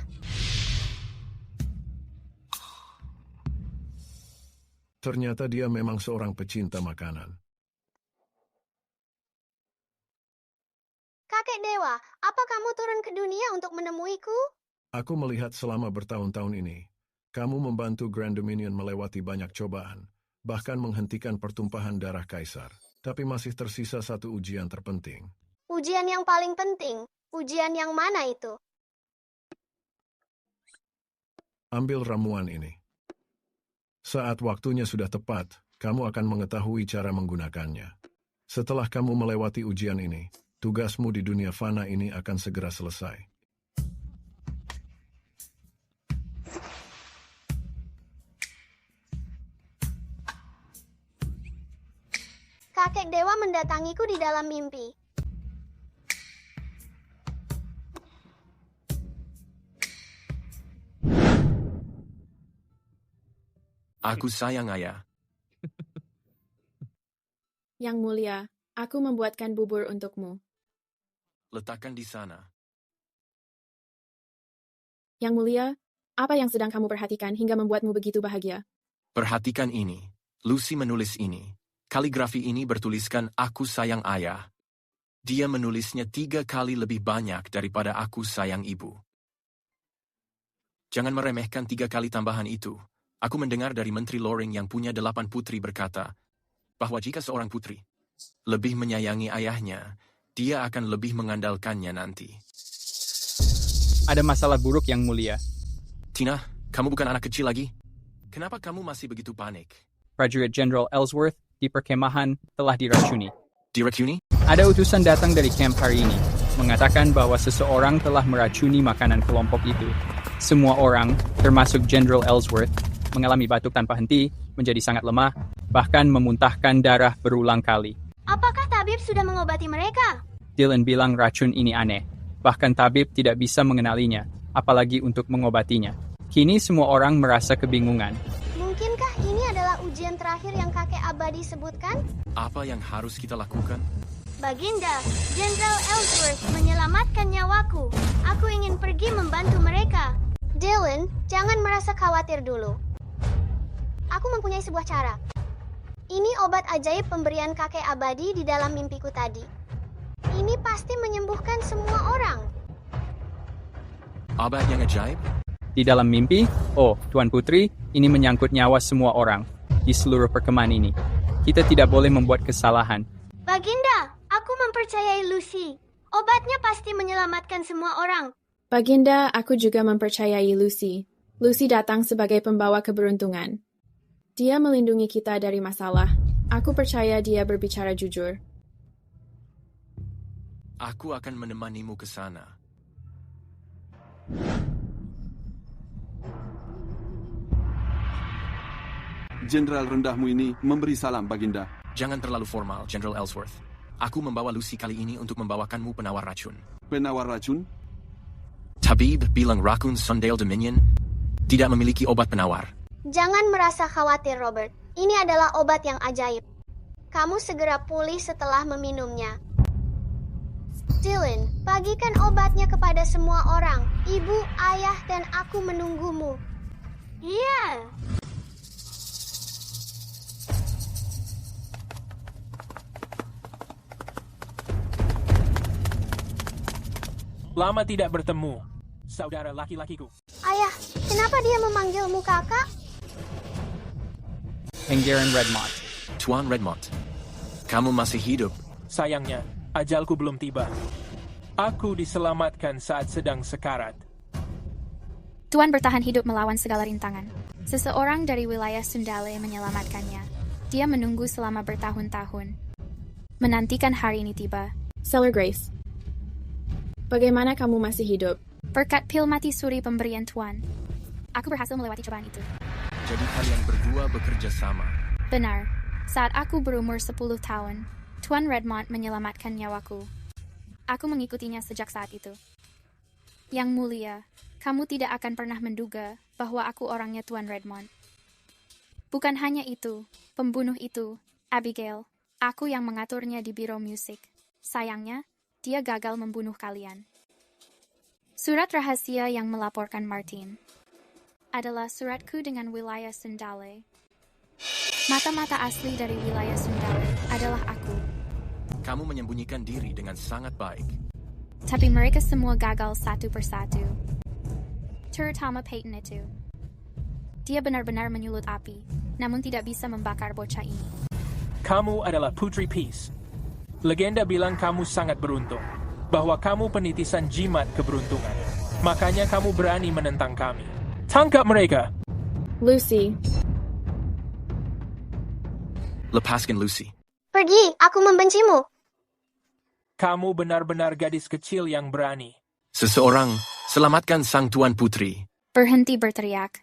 Ternyata dia memang seorang pecinta makanan. Kakek Dewa, apa kamu turun ke dunia untuk menemuiku? Aku melihat selama bertahun-tahun ini, Kamu membantu Grand Dominion melewati banyak cobaan, bahkan menghentikan pertumpahan darah Kaisar. Tapi masih tersisa satu ujian terpenting. Ujian yang paling penting? Ujian yang mana itu? Ambil ramuan ini. Saat waktunya sudah tepat, kamu akan mengetahui cara menggunakannya. Setelah kamu melewati ujian ini, tugasmu di dunia fana ini akan segera selesai. Kakek dewa mendatangiku di dalam mimpi. Aku sayang ayah. Yang mulia, aku membuatkan bubur untukmu. Letakkan di sana. Yang mulia, apa yang sedang kamu perhatikan hingga membuatmu begitu bahagia? Perhatikan ini. Lucy menulis ini. Kaligrafi ini bertuliskan aku sayang ayah. Dia menulisnya 3 kali lebih banyak daripada aku sayang ibu. Jangan meremehkan 3 kali tambahan itu. Aku mendengar dari Menteri Loring yang punya 8 putri berkata, bahwa jika seorang putri lebih menyayangi ayahnya, dia akan lebih mengandalkannya nanti. Ada masalah buruk yang mulia. Tina, kamu bukan anak kecil lagi? Kenapa kamu masih begitu panik? Prajurit Jenderal Ellsworth di perkemahan telah diracuni. Diracuni? Ada utusan datang dari camp hari ini, mengatakan bahwa seseorang telah meracuni makanan kelompok itu. Semua orang, termasuk Jenderal Ellsworth, mengalami batuk tanpa henti, menjadi sangat lemah, bahkan memuntahkan darah berulang kali. Apakah tabib sudah mengobati mereka? Dylan bilang racun ini aneh. Bahkan tabib tidak bisa mengenalinya, apalagi untuk mengobatinya. Kini semua orang merasa kebingungan. Mungkinkah ini adalah ujian terakhir yang kakek abadi sebutkan? Apa yang harus kita lakukan? Baginda, Jenderal Ellsworth menyelamatkan nyawaku. Aku ingin pergi membantu mereka. Dylan, jangan merasa khawatir dulu. Aku mempunyai sebuah cara. Ini obat ajaib pemberian kakek abadi di dalam mimpiku tadi. Ini pasti menyembuhkan semua orang. Obat yang ajaib? Di dalam mimpi, oh, Tuan Putri, ini menyangkut nyawa semua orang di seluruh perkemahan ini. Kita tidak boleh membuat kesalahan. Baginda, aku mempercayai Lucy. Obatnya pasti menyelamatkan semua orang. Baginda, aku juga mempercayai Lucy. Lucy datang sebagai pembawa keberuntungan. Dia melindungi kita dari masalah. Aku percaya dia berbicara jujur. Aku akan menemanimu ke sana. Jenderal rendahmu ini memberi salam, Baginda. Jangan terlalu formal, Jenderal Ellsworth. Aku membawa Lucy kali ini untuk membawakanmu penawar racun. Penawar racun? Tabib bilang Raccoon Sundale Dominion tidak memiliki obat penawar. Jangan merasa khawatir, Robert. Ini adalah obat yang ajaib. Kamu segera pulih setelah meminumnya. Dylan, bagikan obatnya kepada semua orang. Ibu, ayah, dan aku menunggumu. Iya. Lama tidak bertemu, saudara laki-lakiku. Ayah, kenapa dia memanggilmu kakak? Pangeran Redmont. Tuan Redmont, kamu masih hidup. Sayangnya, ajalku belum tiba. Aku diselamatkan saat sedang sekarat. Tuan bertahan hidup melawan segala rintangan. Seseorang dari wilayah Sundale menyelamatkannya. Dia menunggu selama bertahun-tahun. Menantikan hari ini tiba. Stellar Grace, bagaimana kamu masih hidup? Berkat pil mati suri pemberian Tuan, aku berhasil melewati cobaan itu. Jadi kalian berdua bekerja sama. Benar. Saat aku berumur 10 tahun, Tuan Redmont menyelamatkan nyawaku. Aku mengikutinya sejak saat itu. Yang mulia, kamu tidak akan pernah menduga bahwa aku orangnya Tuan Redmont. Bukan hanya itu, pembunuh itu, Abigail, aku yang mengaturnya di Biro Musik. Sayangnya, dia gagal membunuh kalian. Surat rahasia yang melaporkan Martin adalah suratku dengan wilayah Sundale. Mata-mata asli dari wilayah Sundale adalah aku. Kamu menyembunyikan diri dengan sangat baik. Tapi mereka semua gagal satu persatu. Terutama Peyton itu. Dia benar-benar menyulut api, namun tidak bisa membakar bocah ini. Kamu adalah Putri Peace. Legenda bilang kamu sangat beruntung, bahwa kamu penitisan jimat keberuntungan. Makanya kamu berani menentang kami. Tangkap mereka! Lucy. Lepaskan Lucy. Pergi, aku membencimu. Kamu benar-benar gadis kecil yang berani. Seseorang, selamatkan sang Tuan Putri. Berhenti berteriak.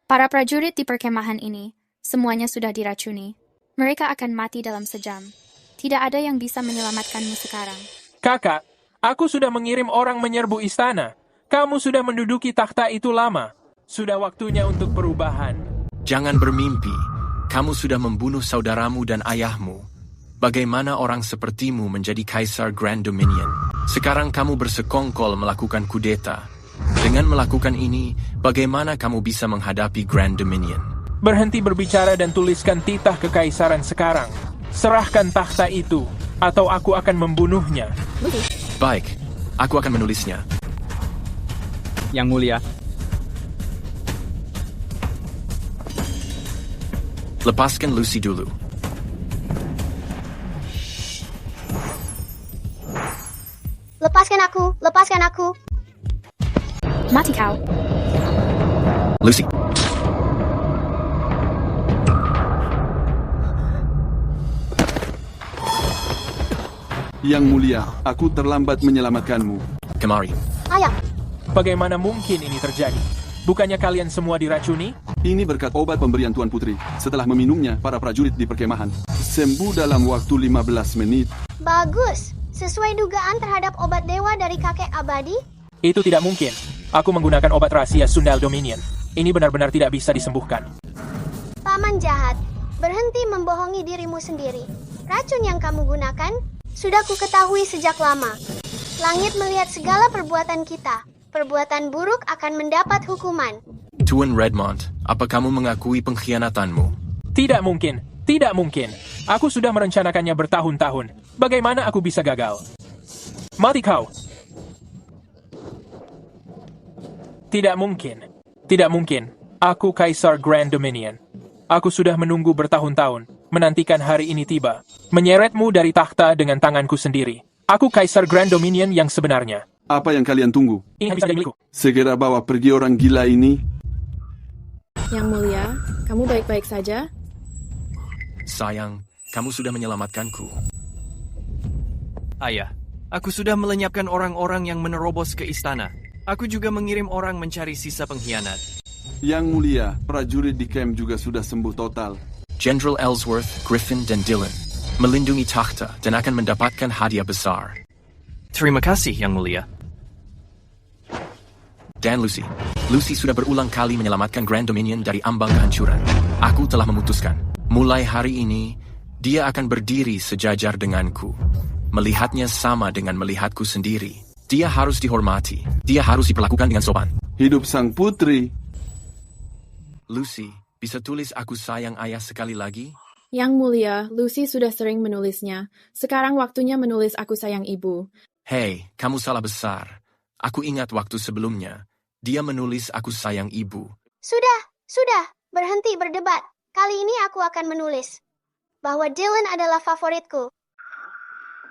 Para prajurit di perkemahan ini, semuanya sudah diracuni. Mereka akan mati dalam sejam. Tidak ada yang bisa menyelamatkanmu sekarang. Kakak, aku sudah mengirim orang menyerbu istana. Kamu sudah menduduki takhta itu lama. Sudah waktunya untuk perubahan. Jangan bermimpi. Kamu sudah membunuh saudaramu dan ayahmu. Bagaimana orang sepertimu menjadi Kaisar Grand Dominion? Sekarang kamu bersekongkol melakukan kudeta. Dengan melakukan ini, bagaimana kamu bisa menghadapi Grand Dominion? Berhenti berbicara dan tuliskan titah kekaisaran sekarang. Serahkan takhta itu, atau aku akan membunuhnya. Baik, aku akan menulisnya. Yang Mulia. Lepaskan Lucy dulu. Lepaskan aku, lepaskan aku. Mati kau. Lucy. Yang Mulia, aku terlambat menyelamatkanmu. Kemari. Ayah. Bagaimana mungkin ini terjadi? Bukannya kalian semua diracuni? Ini berkat obat pemberian Tuan Putri. Setelah meminumnya, para prajurit di perkemahan sembuh dalam waktu 15 menit. Bagus. Sesuai dugaan terhadap obat dewa dari kakek abadi? Itu tidak mungkin. Aku menggunakan obat rahasia Sundal Dominion. Ini benar-benar tidak bisa disembuhkan. Paman jahat. Berhenti membohongi dirimu sendiri. Racun yang kamu gunakan sudah ku ketahui sejak lama. Langit melihat segala perbuatan kita. Perbuatan buruk akan mendapat hukuman. Tuan Redmond, apa kamu mengakui pengkhianatanmu? Tidak mungkin. Tidak mungkin. Aku sudah merencanakannya bertahun-tahun. Bagaimana aku bisa gagal? Mati kau. Tidak mungkin. Tidak mungkin. Aku Kaisar Grand Dominion. Aku sudah menunggu bertahun-tahun, menantikan hari ini tiba. Menyeretmu dari takhta dengan tanganku sendiri. Aku Kaisar Grand Dominion yang sebenarnya. Apa yang kalian tunggu? Ini bisa milikku. Segera bawa pergi orang gila ini. Yang Mulia, kamu baik-baik saja? Sayang, kamu sudah menyelamatkanku. Ayah, aku sudah melenyapkan orang-orang yang menerobos ke istana. Aku juga mengirim orang mencari sisa pengkhianat. Yang Mulia, prajurit di camp juga sudah sembuh total. General Ellsworth, Griffin, dan Dillon melindungi takhta dan akan mendapatkan hadiah besar. Terima kasih, Yang Mulia. Dan Lucy. Lucy sudah berulang kali menyelamatkan Grand Dominion dari ambang kehancuran. Aku telah memutuskan. Mulai hari ini, dia akan berdiri sejajar denganku. Melihatnya sama dengan melihatku sendiri. Dia harus dihormati. Dia harus diperlakukan dengan sopan. Hidup sang putri. Lucy, bisa tulis aku sayang ayah sekali lagi? Yang Mulia, Lucy sudah sering menulisnya. Sekarang waktunya menulis aku sayang ibu. Hei, kamu salah besar. Aku ingat waktu sebelumnya. Dia menulis aku sayang ibu. Sudah. Berhenti berdebat. Kali ini aku akan menulis bahwa Dylan adalah favoritku.